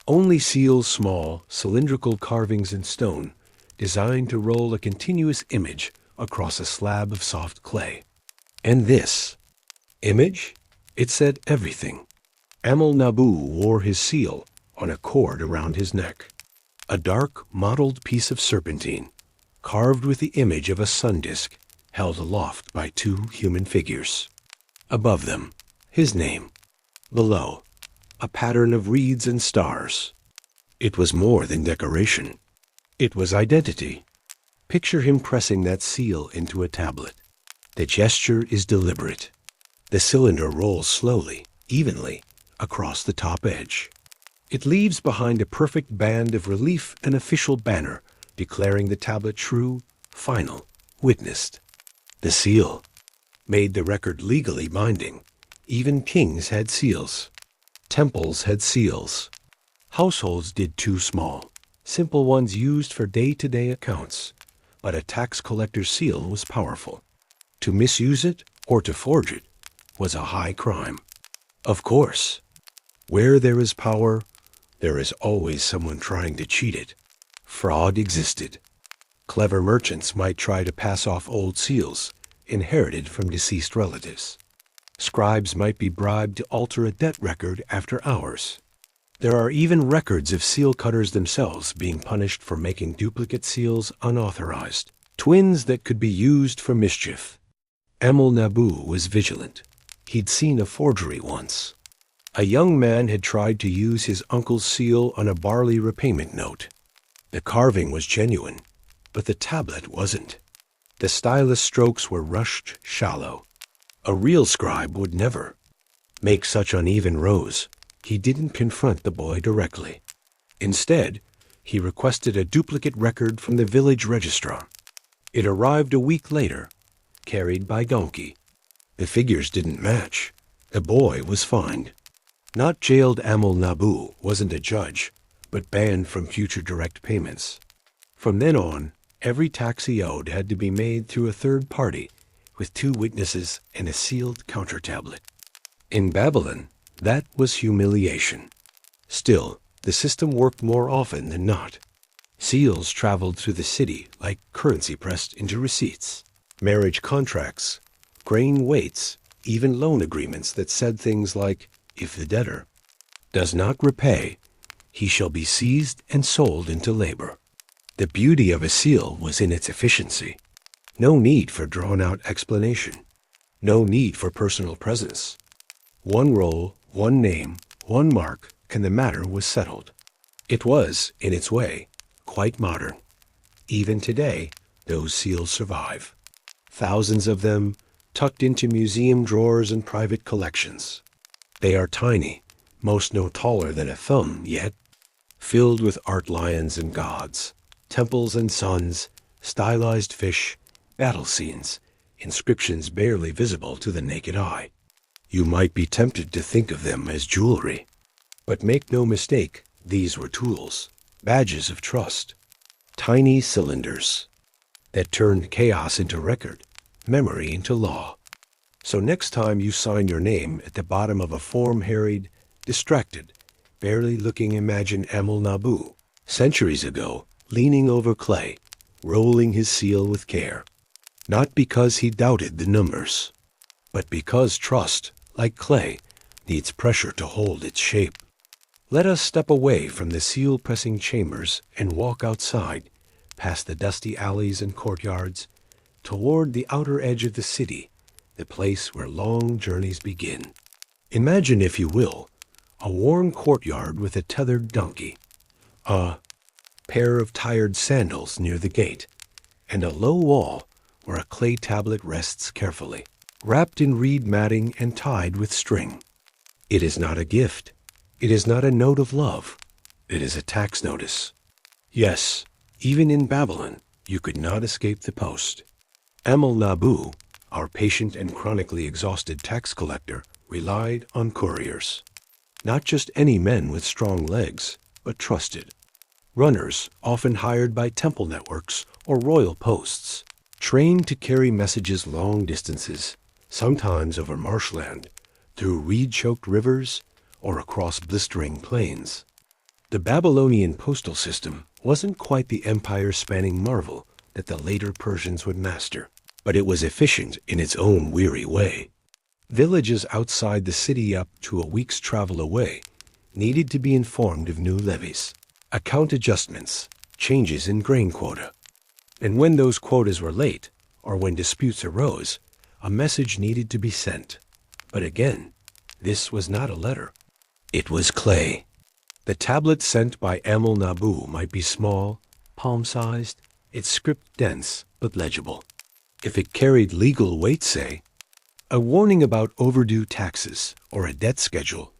Only Seal's small, cylindrical carvings in stone, designed to roll a continuous image across a slab of soft clay. And this image, it said everything. Amel Nabu wore his seal on a cord around his neck. A dark, mottled piece of serpentine, carved with the image of a sun disk, held aloft by 2 human figures. Above them, his name. Below, a pattern of reeds and stars. It was more than decoration. It was identity. Picture him pressing that seal into a tablet. The gesture is deliberate. The cylinder rolls slowly, evenly, across the top edge. It leaves behind a perfect band of relief, an official banner declaring the tablet true, final, witnessed. The seal made the record legally binding. Even kings had seals. Temples had seals. Households did too small, simple ones used for day-to-day accounts. But a tax collector's seal was powerful. To misuse it or to forge it was a high crime. Of course, where there is power, there is always someone trying to cheat it. Fraud existed. Clever merchants might try to pass off old seals, inherited from deceased relatives. Scribes might be bribed to alter a debt record after hours. There are even records of seal cutters themselves being punished for making duplicate seals unauthorized, twins that could be used for mischief. Amul Nabu was vigilant. He'd seen a forgery once. A young man had tried to use his uncle's seal on a barley repayment note. The carving was genuine, but the tablet wasn't. The stylus strokes were rushed, shallow. A real scribe would never make such uneven rows. He didn't confront the boy directly. Instead, he requested a duplicate record from the village registrar. It arrived a week later, carried by donkey. The figures didn't match. The boy was fined. Not jailed. Amul Nabu wasn't a judge, but banned from future direct payments. From then on, every tax he owed had to be made through a third party, with 2 witnesses and a sealed counter tablet. In Babylon, that was humiliation. Still, the system worked more often than not. Seals traveled through the city like currency pressed into receipts. Marriage contracts, grain weights, even loan agreements that said things like, if the debtor does not repay, he shall be seized and sold into labor. The beauty of a seal was in its efficiency. No need for drawn-out explanation. No need for personal presence. One roll, one name, one mark, and the matter was settled. It was, in its way, quite modern. Even today, those seals survive. Thousands of them, tucked into museum drawers and private collections. They are tiny, most no taller than a thumb, yet filled with art lions and gods, temples and suns, stylized fish, battle scenes, inscriptions barely visible to the naked eye. You might be tempted to think of them as jewelry. But make no mistake, these were tools, badges of trust, tiny cylinders that turned chaos into record, memory into law. So next time you sign your name at the bottom of a form, harried, distracted, barely looking, imagine Amul Nabu, centuries ago, leaning over clay, rolling his seal with care. Not because he doubted the numbers, but because trust, like clay, needs pressure to hold its shape. Let us step away from the seal-pressing chambers and walk outside, past the dusty alleys and courtyards, toward the outer edge of the city, the place where long journeys begin. Imagine, if you will, a worn courtyard with a tethered donkey, a pair of tired sandals near the gate, and a low wall where a clay tablet rests carefully, wrapped in reed matting and tied with string. It is not a gift. It is not a note of love. It is a tax notice. Yes, even in Babylon, you could not escape the post. Amul Nabu, our patient and chronically exhausted tax collector, relied on couriers. Not just any men with strong legs, but trusted. Runners, often hired by temple networks or royal posts, trained to carry messages long distances, sometimes over marshland, through reed-choked rivers, or across blistering plains. The Babylonian postal system wasn't quite the empire-spanning marvel that the later Persians would master, but it was efficient in its own weary way. Villages outside the city up to a week's travel away needed to be informed of new levies, account adjustments, changes in grain quota. And when those quotas were late, or when disputes arose, a message needed to be sent. But again, this was not a letter. It was clay. The tablet sent by Amul Nabu might be small, palm-sized, its script dense but legible. If it carried legal weight, say, a warning about overdue taxes or a debt schedule,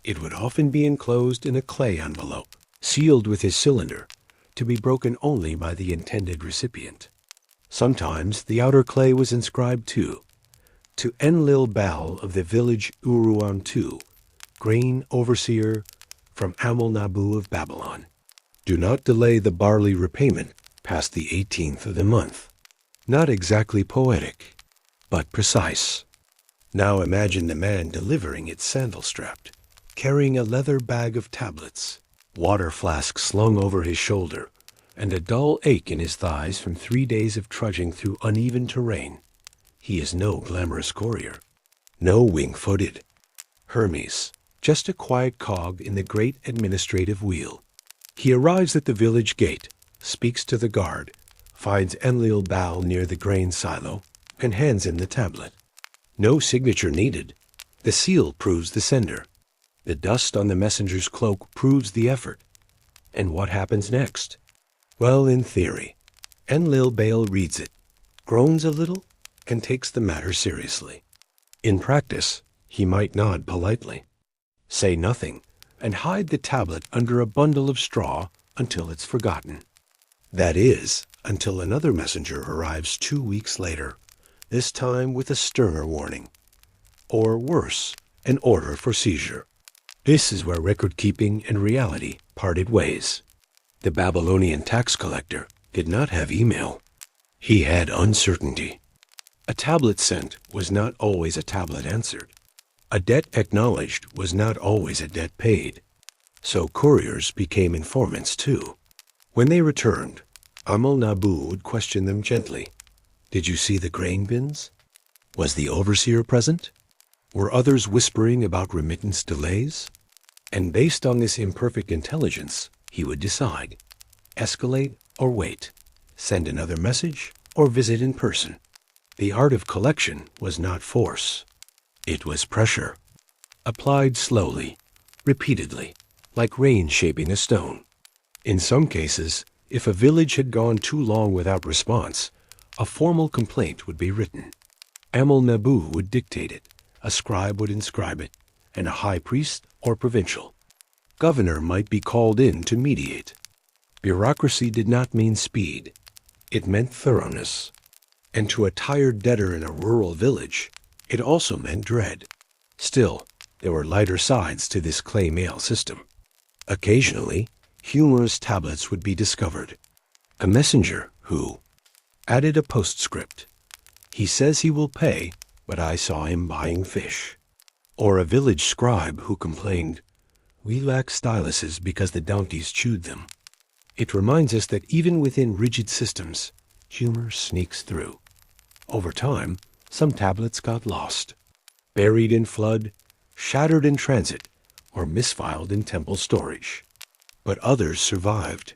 It would often be enclosed in a clay envelope, sealed with his cylinder, to be broken only by the intended recipient. Sometimes the outer clay was inscribed too, to Enlil Bal of the village Uruan-Tu, grain overseer from Amel-Nabu of Babylon. Do not delay the barley repayment past the 18th of the month. Not exactly poetic, but precise. Now imagine the man delivering it sandal-strapped, carrying a leather bag of tablets, water flask slung over his shoulder, and a dull ache in his thighs from 3 days of trudging through uneven terrain. He is no glamorous courier, no wing-footed Hermes, just a quiet cog in the great administrative wheel. He arrives at the village gate, speaks to the guard, finds Enlil Bal near the grain silo, and hands him the tablet. No signature needed. The seal proves the sender. The dust on the messenger's cloak proves the effort. And what happens next? Well, in theory, Enlil Bal reads it, groans a little, and takes the matter seriously. In practice, he might nod politely, say nothing, and hide the tablet under a bundle of straw until it's forgotten. That is, until another messenger arrives 2 weeks later, this time with a sterner warning. Or worse, an order for seizure. This is where record-keeping and reality parted ways. The Babylonian tax collector did not have email. He had uncertainty. A tablet sent was not always a tablet answered. A debt acknowledged was not always a debt paid. So couriers became informants too. When they returned, Amel-Nabu would question them gently. Did you see the grain bins? Was the overseer present? Were others whispering about remittance delays? And based on this imperfect intelligence, he would decide. Escalate or wait. Send another message or visit in person. The art of collection was not force. It was pressure. Applied slowly, repeatedly, like rain shaping a stone. In some cases, if a village had gone too long without response, a formal complaint would be written. Amel-Nabu would dictate it, a scribe would inscribe it, and a high priest or provincial governor might be called in to mediate. Bureaucracy did not mean speed. It meant thoroughness. And to a tired debtor in a rural village, it also meant dread. Still, there were lighter sides to this clay mail system. Occasionally, humorous tablets would be discovered. A messenger who added a postscript. He says he will pay, but I saw him buying fish. Or a village scribe who complained, we lack styluses because the donkeys chewed them. It reminds us that even within rigid systems, humor sneaks through. Over time, some tablets got lost, buried in flood, shattered in transit, or misfiled in temple storage. But others survived,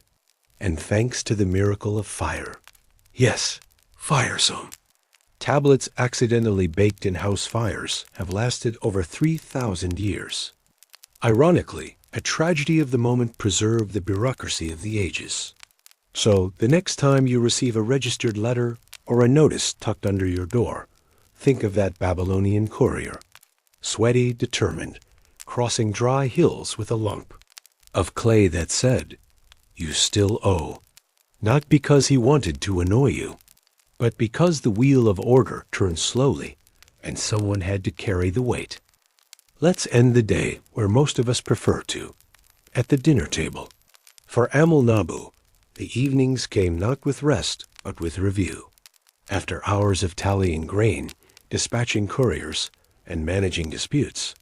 and thanks to the miracle of fire. Yes, fire some. Tablets accidentally baked in house fires have lasted over 3,000 years. Ironically, a tragedy of the moment preserved the bureaucracy of the ages. So, the next time you receive a registered letter or a notice tucked under your door, think of that Babylonian courier, sweaty, determined, crossing dry hills with a lump of clay that said, you still owe, not because he wanted to annoy you, but because the wheel of order turned slowly and someone had to carry the weight. Let's end the day where most of us prefer to, at the dinner table. For Amel-Nabu, the evenings came not with rest, but with review. After hours of tallying grain, dispatching couriers, and managing disputes,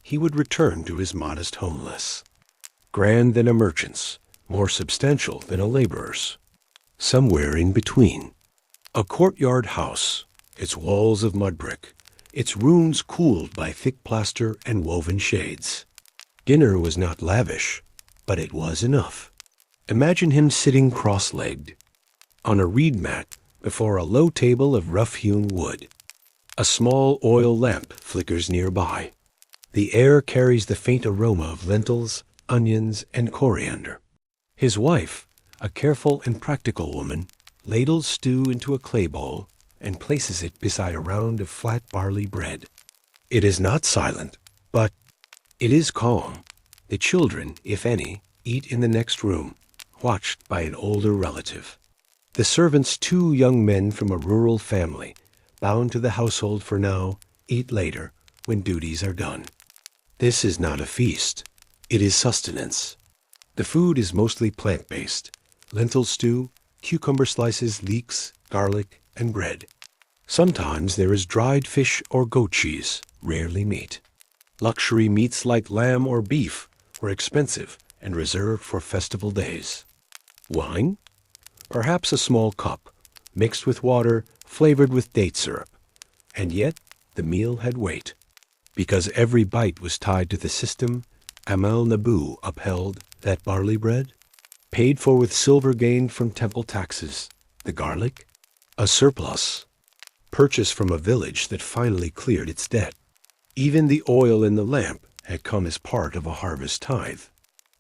he would return to his modest home less. Grand than a merchant's, more substantial than a laborer's. Somewhere in between. A courtyard house, its walls of mud brick, its rooms cooled by thick plaster and woven shades. Dinner was not lavish, but it was enough. Imagine him sitting cross-legged, on a reed mat before a low table of rough-hewn wood. A small oil lamp flickers nearby. The air carries the faint aroma of lentils, onions, and coriander. His wife, a careful and practical woman, ladles stew into a clay bowl and places it beside a round of flat barley bread. It is not silent, but It is calm. The children, if any, eat in the next room, watched by an older relative. The servants, two young men from a rural family, bound to the household for now, eat later, when duties are done. This is not a feast. It is sustenance. The food is mostly plant-based: lentil stew, cucumber slices, leeks, garlic, and bread. Sometimes there is dried fish or goat cheese, rarely meat. Luxury meats like lamb or beef were expensive and reserved for festival days. Wine? Perhaps a small cup, mixed with water, flavored with date syrup. And yet the meal had weight. Because every bite was tied to the system, Amel Nabu upheld that barley bread, paid for with silver gained from temple taxes, the garlic, a surplus, purchased from a village that finally cleared its debt. Even the oil in the lamp had come as part of a harvest tithe.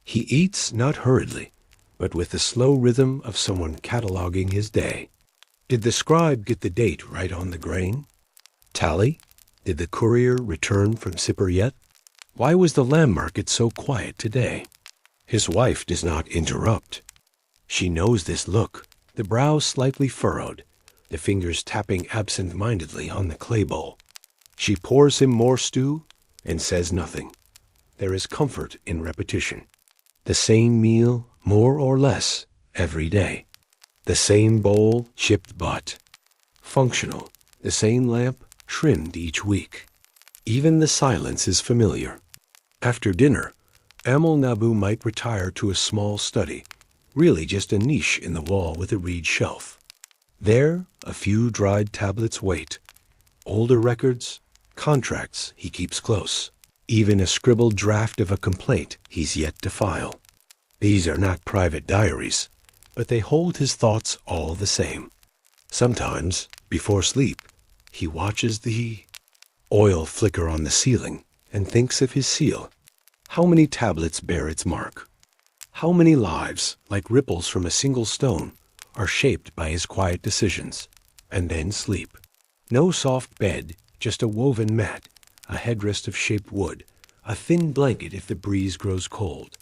He eats not hurriedly, but with the slow rhythm of someone cataloging his day. Did the scribe get the date right on the grain? Tally? Did the courier return from Sippar yet? Why was the lamb market so quiet today? His wife does not interrupt. She knows this look, the brow slightly furrowed, the fingers tapping absent-mindedly on the clay bowl. She pours him more stew and says nothing. There is comfort in repetition. The same meal, more or less, every day. The same bowl, chipped but functional. The same lamp, trimmed each week. Even the silence is familiar. After dinner, Amel Nabu might retire to a small study, really just a niche in the wall with a reed shelf. There, a few dried tablets wait. Older records, contracts he keeps close. Even a scribbled draft of a complaint he's yet to file. These are not private diaries, but they hold his thoughts all the same. Sometimes, before sleep, he watches the oil flicker on the ceiling and thinks of his seal. How many tablets bear its mark? How many lives, like ripples from a single stone, are shaped by his quiet decisions? And then sleep. No soft bed, just a woven mat, a headrest of shaped wood, a thin blanket if the breeze grows cold.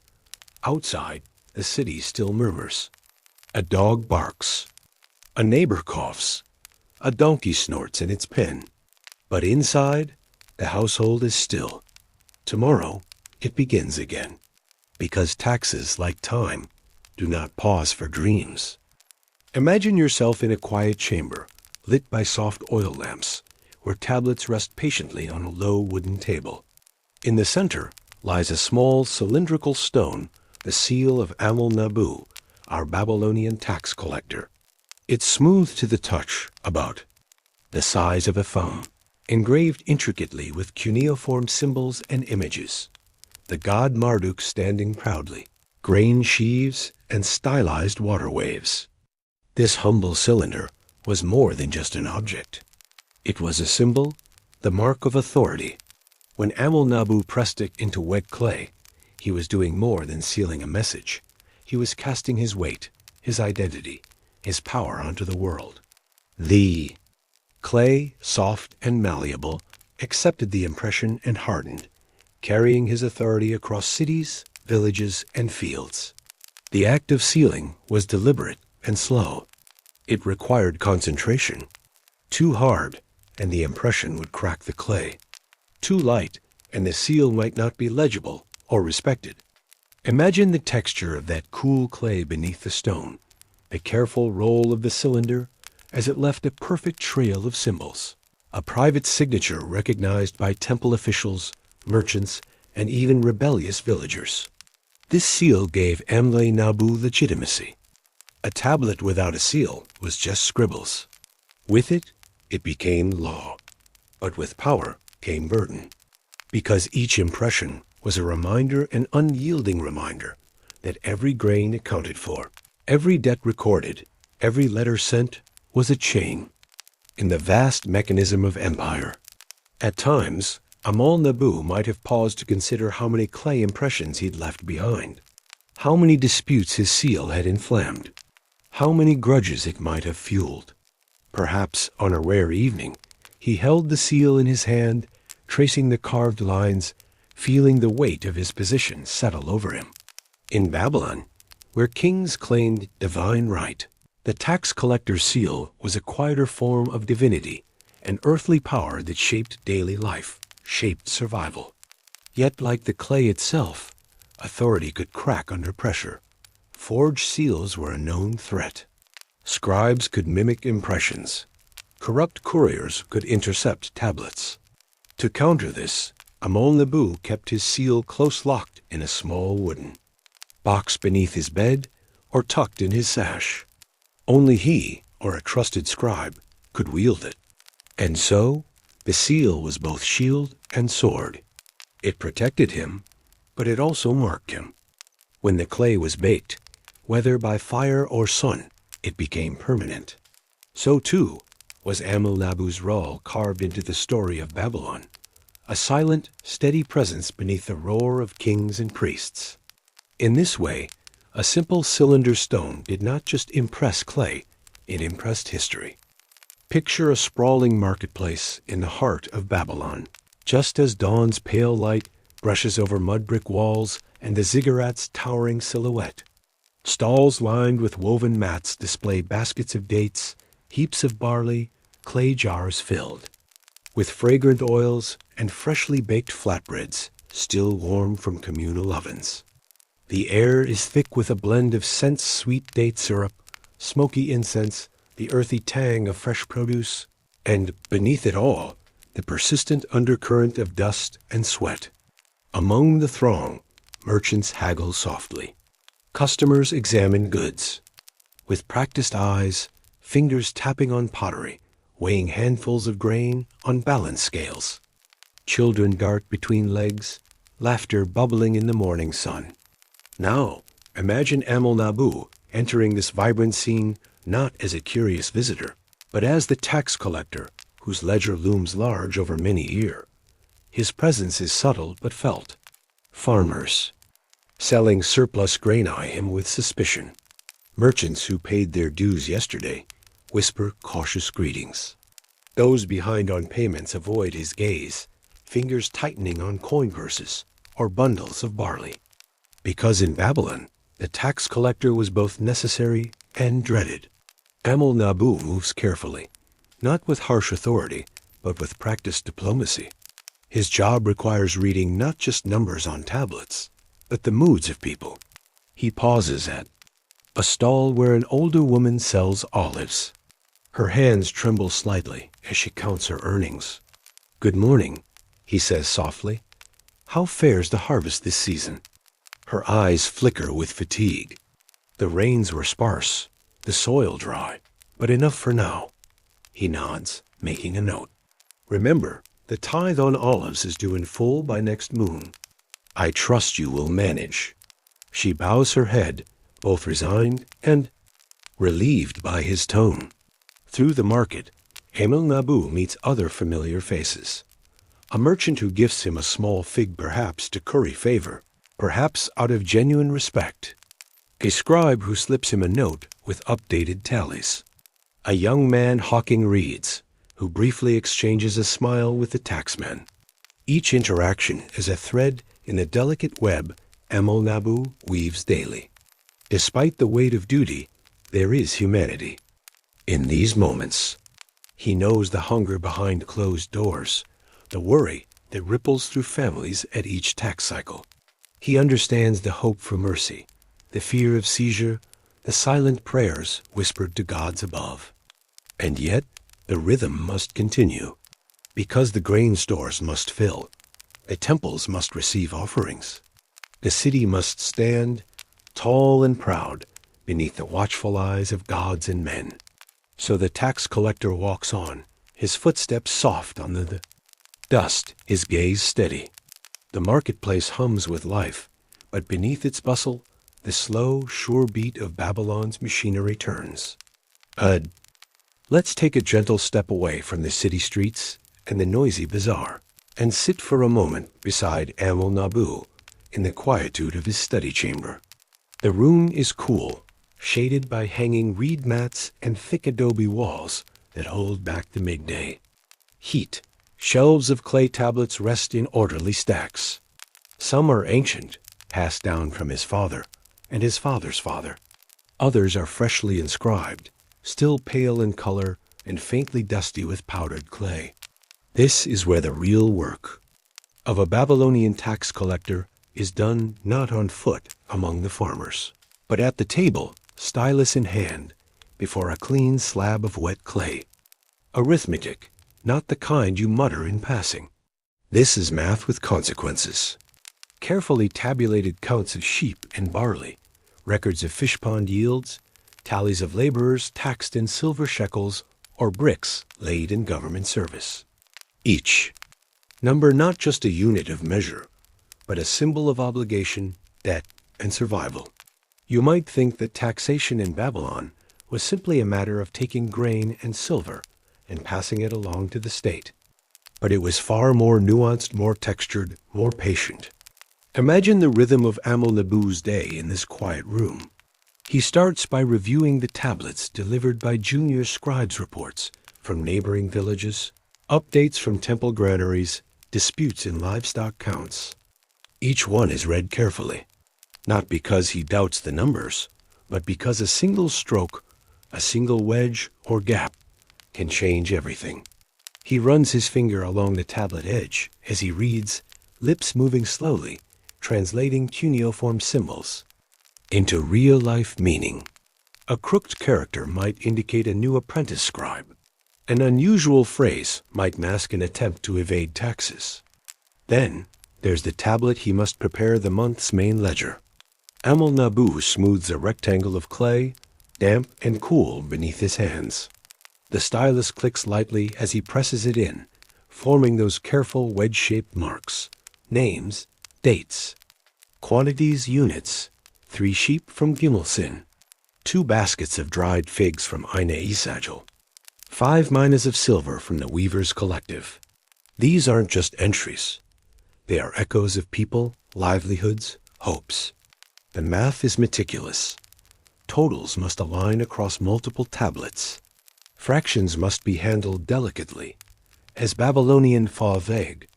Outside, the city still murmurs. A dog barks. A neighbor coughs. A donkey snorts in its pen. But inside, the household is still. Tomorrow, it begins again. Because taxes, like time, do not pause for dreams. Imagine yourself in a quiet chamber, lit by soft oil lamps, where tablets rest patiently on a low wooden table. In the center lies a small cylindrical stone, the seal of Amel Nabu, our Babylonian tax collector. It's smooth to the touch, about the size of a thumb, engraved intricately with cuneiform symbols and images. The god Marduk standing proudly, grain sheaves and stylized water waves. This humble cylinder was more than just an object. It was a symbol, the mark of authority. When Amel Nabu pressed it into wet clay, he was doing more than sealing a message. He was casting his weight, his identity, his power onto the world. The clay, soft and malleable, accepted the impression and hardened, carrying his authority across cities, villages, and fields. The act of sealing was deliberate and slow. It required concentration. Too hard, and the impression would crack the clay. Too light, and the seal might not be legible or respected. Imagine the texture of that cool clay beneath the stone, the careful roll of the cylinder as it left a perfect trail of symbols, a private signature recognized by temple officials, merchants, and even rebellious villagers. This seal gave Amel Nabu legitimacy. A tablet without a seal was just scribbles. With it, it became law. But with power came burden. Because each impression was a reminder, an unyielding reminder, that every grain accounted for, every debt recorded, every letter sent was a chain in the vast mechanism of empire. At times, Amel Nabu might have paused to consider how many clay impressions he'd left behind, how many disputes his seal had inflamed, how many grudges it might have fueled. Perhaps, on a rare evening, he held the seal in his hand, tracing the carved lines, feeling the weight of his position settle over him. In Babylon, where kings claimed divine right, the tax collector's seal was a quieter form of divinity, an earthly power that shaped daily life, shaped survival. Yet, like the clay itself, authority could crack under pressure. Forged seals were a known threat. Scribes could mimic impressions. Corrupt couriers could intercept tablets. To counter this, Amon-Nabu kept his seal close locked in a small wooden box beneath his bed or tucked in his sash. Only he, or a trusted scribe, could wield it. And so, the seal was both shield and sword. It protected him, but it also marked him. When the clay was baked, whether by fire or sun, it became permanent. So too was Amon-Nabu's role carved into the story of Babylon, a silent, steady presence beneath the roar of kings and priests. In this way, a simple cylinder stone did not just impress clay, it impressed history. Picture a sprawling marketplace in the heart of Babylon, just as dawn's pale light brushes over mud brick walls and the ziggurat's towering silhouette. Stalls lined with woven mats display baskets of dates, heaps of barley, clay jars filled with fragrant oils and freshly baked flatbreads, still warm from communal ovens. The air is thick with a blend of scents, sweet date syrup, smoky incense, the earthy tang of fresh produce, and beneath it all, the persistent undercurrent of dust and sweat. Among the throng, merchants haggle softly. Customers examine goods. With practiced eyes, fingers tapping on pottery, weighing handfuls of grain on balance scales. Children dart between legs, laughter bubbling in the morning sun. Now, imagine Amon-Nabu entering this vibrant scene not as a curious visitor, but as the tax collector whose ledger looms large over many years. His presence is subtle but felt. Farmers selling surplus grain eye him with suspicion. Merchants who paid their dues yesterday whisper cautious greetings. Those behind on payments avoid his gaze, fingers tightening on coin purses or bundles of barley. Because in Babylon, the tax collector was both necessary and dreaded. Amon-Nabu moves carefully, not with harsh authority, but with practiced diplomacy. His job requires reading not just numbers on tablets, but the moods of people. He pauses at a stall where an older woman sells olives. Her hands tremble slightly as she counts her earnings. "Good morning," he says softly. "How fares the harvest this season?" Her eyes flicker with fatigue. The rains were sparse, the soil dry, but enough for now. He nods, making a note. "Remember, the tithe on olives is due in full by next moon. I trust you will manage." She bows her head, both resigned and relieved by his tone. Through the market, Amon-Nabu meets other familiar faces. A merchant who gifts him a small fig perhaps to curry favor, perhaps out of genuine respect. A scribe who slips him a note with updated tallies. A young man hawking reeds, who briefly exchanges a smile with the taxman. Each interaction is a thread in the delicate web Amon-Nabu weaves daily. Despite the weight of duty, there is humanity. In these moments, he knows the hunger behind closed doors, the worry that ripples through families at each tax cycle. He understands the hope for mercy, the fear of seizure, the silent prayers whispered to gods above. And yet, the rhythm must continue, because the grain stores must fill, the temples must receive offerings. The city must stand, tall and proud, beneath the watchful eyes of gods and men. So the tax collector walks on, his footsteps soft on the dust, his gaze steady. The marketplace hums with life, but beneath its bustle, the slow, sure beat of Babylon's machinery turns. Let's take a gentle step away from the city streets and the noisy bazaar, and sit for a moment beside Amon-Nabu in the quietude of his study chamber. The room is cool, shaded by hanging reed mats and thick adobe walls that hold back the midday heat. Shelves of clay tablets rest in orderly stacks. Some are ancient, passed down from his father and his father's father. Others are freshly inscribed, still pale in color and faintly dusty with powdered clay. This is where the real work of a Babylonian tax collector is done, not on foot among the farmers, but at the table, stylus in hand, before a clean slab of wet clay. Arithmetic, not the kind you mutter in passing. This is math with consequences. Carefully tabulated counts of sheep and barley, records of fish pond yields, tallies of laborers taxed in silver shekels or bricks laid in government service. Each number not just a unit of measure, but a symbol of obligation, debt, and survival. You might think that taxation in Babylon was simply a matter of taking grain and silver and passing it along to the state. But it was far more nuanced, more textured, more patient. Imagine the rhythm of Amel-Nabu's day in this quiet room. He starts by reviewing the tablets delivered by junior scribes' reports from neighboring villages, updates from temple granaries, disputes in livestock counts. Each one is read carefully, not because he doubts the numbers, but because a single stroke, a single wedge or gap can change everything. He runs his finger along the tablet edge as he reads, lips moving slowly, translating cuneiform symbols into real-life meaning. A crooked character might indicate a new apprentice scribe. An unusual phrase might mask an attempt to evade taxes. Then, there's the tablet he must prepare the month's main ledger. Amel-Nabu smooths a rectangle of clay, damp and cool beneath his hands. The stylus clicks lightly as he presses it in, forming those careful wedge-shaped marks. Names, dates, quantities, units, 3 sheep from Gimelsin, 2 baskets of dried figs from Eine Isagil, 5 minas of silver from the Weavers' Collective. These aren't just entries. They are echoes of people, livelihoods, hopes. The math is meticulous. Totals must align across multiple tablets. Fractions must be handled delicately, as Babylonian fa-veg.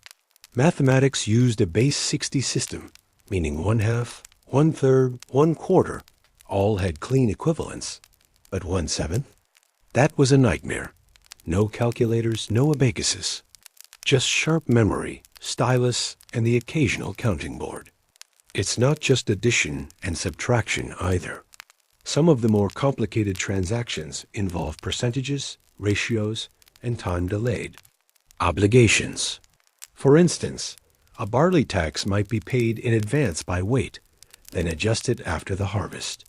Mathematics used a base 60 system, meaning 1/2, 1/3, 1/4, all had clean equivalents, but 1/7? That was a nightmare. No calculators, no abacuses. Just sharp memory, stylus, and the occasional counting board. It's not just addition and subtraction either. Some of the more complicated transactions involve percentages, ratios, and time delayed. Obligations. For instance, a barley tax might be paid in advance by weight, then adjusted after the harvest.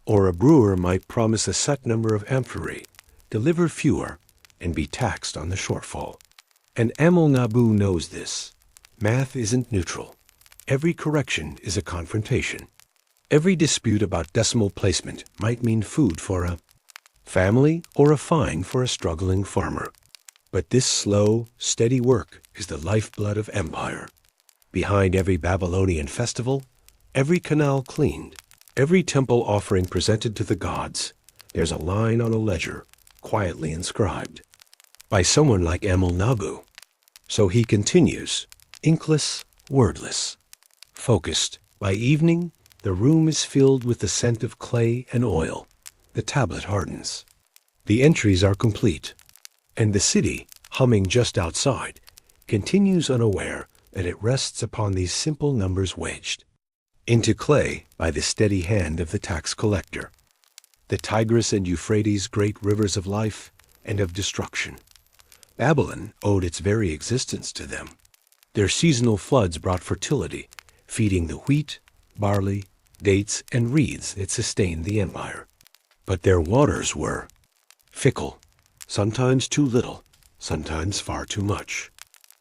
Or a brewer might promise a set number of amphorae, deliver fewer, and be taxed on the shortfall. And Amel-Nabu knows this. Math isn't neutral. Every correction is a confrontation. Every dispute about decimal placement might mean food for a family or a fine for a struggling farmer. But this slow, steady work is the lifeblood of empire. Behind every Babylonian festival, every canal cleaned, every temple offering presented to the gods, there's a line on a ledger, quietly inscribed, by someone like Amel-Nabu. So he continues, inkless, wordless, focused. By evening, the room is filled with the scent of clay and oil. The tablet hardens. The entries are complete, and the city, humming just outside, continues unaware that it rests upon these simple numbers wedged into clay by the steady hand of the tax collector. The Tigris and Euphrates, great rivers of life and of destruction. Babylon owed its very existence to them. Their seasonal floods brought fertility, feeding the wheat, barley, dates, and reeds that sustained the empire. But their waters were fickle, sometimes too little, sometimes far too much.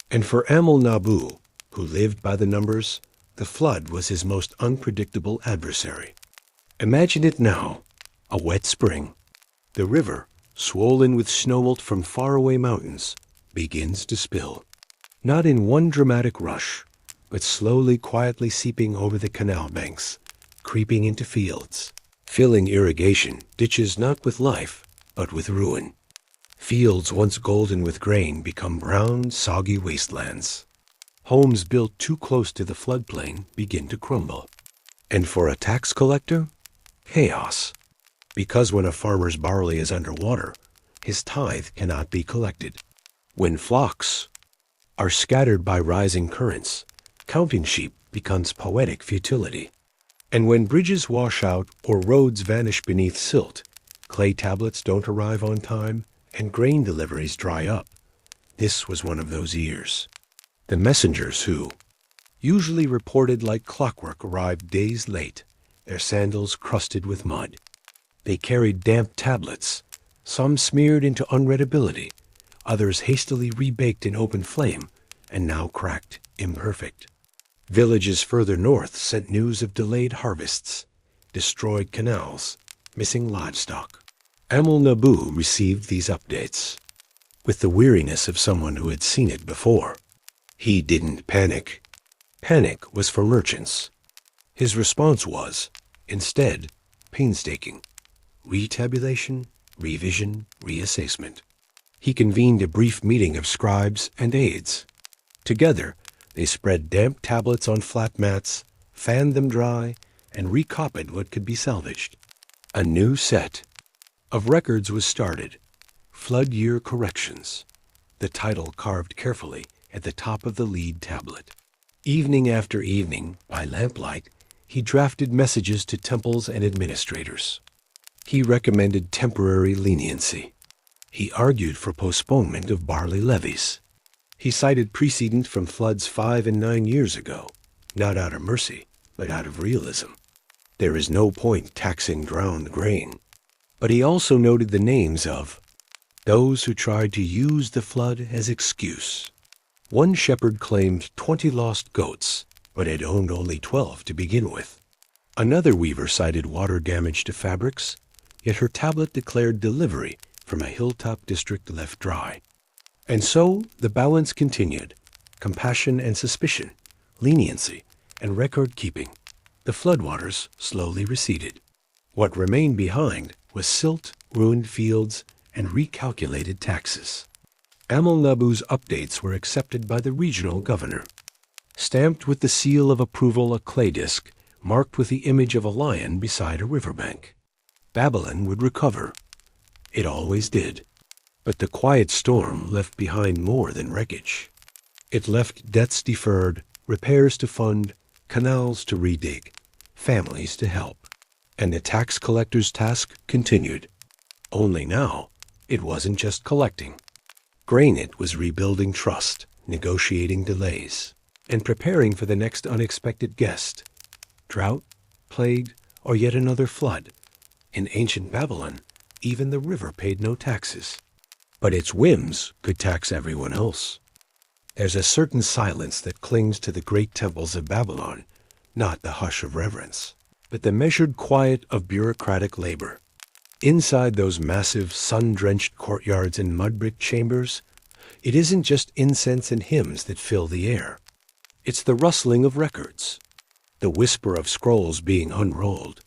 And for Amel-Nabu, who lived by the numbers, the flood was his most unpredictable adversary. Imagine it now, a wet spring. The river, swollen with snowmelt from faraway mountains, begins to spill. Not in one dramatic rush, but slowly, quietly seeping over the canal banks, creeping into fields, filling irrigation ditches not with life, but with ruin. Fields once golden with grain become brown, soggy wastelands. Homes built too close to the floodplain begin to crumble. And for a tax collector, chaos. Because when a farmer's barley is underwater, his tithe cannot be collected. When flocks are scattered by rising currents, counting sheep becomes poetic futility. And when bridges wash out or roads vanish beneath silt, clay tablets don't arrive on time, and grain deliveries dry up. This was one of those years. The messengers who usually reported like clockwork arrived days late, their sandals crusted with mud. They carried damp tablets, some smeared into unreadability, others hastily rebaked in open flame, and now cracked, imperfect. Villages further north sent news of delayed harvests, destroyed canals, missing livestock. Amal Nabu received these updates with the weariness of someone who had seen it before. He didn't panic. Panic was for merchants. His response was, instead, painstaking. Retabulation, revision, reassessment. He convened a brief meeting of scribes and aides. Together, they spread damp tablets on flat mats, fanned them dry, and recopied what could be salvaged. A new set of records was started. Flood Year Corrections. The title carved carefully at the top of the lead tablet. Evening after evening, by lamplight, he drafted messages to temples and administrators. He recommended temporary leniency. He argued for postponement of barley levies. He cited precedent from floods 5 and 9 years ago, not out of mercy, but out of realism. There is no point taxing drowned grain. But he also noted the names of those who tried to use the flood as excuse. One shepherd claimed 20 lost goats, but had owned only 12 to begin with. Another weaver cited water damage to fabrics, yet her tablet declared delivery from a hilltop district left dry. And so the balance continued, compassion and suspicion, leniency and record-keeping. The floodwaters slowly receded. What remained behind was silt, ruined fields, and recalculated taxes. Amal Nabu's updates were accepted by the regional governor. Stamped with the seal of approval a clay disc, marked with the image of a lion beside a riverbank. Babylon would recover. It always did. But the quiet storm left behind more than wreckage. It left debts deferred, repairs to fund, canals to redig, families to help. And the tax collector's task continued. Only now, it wasn't just collecting. Grainit was rebuilding trust, negotiating delays, and preparing for the next unexpected guest. Drought, plague, or yet another flood. In ancient Babylon, even the river paid no taxes. But its whims could tax everyone else. There's a certain silence that clings to the great temples of Babylon, not the hush of reverence, but the measured quiet of bureaucratic labor. Inside those massive, sun-drenched courtyards and mud-brick chambers, it isn't just incense and hymns that fill the air. It's the rustling of records, the whisper of scrolls being unrolled,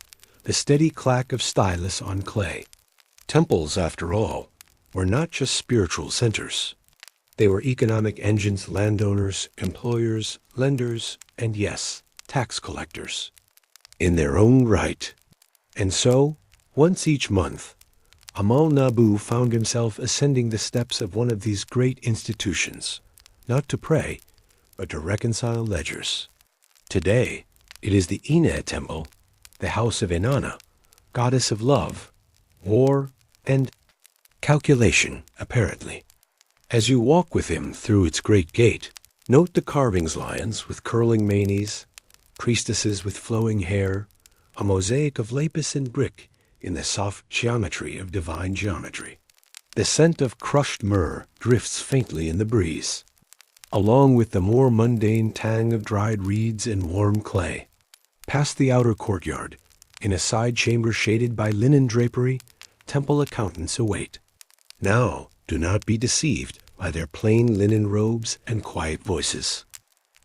the steady clack of stylus on clay. Temples, after all, were not just spiritual centers. They were economic engines, landowners, employers, lenders, and yes, tax collectors. In their own right. And so, once each month, Amal Nabu found himself ascending the steps of one of these great institutions, not to pray, but to reconcile ledgers. Today, it is the Ina temple, the house of Inanna, goddess of love, war, and calculation, apparently. As you walk with him through its great gate, note the carvings lions with curling manes, priestesses with flowing hair, a mosaic of lapis and brick in the soft geometry of divine geometry. The scent of crushed myrrh drifts faintly in the breeze, along with the more mundane tang of dried reeds and warm clay. Past the outer courtyard, in a side chamber shaded by linen drapery, temple accountants await. Now, do not be deceived by their plain linen robes and quiet voices.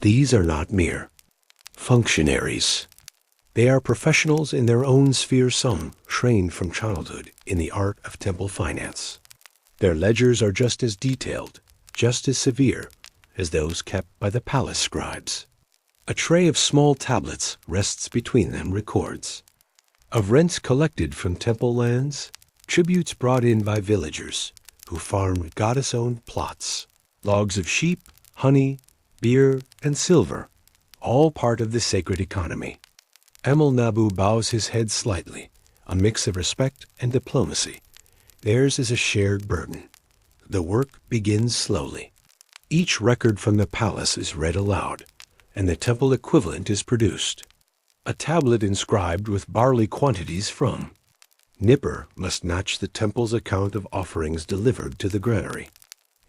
These are not mere functionaries. They are professionals in their own sphere, some trained from childhood in the art of temple finance. Their ledgers are just as detailed, just as severe, as those kept by the palace scribes. A tray of small tablets rests between them records of rents collected from temple lands, tributes brought in by villagers who farmed goddess-owned plots, logs of sheep, honey, beer, and silver, all part of the sacred economy. Nabu bows his head slightly, a mix of respect and diplomacy. Theirs is a shared burden. The work begins slowly. Each record from the palace is read aloud, and the temple equivalent is produced. A tablet inscribed with barley quantities from. Nipper must match the temple's account of offerings delivered to the granary.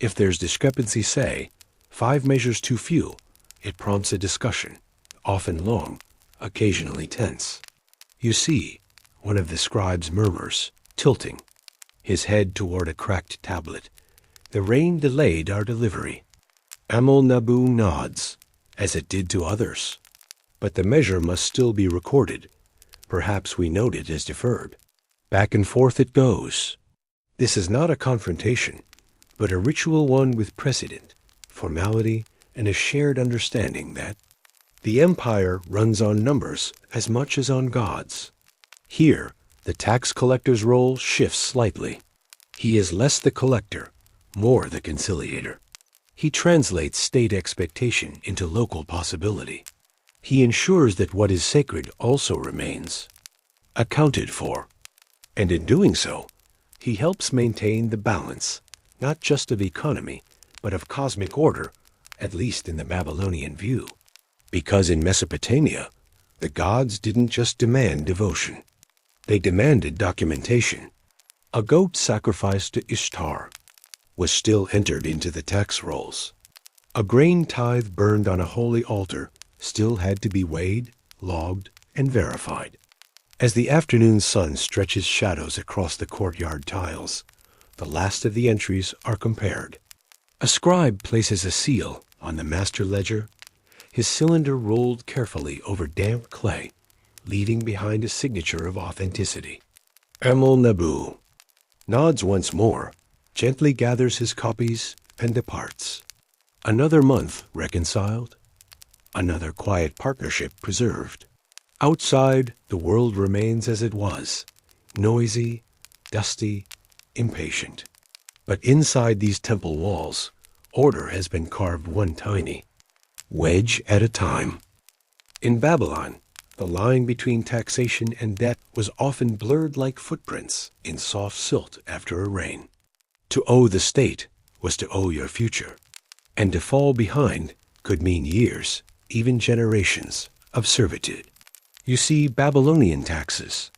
If there's discrepancy, say, 5 measures too few, it prompts a discussion, often long, occasionally tense. You see, one of the scribes murmurs, tilting his head toward a cracked tablet. The rain delayed our delivery. Nabu nods, as it did to others. But the measure must still be recorded. Perhaps we note it as deferred. Back and forth it goes. This is not a confrontation, but a ritual one with precedent, formality, and a shared understanding that the empire runs on numbers as much as on gods. Here, the tax collector's role shifts slightly. He is less the collector, more the conciliator. He translates state expectation into local possibility. He ensures that what is sacred also remains accounted for. And in doing so, he helps maintain the balance, not just of economy, but of cosmic order, at least in the Babylonian view. Because in Mesopotamia, the gods didn't just demand devotion. They demanded documentation. A goat sacrificed to Ishtar was still entered into the tax rolls. A grain tithe burned on a holy altar still had to be weighed, logged, and verified. As the afternoon sun stretches shadows across the courtyard tiles, the last of the entries are compared. A scribe places a seal on the master ledger, his cylinder rolled carefully over damp clay, leaving behind a signature of authenticity. Nabu nods once more, gently gathers his copies, and departs. Another month reconciled, another quiet partnership preserved. Outside, the world remains as it was, noisy, dusty, impatient. But inside these temple walls, order has been carved one tiny wedge at a time. In Babylon, the line between taxation and debt was often blurred like footprints in soft silt after a rain. To owe the state was to owe your future, and to fall behind could mean years, even generations, of servitude. You see, Babylonian taxes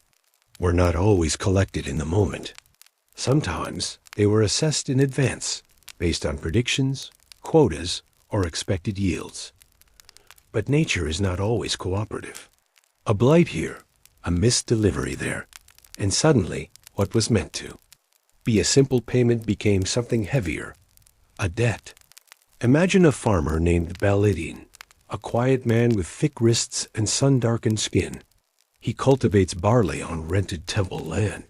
were not always collected in the moment. Sometimes they were assessed in advance, based on predictions, quotas, or expected yields. But nature is not always cooperative. A blight here, a missed delivery there, and suddenly what was meant to be a simple payment became something heavier, a debt. Imagine a farmer named Babylonian, a quiet man with thick wrists and sun-darkened skin. He cultivates barley on rented temple land.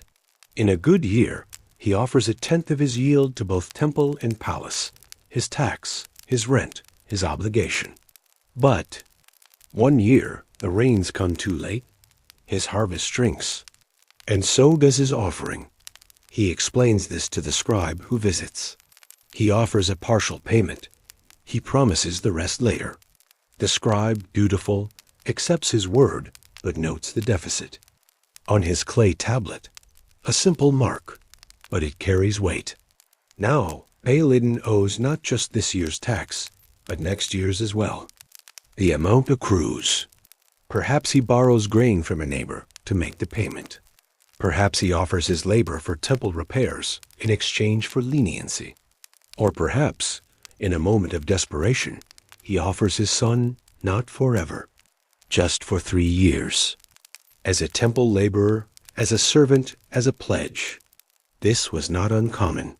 In a good year, he offers 1/10 of his yield to both temple and palace, his tax, his rent, his obligation. But one year, the rains come too late, his harvest shrinks, and so does his offering. He explains this to the scribe who visits. He offers a partial payment. He promises the rest later. The scribe, dutiful, accepts his word, but notes the deficit. On his clay tablet, a simple mark, but it carries weight. Now, Babylonian owes not just this year's tax, but next year's as well. The amount accrues. Perhaps he borrows grain from a neighbor to make the payment. Perhaps he offers his labor for temple repairs in exchange for leniency. Or perhaps, in a moment of desperation, he offers his son not forever, just for 3 years. As a temple laborer, as a servant, as a pledge. This was not uncommon.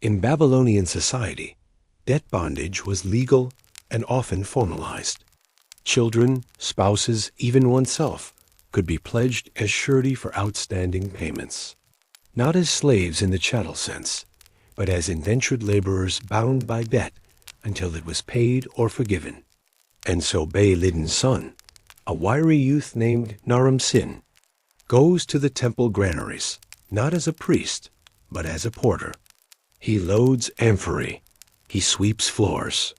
In Babylonian society, debt bondage was legal and often formalized. Children, spouses, even oneself could be pledged as surety for outstanding payments. Not as slaves in the chattel sense, but as indentured laborers bound by debt until it was paid or forgiven. And so Bay-Lidin's son, a wiry youth named Naram Sin, goes to the temple granaries, not as a priest, but as a porter. He loads amphorae. He sweeps floors.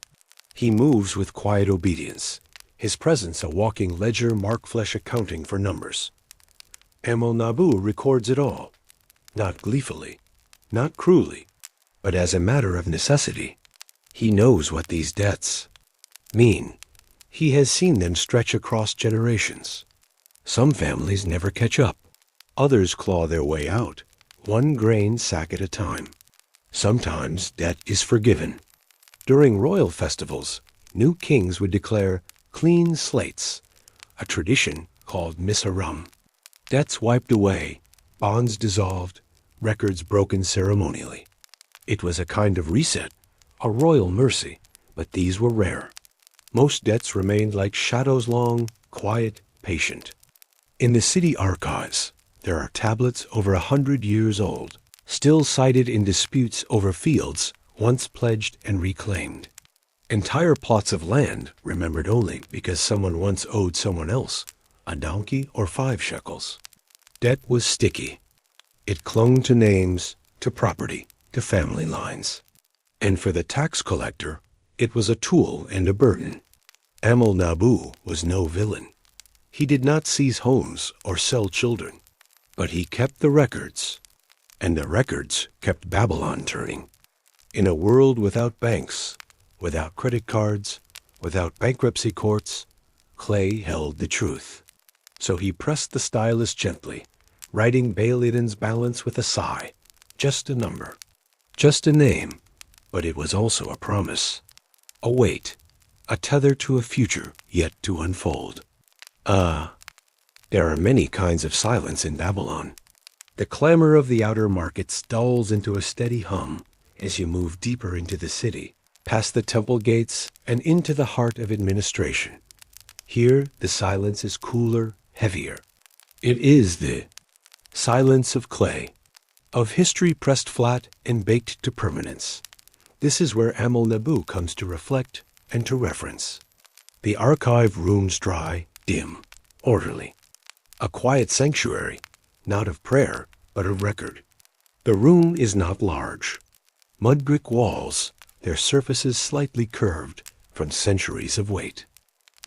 He moves with quiet obedience, his presence a walking ledger mark-flesh accounting for numbers. Amel-Nabu records it all, not gleefully, not cruelly, but as a matter of necessity. He knows what these debts mean. He has seen them stretch across generations. Some families never catch up. Others claw their way out, one grain sack at a time. Sometimes debt is forgiven. During royal festivals, new kings would declare clean slates, a tradition called Misaram. Debts wiped away, bonds dissolved, records broken ceremonially. It was a kind of reset, a royal mercy, but these were rare. Most debts remained like shadows long, quiet, patient. In the city archives, there are tablets over 100 years old, still cited in disputes over fields once pledged and reclaimed. Entire plots of land remembered only because someone once owed someone else a donkey or 5 shekels. Debt was sticky. It clung to names, to property, to family lines. And for the tax collector, it was a tool and a burden. Amel-Nabu was no villain. He did not seize homes or sell children, but he kept the records, and the records kept Babylon turning. In a world without banks, without credit cards, without bankruptcy courts, Clay held the truth. So he pressed the stylus gently, writing Bay-Lidin's balance with a sigh. Just a number, just a name, but it was also a promise. A weight, a tether to a future yet to unfold. There are many kinds of silence in Babylon. The clamor of the outer markets dulls into a steady hum as you move deeper into the city, past the temple gates and into the heart of administration. Here the silence is cooler, heavier. It is the silence of clay, of history pressed flat and baked to permanence. This is where Amel-Nabu comes to reflect and to reference. The archive rooms dry, dim, orderly. A quiet sanctuary, not of prayer, but of record. The room is not large. Mud brick walls, their surfaces slightly curved from centuries of weight.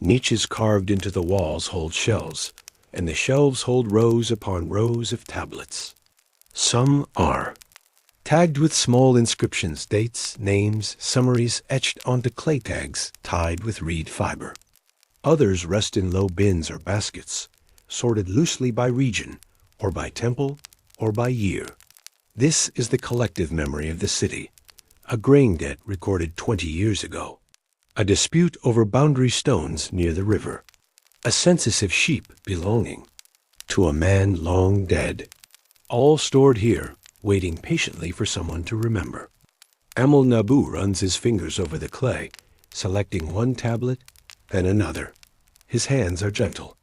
Niches carved into the walls hold shelves, and the shelves hold rows upon rows of tablets. Some are tagged with small inscriptions, dates, names, summaries etched onto clay tags tied with reed fiber. Others rest in low bins or baskets, sorted loosely by region, or by temple, or by year. This is the collective memory of the city, a grain debt recorded 20 years ago, a dispute over boundary stones near the river, a census of sheep belonging to a man long dead, all stored here, waiting patiently for someone to remember. Amel-Nabu runs his fingers over the clay, selecting one tablet, then another. His hands are gentle.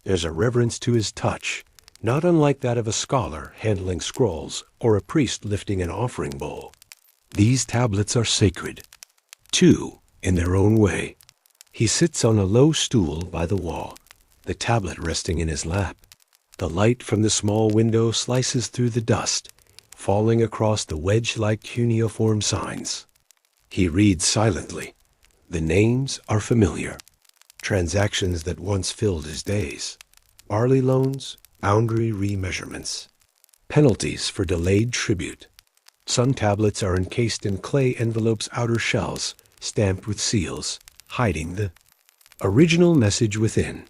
There's a reverence to his touch, not unlike that of a scholar handling scrolls or a priest lifting an offering bowl. These tablets are sacred, too, in their own way. He sits on a low stool by the wall, the tablet resting in his lap. The light from the small window slices through the dust, falling across the wedge-like cuneiform signs. He reads silently. The names are familiar. Transactions that once filled his days. Barley loans, boundary remeasurements. Penalties for delayed tribute. Some tablets are encased in clay envelopes' outer shells, stamped with seals, hiding the original message within.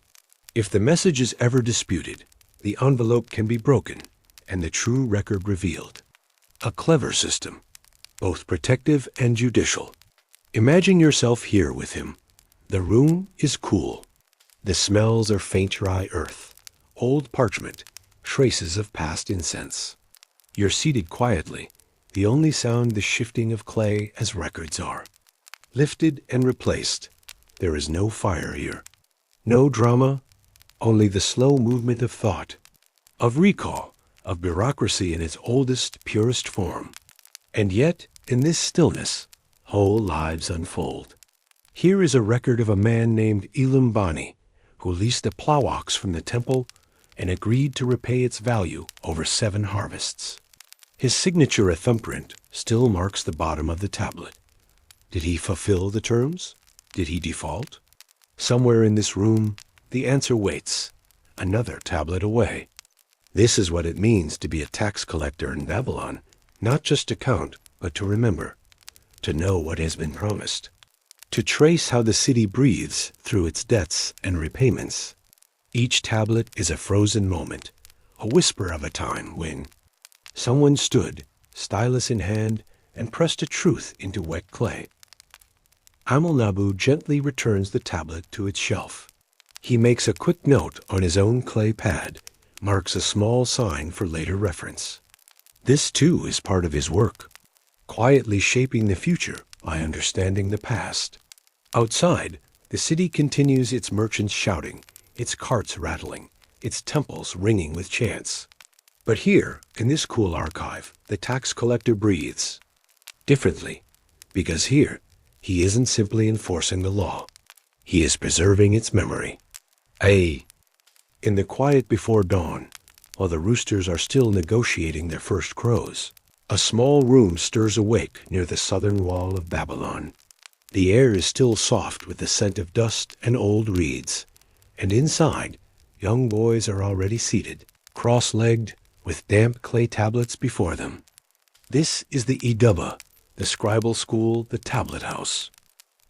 If the message is ever disputed, the envelope can be broken and the true record revealed. A clever system, both protective and judicial. Imagine yourself here with him. The room is cool. The smells are faint dry earth, old parchment, traces of past incense. You're seated quietly, the only sound the shifting of clay as records are. Lifted and replaced. There is no fire here. No drama, only the slow movement of thought, of recall, of bureaucracy in its oldest, purest form. And yet, in this stillness, Whole lives unfold. Here is a record of a man named Elam Bani, who leased a plow ox from the temple and agreed to repay its value over 7 harvests. His signature, a thumbprint, still marks the bottom of the tablet. Did he fulfill the terms? Did he default? Somewhere in this room, the answer waits, another tablet away. This is what it means to be a tax collector in Babylon, not just to count, but to remember, to know what has been promised, to trace how the city breathes through its debts and repayments. Each tablet is a frozen moment, a whisper of a time when someone stood, stylus in hand, and pressed a truth into wet clay. Amel-Nabu gently returns the tablet to its shelf. He makes a quick note on his own clay pad, marks a small sign for later reference. This, too, is part of his work, quietly shaping the future by understanding the past. Outside, the city continues, its merchants shouting, its carts rattling, its temples ringing with chants. But here, in this cool archive, the tax collector breathes differently, because here, he isn't simply enforcing the law. He is preserving its memory. In the quiet before dawn, while the roosters are still negotiating their first crows, a small room stirs awake near the southern wall of Babylon. The air is still soft with the scent of dust and old reeds, and inside, young boys are already seated, cross-legged, with damp clay tablets before them. This is the Idubba, the scribal school, the tablet house.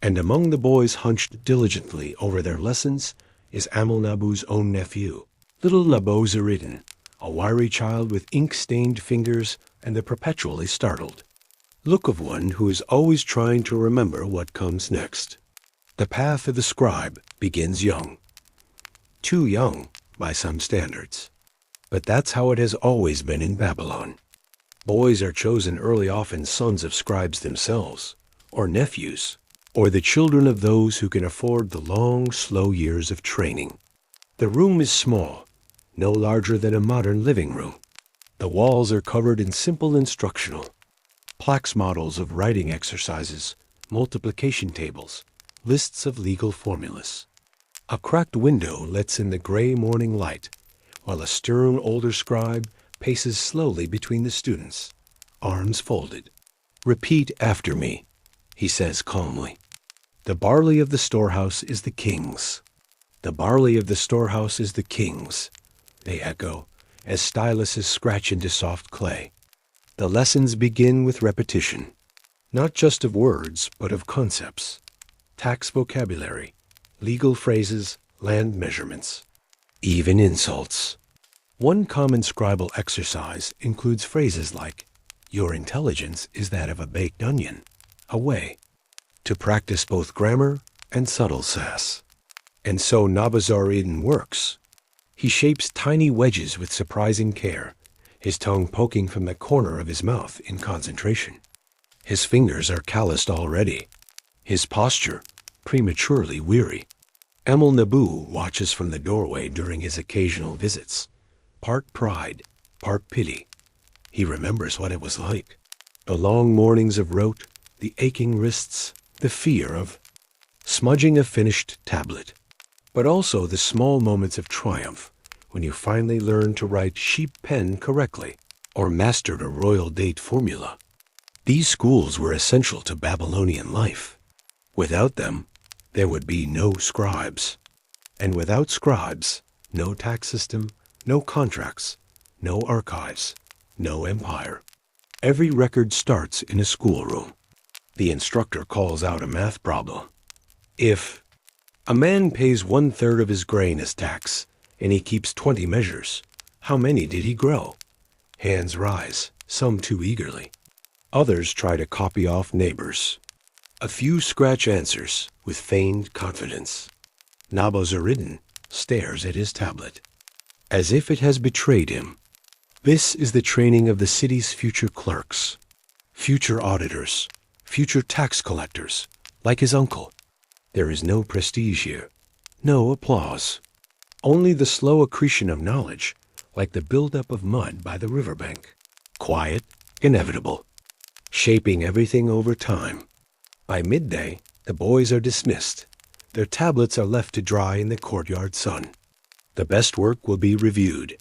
And among the boys hunched diligently over their lessons is Amel-Nabu's own nephew, little Nabo-Zeradan, a wiry child with ink-stained fingers and the perpetually startled look of one who is always trying to remember what comes next. The path of the scribe begins young. Too young by some standards. But that's how it has always been in Babylon. Boys are chosen early, often sons of scribes themselves, or nephews, or the children of those who can afford the long, slow years of training. The room is small, no larger than a modern living room. The walls are covered in simple instructional plaques, models of writing exercises, multiplication tables, lists of legal formulas. A cracked window lets in the gray morning light, while a stern older scribe paces slowly between the students, arms folded. "Repeat after me," he says calmly. "The barley of the storehouse is the king's." "The barley of the storehouse is the king's," they echo, as styluses scratch into soft clay. The lessons begin with repetition, not just of words, but of concepts, tax vocabulary, legal phrases, land measurements, even insults. One common scribal exercise includes phrases like, "Your intelligence is that of a baked onion," away, to practice both grammar and subtle sass. And so Nabo-Zeradan works. He shapes tiny wedges with surprising care, his tongue poking from the corner of his mouth in concentration. His fingers are calloused already, his posture prematurely weary. Amel-Nabu watches from the doorway during his occasional visits, part pride, part pity. He remembers what it was like. The long mornings of rote, the aching wrists, the fear of smudging a finished tablet, but also the small moments of triumph when you finally learned to write sheep pen correctly or mastered a royal date formula. These schools were essential to Babylonian life. Without them, there would be no scribes. And without scribes, no tax system, no contracts, no archives, no empire. Every record starts in a schoolroom. The instructor calls out a math problem. If a man pays 1/3 of his grain as tax, and he keeps 20 measures, how many did he grow? Hands rise, some too eagerly. Others try to copy off neighbors. A few scratch answers with feigned confidence. Nabo-Zeradan stares at his tablet, as if it has betrayed him. This is the training of the city's future clerks, future auditors, future tax collectors, like his uncle. There is no prestige here, no applause. Only the slow accretion of knowledge, like the buildup of mud by the riverbank. Quiet, inevitable, shaping everything over time. By midday, the boys are dismissed. Their tablets are left to dry in the courtyard sun. The best work will be reviewed.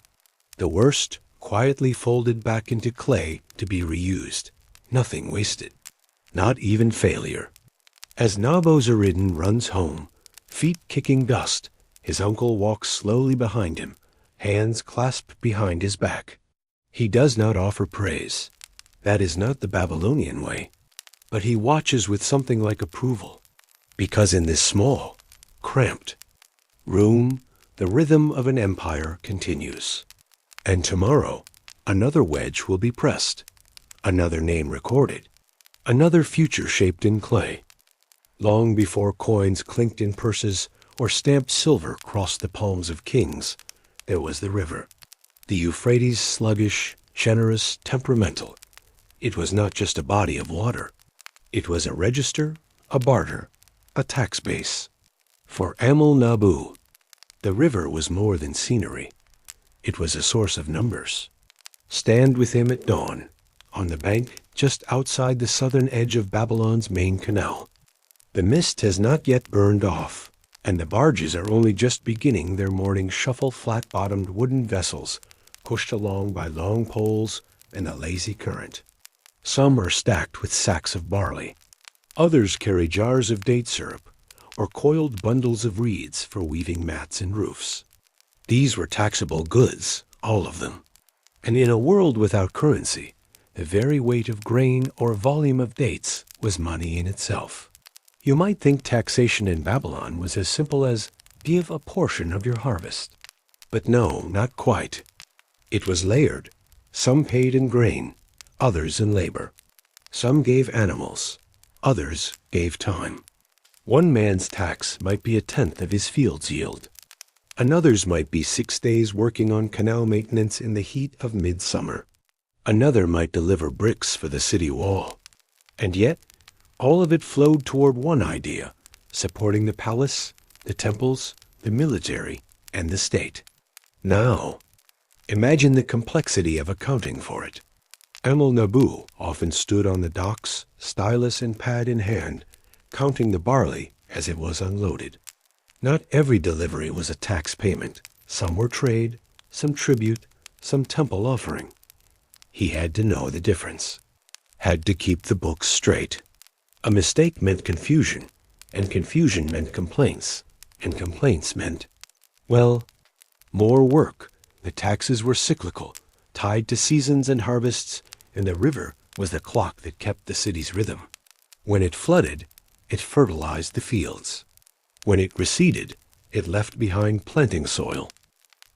The worst, quietly folded back into clay to be reused. Nothing wasted. Not even failure. As Nabozaridin runs home, feet kicking dust, his uncle walks slowly behind him, hands clasped behind his back. He does not offer praise. That is not the Babylonian way. But he watches with something like approval, because in this small, cramped room, the rhythm of an empire continues. And tomorrow, another wedge will be pressed, another name recorded, another future shaped in clay. Long before coins clinked in purses or stamped silver crossed the palms of kings, there was the river. The Euphrates, sluggish, generous, temperamental. It was not just a body of water. It was a register, a barter, a tax base. For Amel Nabu, the river was more than scenery. It was a source of numbers. Stand with him at dawn, on the bank just outside the southern edge of Babylon's main canal. The mist has not yet burned off, and the barges are only just beginning their morning shuffle flat-bottomed wooden vessels, pushed along by long poles and a lazy current. Some are stacked with sacks of barley. Others carry jars of date syrup or coiled bundles of reeds for weaving mats and roofs. These were taxable goods, all of them. And in a world without currency, the very weight of grain or volume of dates was money in itself. You might think taxation in Babylon was as simple as give a portion of your harvest. But no, not quite. It was layered. Some paid in grain, others in labor. Some gave animals, others gave time. One man's tax might be a tenth of his field's yield. Another's might be 6 days working on canal maintenance in the heat of midsummer. Another might deliver bricks for the city wall. And yet, all of it flowed toward one idea, supporting the palace, the temples, the military, and the state. Now, imagine the complexity of accounting for it. Amel Nabu often stood on the docks, stylus and pad in hand, counting the barley as it was unloaded. Not every delivery was a tax payment. Some were trade, some tribute, some temple offering. He had to know the difference. Had to keep the books straight. A mistake meant confusion, and confusion meant complaints, and complaints meant, well, more work. The taxes were cyclical, tied to seasons and harvests, and the river was the clock that kept the city's rhythm. When it flooded, it fertilized the fields. When it receded, it left behind planting soil.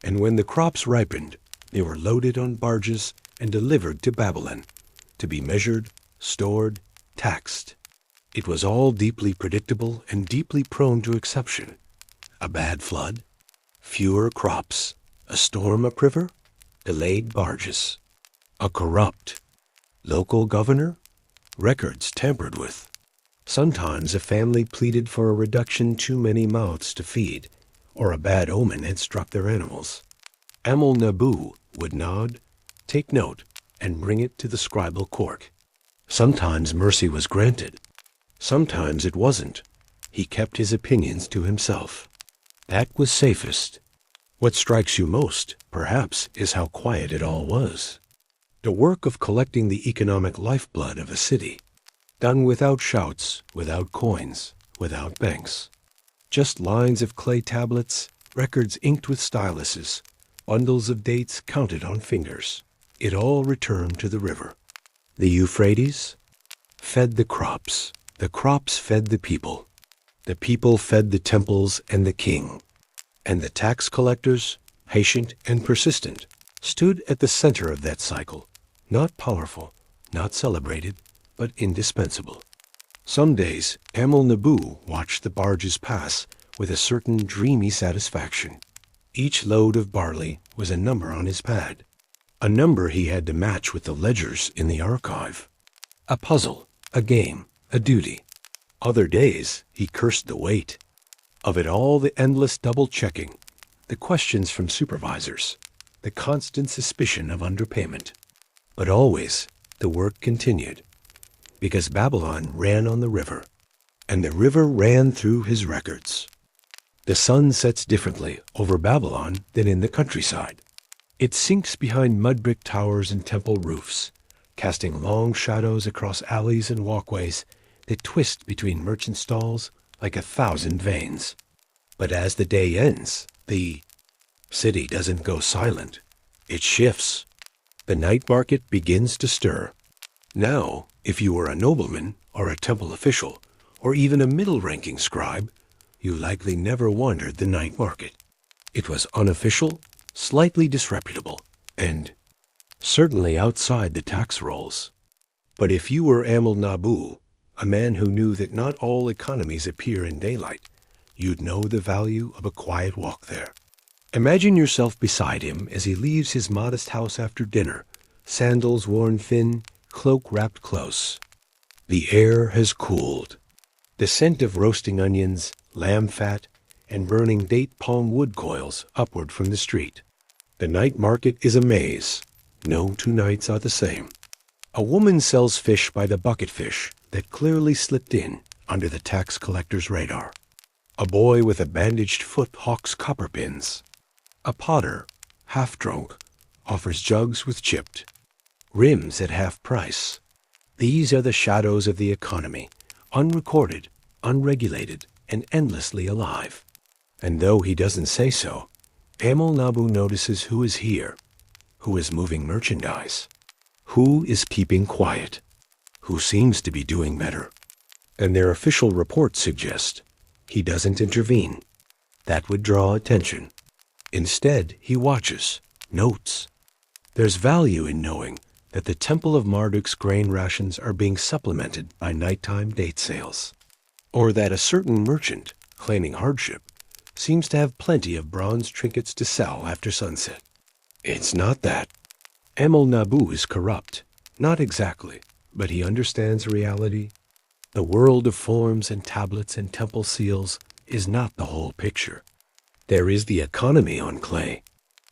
And when the crops ripened, they were loaded on barges and delivered to Babylon, to be measured, stored, taxed. It was all deeply predictable and deeply prone to exception. A bad flood, fewer crops, a storm upriver, delayed barges. A corrupt local governor, records tampered with. Sometimes a family pleaded for a reduction, too many mouths to feed, or a bad omen had struck their animals. Amel Nabu would nod, take note, and bring it to the scribal court. Sometimes mercy was granted. Sometimes it wasn't. He kept his opinions to himself. That was safest. What strikes you most, perhaps, is how quiet it all was. The work of collecting the economic lifeblood of a city, done without shouts, without coins, without banks. Just lines of clay tablets, records inked with styluses, bundles of dates counted on fingers. It all returned to the river. The Euphrates fed the crops fed the people fed the temples and the king. And the tax collectors, patient and persistent, stood at the center of that cycle, not powerful, not celebrated, but indispensable. Some days, Amel Nabu watched the barges pass with a certain dreamy satisfaction. Each load of barley was a number on his pad, a number he had to match with the ledgers in the archive. A puzzle, a game, a duty. Other days, he cursed the weight. Of it all, the endless double-checking, the questions from supervisors, the constant suspicion of underpayment. But always, the work continued, because Babylon ran on the river, and the river ran through his records. The sun sets differently over Babylon than in the countryside. It sinks behind mud brick towers and temple roofs, casting long shadows across alleys and walkways that twist between merchant stalls like 1,000 veins. But as the day ends, the city doesn't go silent. It shifts. The night market begins to stir. Now, if you were a nobleman or a temple official, or even a middle-ranking scribe, you likely never wandered the night market. It was unofficial, slightly disreputable, and certainly outside the tax rolls. But if you were Amel Nabu, a man who knew that not all economies appear in daylight, you'd know the value of a quiet walk there. Imagine yourself beside him as he leaves his modest house after dinner, sandals worn thin, cloak wrapped close. The air has cooled. The scent of roasting onions, lamb fat, and burning date palm wood coils upward from the street. The night market is a maze. No two nights are the same. A woman sells fish by the bucketfish that clearly slipped in under the tax collector's radar. A boy with a bandaged foot hawks copper pins. A potter, half drunk, offers jugs with chipped rims at half price. These are the shadows of the economy, unrecorded, unregulated, and endlessly alive. And though he doesn't say so, Amel Nabu notices who is here, who is moving merchandise, who is keeping quiet, who seems to be doing better. And their official reports suggest he doesn't intervene. That would draw attention. Instead, he watches, notes. There's value in knowing that the Temple of Marduk's grain rations are being supplemented by nighttime date sales, or that a certain merchant, claiming hardship, seems to have plenty of bronze trinkets to sell after sunset. It's not that. Amel Nabu is corrupt. Not exactly, but he understands reality. The world of forms and tablets and temple seals is not the whole picture. There is the economy on clay,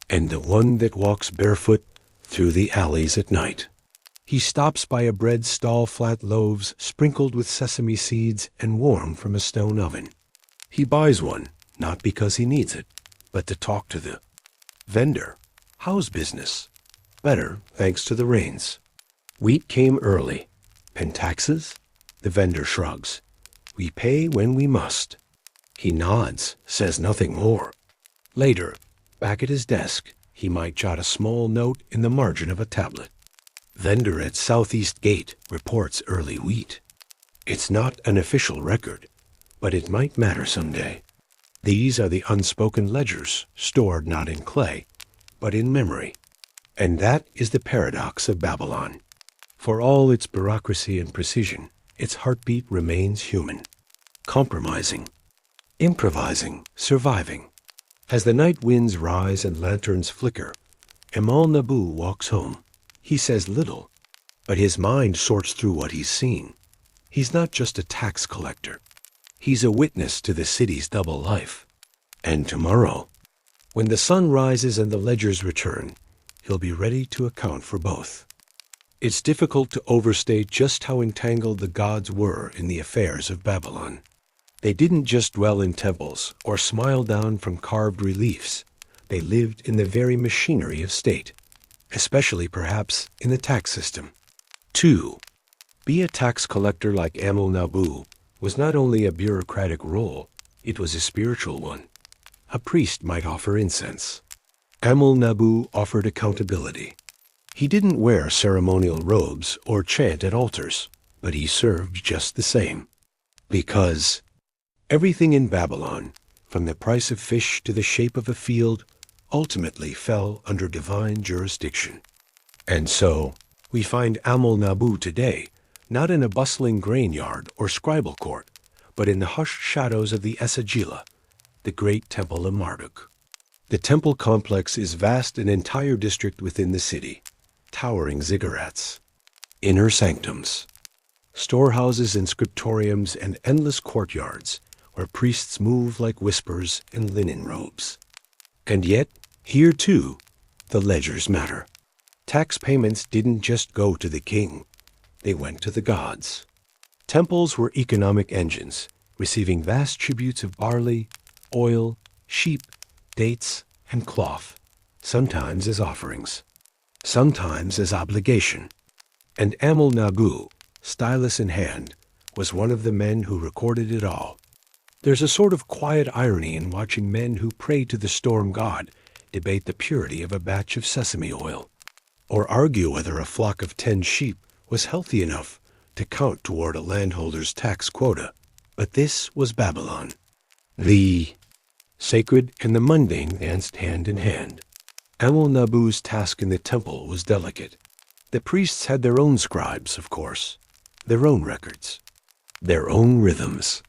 and the one that walks barefoot through the alleys at night. He stops by a bread stall, flat loaves sprinkled with sesame seeds and warm from a stone oven. He buys one, not because he needs it, but to talk to the vendor. How's business? Better, thanks to the rains. Wheat came early. And taxes? The vendor shrugs. We pay when we must. He nods, says nothing more. Later, back at his desk, he might jot a small note in the margin of a tablet. Vendor at Southeast Gate reports early wheat. It's not an official record, but it might matter someday. These are the unspoken ledgers, stored not in clay, but in memory. And that is the paradox of Babylon. For all its bureaucracy and precision, its heartbeat remains human, compromising, improvising, surviving. As the night winds rise and lanterns flicker, Amel Nabu walks home. He says little, but his mind sorts through what he's seen. He's not just a tax collector. He's a witness to the city's double life. And tomorrow, when the sun rises and the ledgers return, he'll be ready to account for both. It's difficult to overstate just how entangled the gods were in the affairs of Babylon. They didn't just dwell in temples or smile down from carved reliefs. They lived in the very machinery of state, especially perhaps in the tax system. 2. Be a tax collector like Amel Nabu was not only a bureaucratic role, it was a spiritual one. A priest might offer incense. Amel Nabu offered accountability. He didn't wear ceremonial robes or chant at altars, but he served just the same. Because everything in Babylon, from the price of fish to the shape of a field, ultimately fell under divine jurisdiction. And so, we find Amel Nabu today, not in a bustling grain yard or scribal court, but in the hushed shadows of the Esagila, the great temple of Marduk. The temple complex is vast, an entire district within the city. Towering ziggurats, inner sanctums, storehouses and scriptoriums, and endless courtyards where priests move like whispers in linen robes. And yet, here too, the ledgers matter. Tax payments didn't just go to the king, they went to the gods. Temples were economic engines, receiving vast tributes of barley, oil, sheep, dates, and cloth, sometimes as offerings, sometimes as obligation. And Amel-Nabu, stylus in hand, was one of the men who recorded it all. There's a sort of quiet irony in watching men who pray to the storm god debate the purity of a batch of sesame oil, or argue whether a flock of 10 sheep was healthy enough to count toward a landholder's tax quota. But this was Babylon. The sacred and the mundane danced hand in hand. Amel-Nabu's task in the temple was delicate. The priests had their own scribes, of course, their own records, their own rhythms.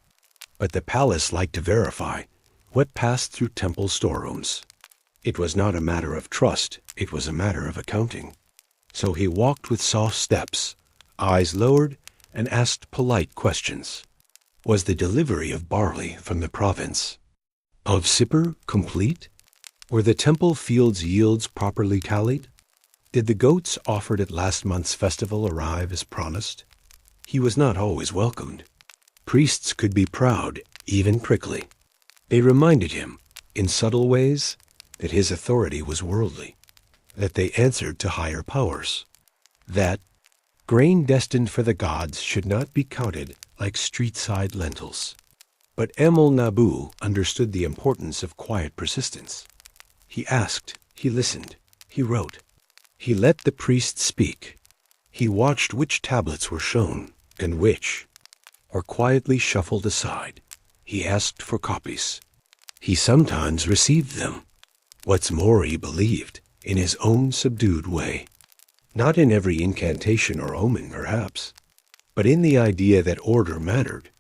But the palace liked to verify what passed through temple storerooms. It was not a matter of trust, it was a matter of accounting. So he walked with soft steps, eyes lowered, and asked polite questions. Was the delivery of barley from the province of Sippar complete? Were the temple field's yields properly tallied? Did the goats offered at last month's festival arrive as promised? He was not always welcomed. Priests could be proud, even prickly. They reminded him, in subtle ways, that his authority was worldly, that they answered to higher powers, that grain destined for the gods should not be counted like street-side lentils. But Amel-Nabu understood the importance of quiet persistence. He asked, he listened, he wrote. He let the priests speak. He watched which tablets were shown and which, or quietly shuffled aside. He asked for copies. He sometimes received them. What's more, he believed, in his own subdued way. Not in every incantation or omen, perhaps, but in the idea that order mattered,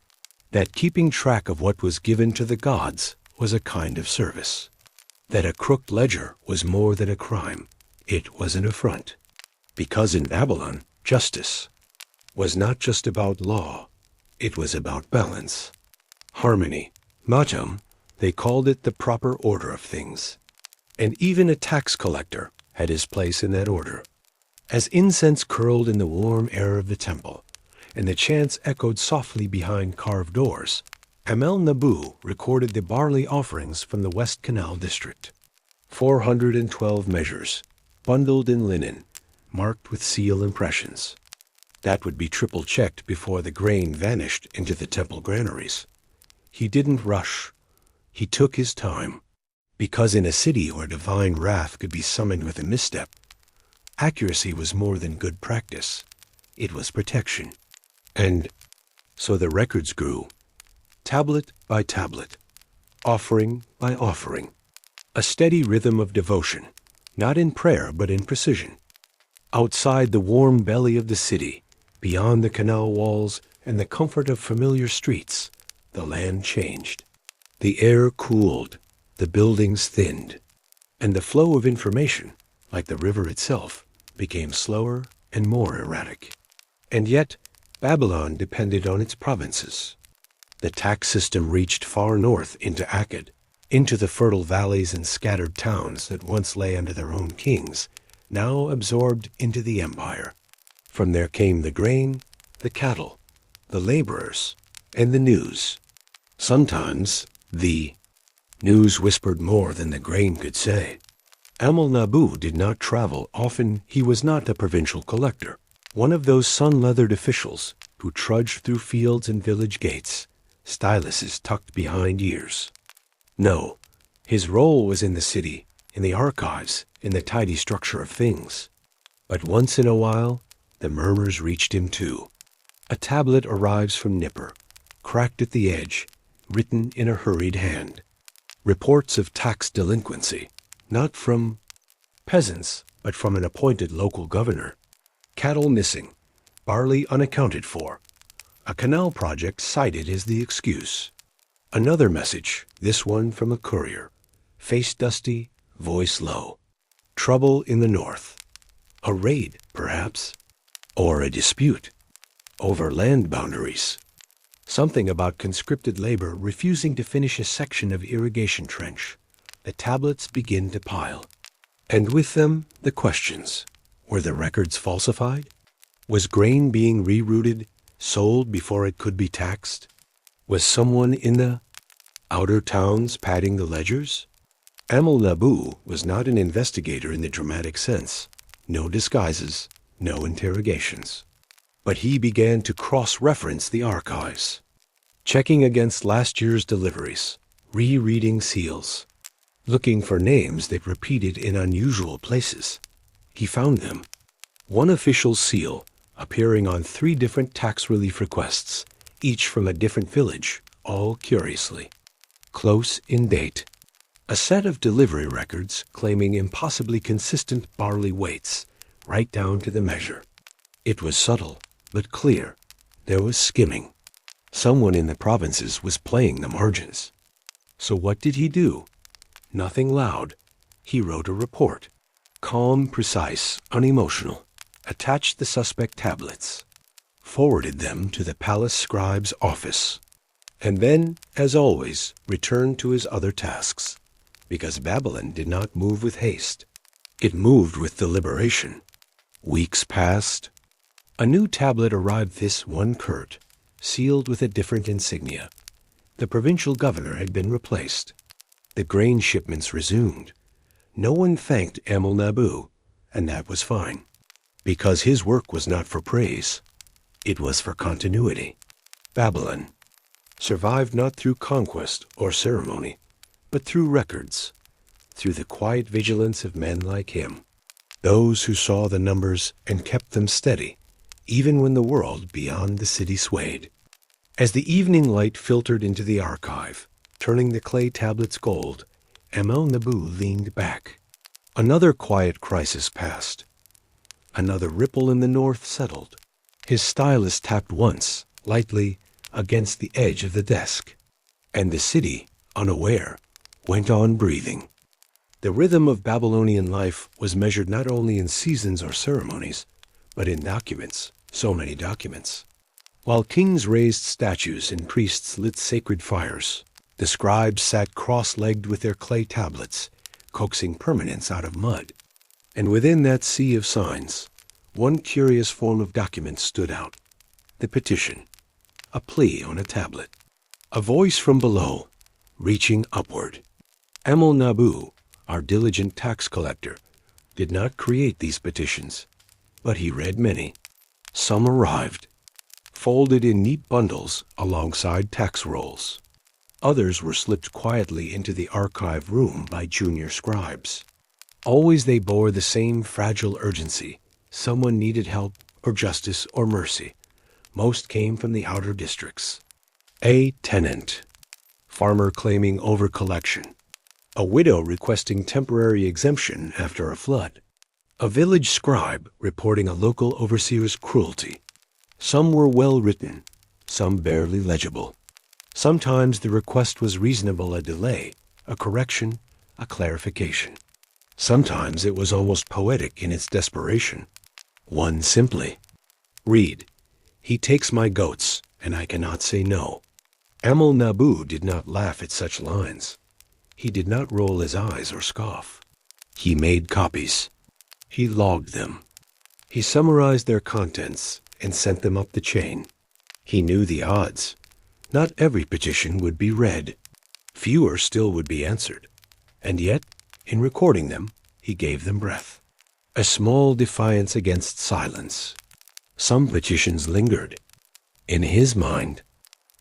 that keeping track of what was given to the gods was a kind of service, that a crooked ledger was more than a crime, it was an affront. Because in Babylon, justice was not just about law, it was about balance, harmony. Matam, they called it the proper order of things. And even a tax collector had his place in that order. As incense curled in the warm air of the temple, and the chants echoed softly behind carved doors, Amel-Nabu recorded the barley offerings from the West Canal district. 412 measures, bundled in linen, marked with seal impressions. That would be triple-checked before the grain vanished into the temple granaries. He didn't rush. He took his time. Because in a city where divine wrath could be summoned with a misstep, accuracy was more than good practice. It was protection. And so the records grew, tablet by tablet, offering by offering. A steady rhythm of devotion, not in prayer but in precision. Outside the warm belly of the city, beyond the canal walls and the comfort of familiar streets, the land changed. The air cooled, the buildings thinned, and the flow of information, like the river itself, became slower and more erratic. And yet, Babylon depended on its provinces. The tax system reached far north into Akkad, into the fertile valleys and scattered towns that once lay under their own kings, now absorbed into the empire. From there came the grain, the cattle, the laborers, and the news. Sometimes the news whispered more than the grain could say. Amel-Nabu did not travel. Often he was not a provincial collector, one of those sun-leathered officials who trudged through fields and village gates, styluses tucked behind ears. No, his role was in the city, in the archives, in the tidy structure of things. But once in a while, the murmurs reached him too. A tablet arrives from Nippur, cracked at the edge, written in a hurried hand. Reports of tax delinquency, not from peasants, but from an appointed local governor. Cattle missing, barley unaccounted for. A canal project cited as the excuse. Another message, this one from a courier, face dusty, voice low. Trouble in the north. A raid, perhaps. Or a dispute over land boundaries. Something about conscripted labor refusing to finish a section of irrigation trench. The tablets begin to pile. And with them, the questions. Were the records falsified? Was grain being rerouted, sold before it could be taxed? Was someone in the outer towns padding the ledgers? Amel-Nabu was not an investigator in the dramatic sense. No disguises, no interrogations. But he began to cross-reference the archives, checking against last year's deliveries, rereading seals, looking for names that repeated in unusual places. He found them. One official seal appearing on 3 different tax relief requests, each from a different village, all curiously close in date. A set of delivery records claiming impossibly consistent barley weights, right down to the measure. It was subtle, but clear. There was skimming. Someone in the provinces was playing the margins. So what did he do? Nothing loud. He wrote a report. Calm, precise, unemotional. Attached the suspect tablets. Forwarded them to the palace scribe's office. And then, as always, returned to his other tasks. Because Babylon did not move with haste. It moved with deliberation. Weeks passed. A new tablet arrived this one curt, sealed with a different insignia. The provincial governor had been replaced. The grain shipments resumed. No one thanked Amel-Nabu, and that was fine. Because his work was not for praise. It was for continuity. Babylon survived not through conquest or ceremony, but through records, through the quiet vigilance of men like him, those who saw the numbers and kept them steady, even when the world beyond the city swayed. As the evening light filtered into the archive, turning the clay tablets gold, Amel-Nabu leaned back. Another quiet crisis passed. Another ripple in the north settled. His stylus tapped once, lightly, against the edge of the desk, and the city, unaware, went on breathing. The rhythm of Babylonian life was measured not only in seasons or ceremonies, but in documents, so many documents. While kings raised statues and priests lit sacred fires, the scribes sat cross-legged with their clay tablets, coaxing permanence out of mud. And within that sea of signs, one curious form of document stood out. The petition. A plea on a tablet. A voice from below, reaching upward. Amel-Nabu, our diligent tax collector, did not create these petitions, but he read many. Some arrived, folded in neat bundles alongside tax rolls. Others were slipped quietly into the archive room by junior scribes. Always they bore the same fragile urgency. Someone needed help or justice or mercy. Most came from the outer districts. A tenant. Farmer claiming over-collection. A widow requesting temporary exemption after a flood. A village scribe reporting a local overseer's cruelty. Some were well written, some barely legible. Sometimes the request was reasonable, a delay, a correction, a clarification. Sometimes it was almost poetic in its desperation. One simply, read, "He takes my goats, and I cannot say no." Amel-Nabu did not laugh at such lines. He did not roll his eyes or scoff. He made copies. He logged them. He summarized their contents and sent them up the chain. He knew the odds. Not every petition would be read. Fewer still would be answered. And yet, in recording them, he gave them breath. A small defiance against silence. Some petitions lingered. In his mind,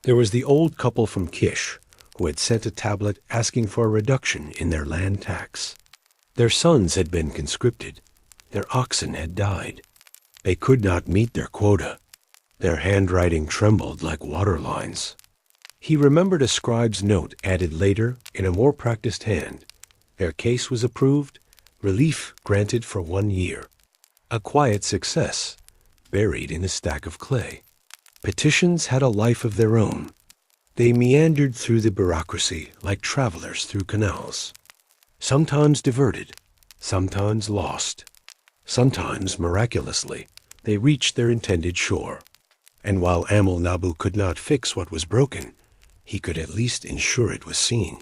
there was the old couple from Kish who had sent a tablet asking for a reduction in their land tax. Their sons had been conscripted. Their oxen had died. They could not meet their quota. Their handwriting trembled like water lines. He remembered a scribe's note added later in a more practiced hand. Their case was approved, relief granted for 1 year. A quiet success, buried in a stack of clay. Petitions had a life of their own. They meandered through the bureaucracy like travelers through canals. Sometimes diverted, sometimes lost. Sometimes, miraculously, they reached their intended shore. And while Amel-Nabu could not fix what was broken, he could at least ensure it was seen.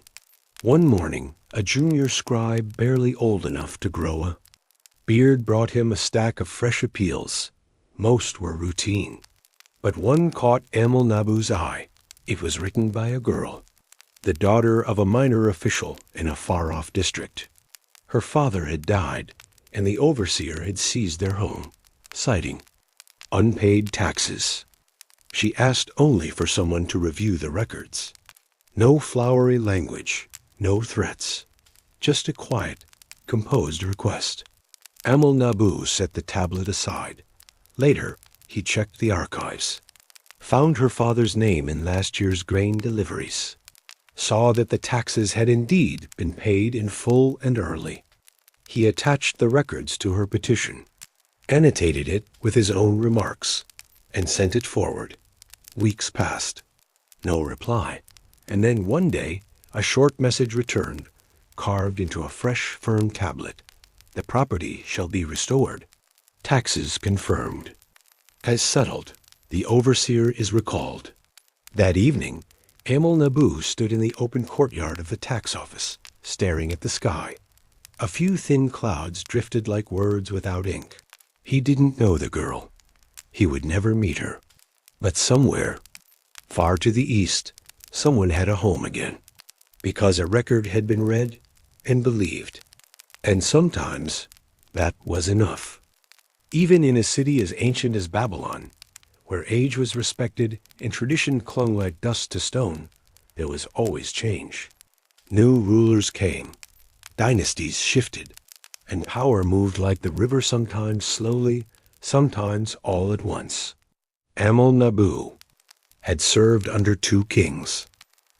One morning, a junior scribe barely old enough to grow a beard brought him a stack of fresh appeals. Most were routine. But one caught Amel Nabu's eye. It was written by a girl, the daughter of a minor official in a far-off district. Her father had died, and the overseer had seized their home, citing unpaid taxes. She asked only for someone to review the records. No flowery language, no threats, just a quiet, composed request. Amel Nabu set the tablet aside. Later, he checked the archives, found her father's name in last year's grain deliveries, saw that the taxes had indeed been paid in full and early. He attached the records to her petition, annotated it with his own remarks, and sent it forward. Weeks passed. No reply. And then one day, a short message returned, carved into a fresh, firm tablet. The property shall be restored. Taxes confirmed. As settled, the overseer is recalled. That evening, Amel Nabu stood in the open courtyard of the tax office, staring at the sky. A few thin clouds drifted like words without ink. He didn't know the girl. He would never meet her. But somewhere, far to the east, someone had a home again, because a record had been read and believed. And sometimes that was enough. Even in a city as ancient as Babylon, where age was respected and tradition clung like dust to stone, there was always change. New rulers came, dynasties shifted, and power moved like the river, sometimes slowly, sometimes all at once. Amel Nabu had served under 2 kings.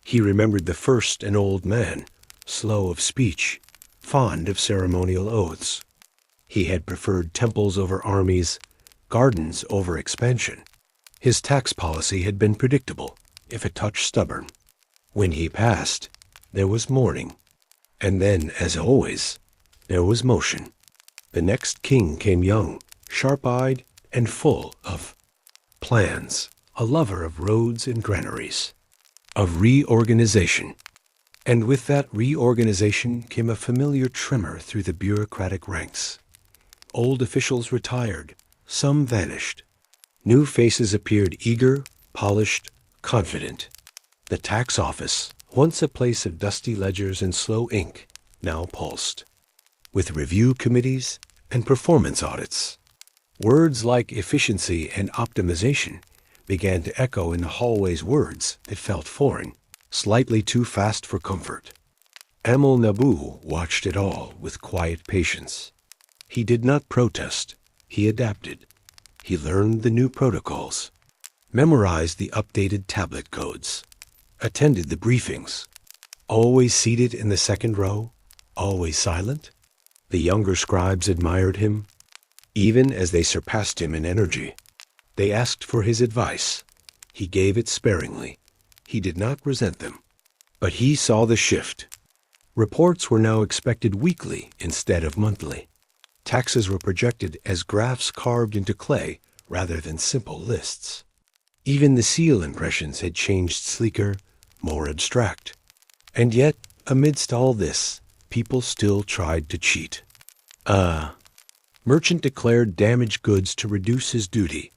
He remembered the first, an old man, slow of speech, fond of ceremonial oaths. He had preferred temples over armies, gardens over expansion. His tax policy had been predictable, if a touch stubborn. When he passed, there was mourning. And then, as always, there was motion. The next king came young, sharp-eyed, and full of plans, a lover of roads and granaries, of reorganization. And with that reorganization came a familiar tremor through the bureaucratic ranks. Old officials retired, some vanished. New faces appeared, eager, polished, confident. The tax office, once a place of dusty ledgers and slow ink, now pulsed, with review committees and performance audits. Words like efficiency and optimization began to echo in the hallways, words that felt foreign, slightly too fast for comfort. Amel Nabu watched it all with quiet patience. He did not protest. He adapted. He learned the new protocols, memorized the updated tablet codes, attended the briefings, always seated in the second row, always silent. The younger scribes admired him, even as they surpassed him in energy. They asked for his advice. He gave it sparingly. He did not resent them. But he saw the shift. Reports were now expected weekly instead of monthly. Taxes were projected as graphs carved into clay rather than simple lists. Even the seal impressions had changed, sleeker, more abstract. And yet, amidst all this, people still tried to cheat. Merchant declared damaged goods to reduce his duty,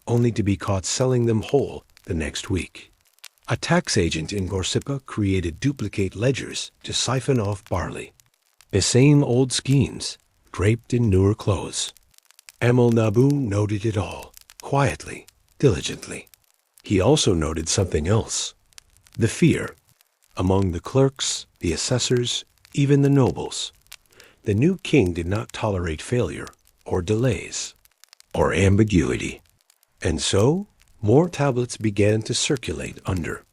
only to be caught selling them whole the next week. A tax agent in Borsippa created duplicate ledgers to siphon off barley. The same old schemes, draped in newer clothes. Amel Nabu noted it all, quietly, diligently. He also noted something else, the fear, among the clerks, the assessors, even the nobles. The new king did not tolerate failure, or delays, or ambiguity. And so, more tablets began to circulate under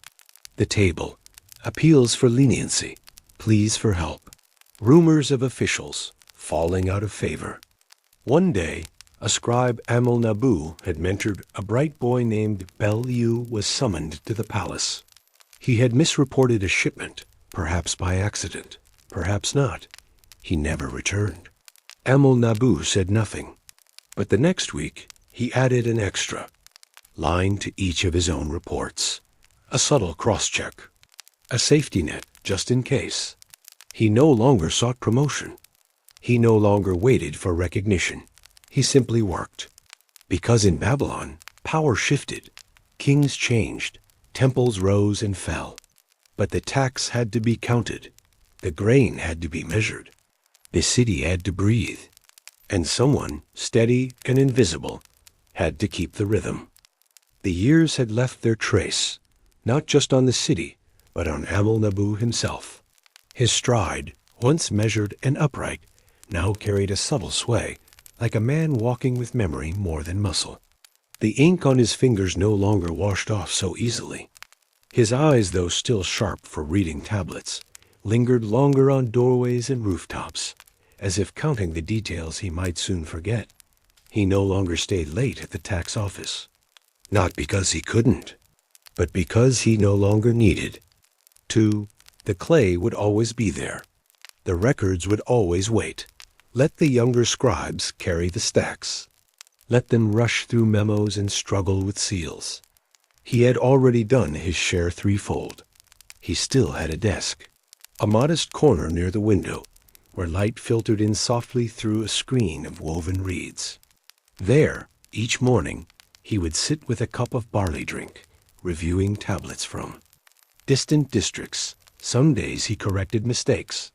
the table, appeals for leniency, pleas for help, rumors of officials falling out of favor. One day, a scribe Amel Nabu had mentored, a bright boy named Bel-Yu was summoned to the palace. He had misreported a shipment, perhaps by accident, perhaps not. He never returned. Amel Nabu said nothing, but the next week he added an extra line to each of his own reports, a subtle cross-check, a safety net just in case. He no longer sought promotion. He no longer waited for recognition. He simply worked. Because in Babylon, power shifted, Kings changed, temples rose and fell. But the tax had to be counted, the grain had to be measured, the city had to breathe, and someone, steady and invisible, had to keep the rhythm. The years had left their trace, not just on the city, but on Amel-Nabu himself. His stride, once measured and upright, now carried a subtle sway, like a man walking with memory more than muscle. The ink on his fingers no longer washed off so easily. His eyes, though still sharp for reading tablets, lingered longer on doorways and rooftops, as if counting the details he might soon forget. He no longer stayed late at the tax office. Not because he couldn't, but because he no longer needed to. The clay would always be there. The records would always wait. Let the younger scribes carry the stacks. Let them rush through memos and struggle with seals. He had already done his share threefold. He still had a desk, a modest corner near the window, where light filtered in softly through a screen of woven reeds. There, each morning, he would sit with a cup of barley drink, reviewing tablets from distant districts. Some days he corrected mistakes.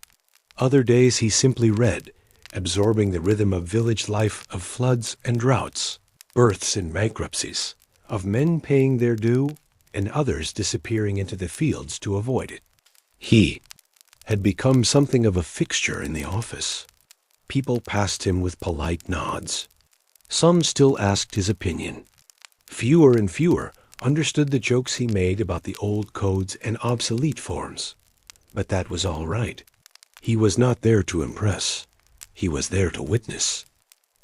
Other days he simply read, absorbing the rhythm of village life, of floods and droughts, births and bankruptcies, of men paying their due and others disappearing into the fields to avoid it. He had become something of a fixture in the office. People passed him with polite nods. Some still asked his opinion. Fewer and fewer understood the jokes he made about the old codes and obsolete forms. But that was all right. He was not there to impress. He was there to witness.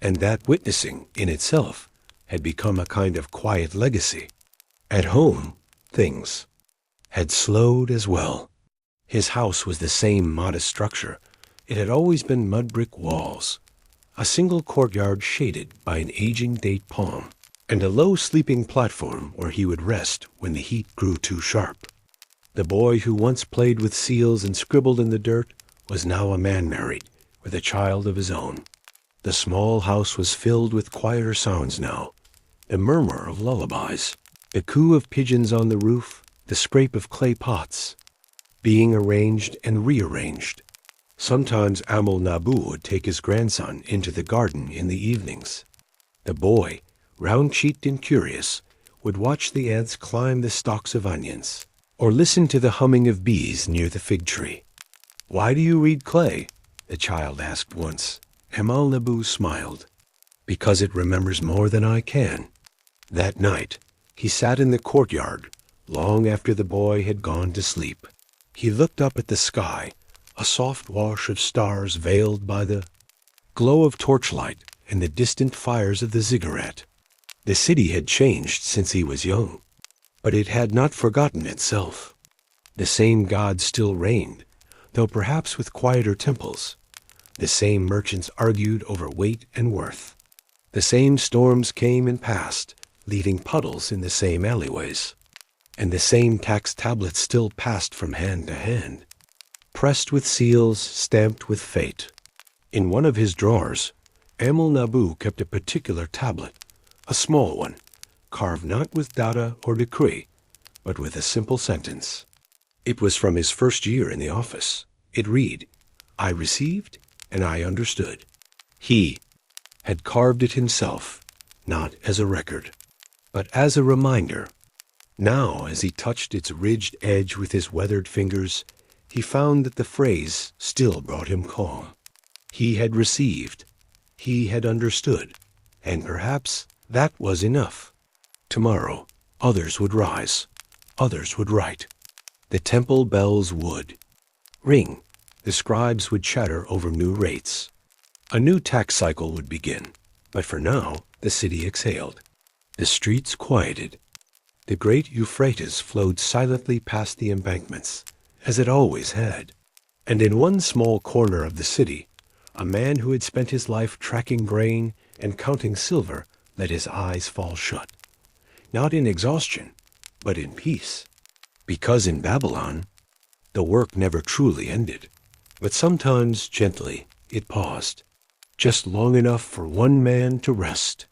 And that witnessing, in itself, had become a kind of quiet legacy. At home, things had slowed as well. His house was the same modest structure. It had always been mud brick walls, a single courtyard shaded by an aging date palm, and a low sleeping platform where he would rest when the heat grew too sharp. The boy who once played with seals and scribbled in the dirt was now a man married, with a child of his own. The small house was filled with quieter sounds now, the murmur of lullabies, the coo of pigeons on the roof, the scrape of clay pots, being arranged and rearranged. Sometimes Amel-Nabu would take his grandson into the garden in the evenings. The boy, round-cheeked and curious, would watch the ants climb the stalks of onions, or listen to the humming of bees near the fig tree. "Why do you read clay?" the child asked once. Amel-Nabu smiled. "Because it remembers more than I can." That night, he sat in the courtyard, long after the boy had gone to sleep. He looked up at the sky, a soft wash of stars veiled by the glow of torchlight and the distant fires of the ziggurat. The city had changed since he was young, but it had not forgotten itself. The same gods still reigned, though perhaps with quieter temples. The same merchants argued over weight and worth. The same storms came and passed, leaving puddles in the same alleyways. And the same tax tablets still passed from hand to hand, pressed with seals, stamped with fate. In one of his drawers, Amel-Nabu kept a particular tablet, a small one, carved not with data or decree, but with a simple sentence. It was from his first year in the office. It read, "I received and I understood." He had carved it himself, not as a record, but as a reminder. Now, as he touched its ridged edge with his weathered fingers, he found that the phrase still brought him calm. He had received, he had understood, and perhaps that was enough. Tomorrow, others would rise, others would write. The temple bells would ring. The scribes would chatter over new rates. A new tax cycle would begin, but for now the city exhaled. The streets quieted. The great Euphrates flowed silently past the embankments, as it always had. And in one small corner of the city, a man who had spent his life tracking grain and counting silver let his eyes fall shut, not in exhaustion, but in peace. Because in Babylon, the work never truly ended, but sometimes gently it paused, just long enough for one man to rest.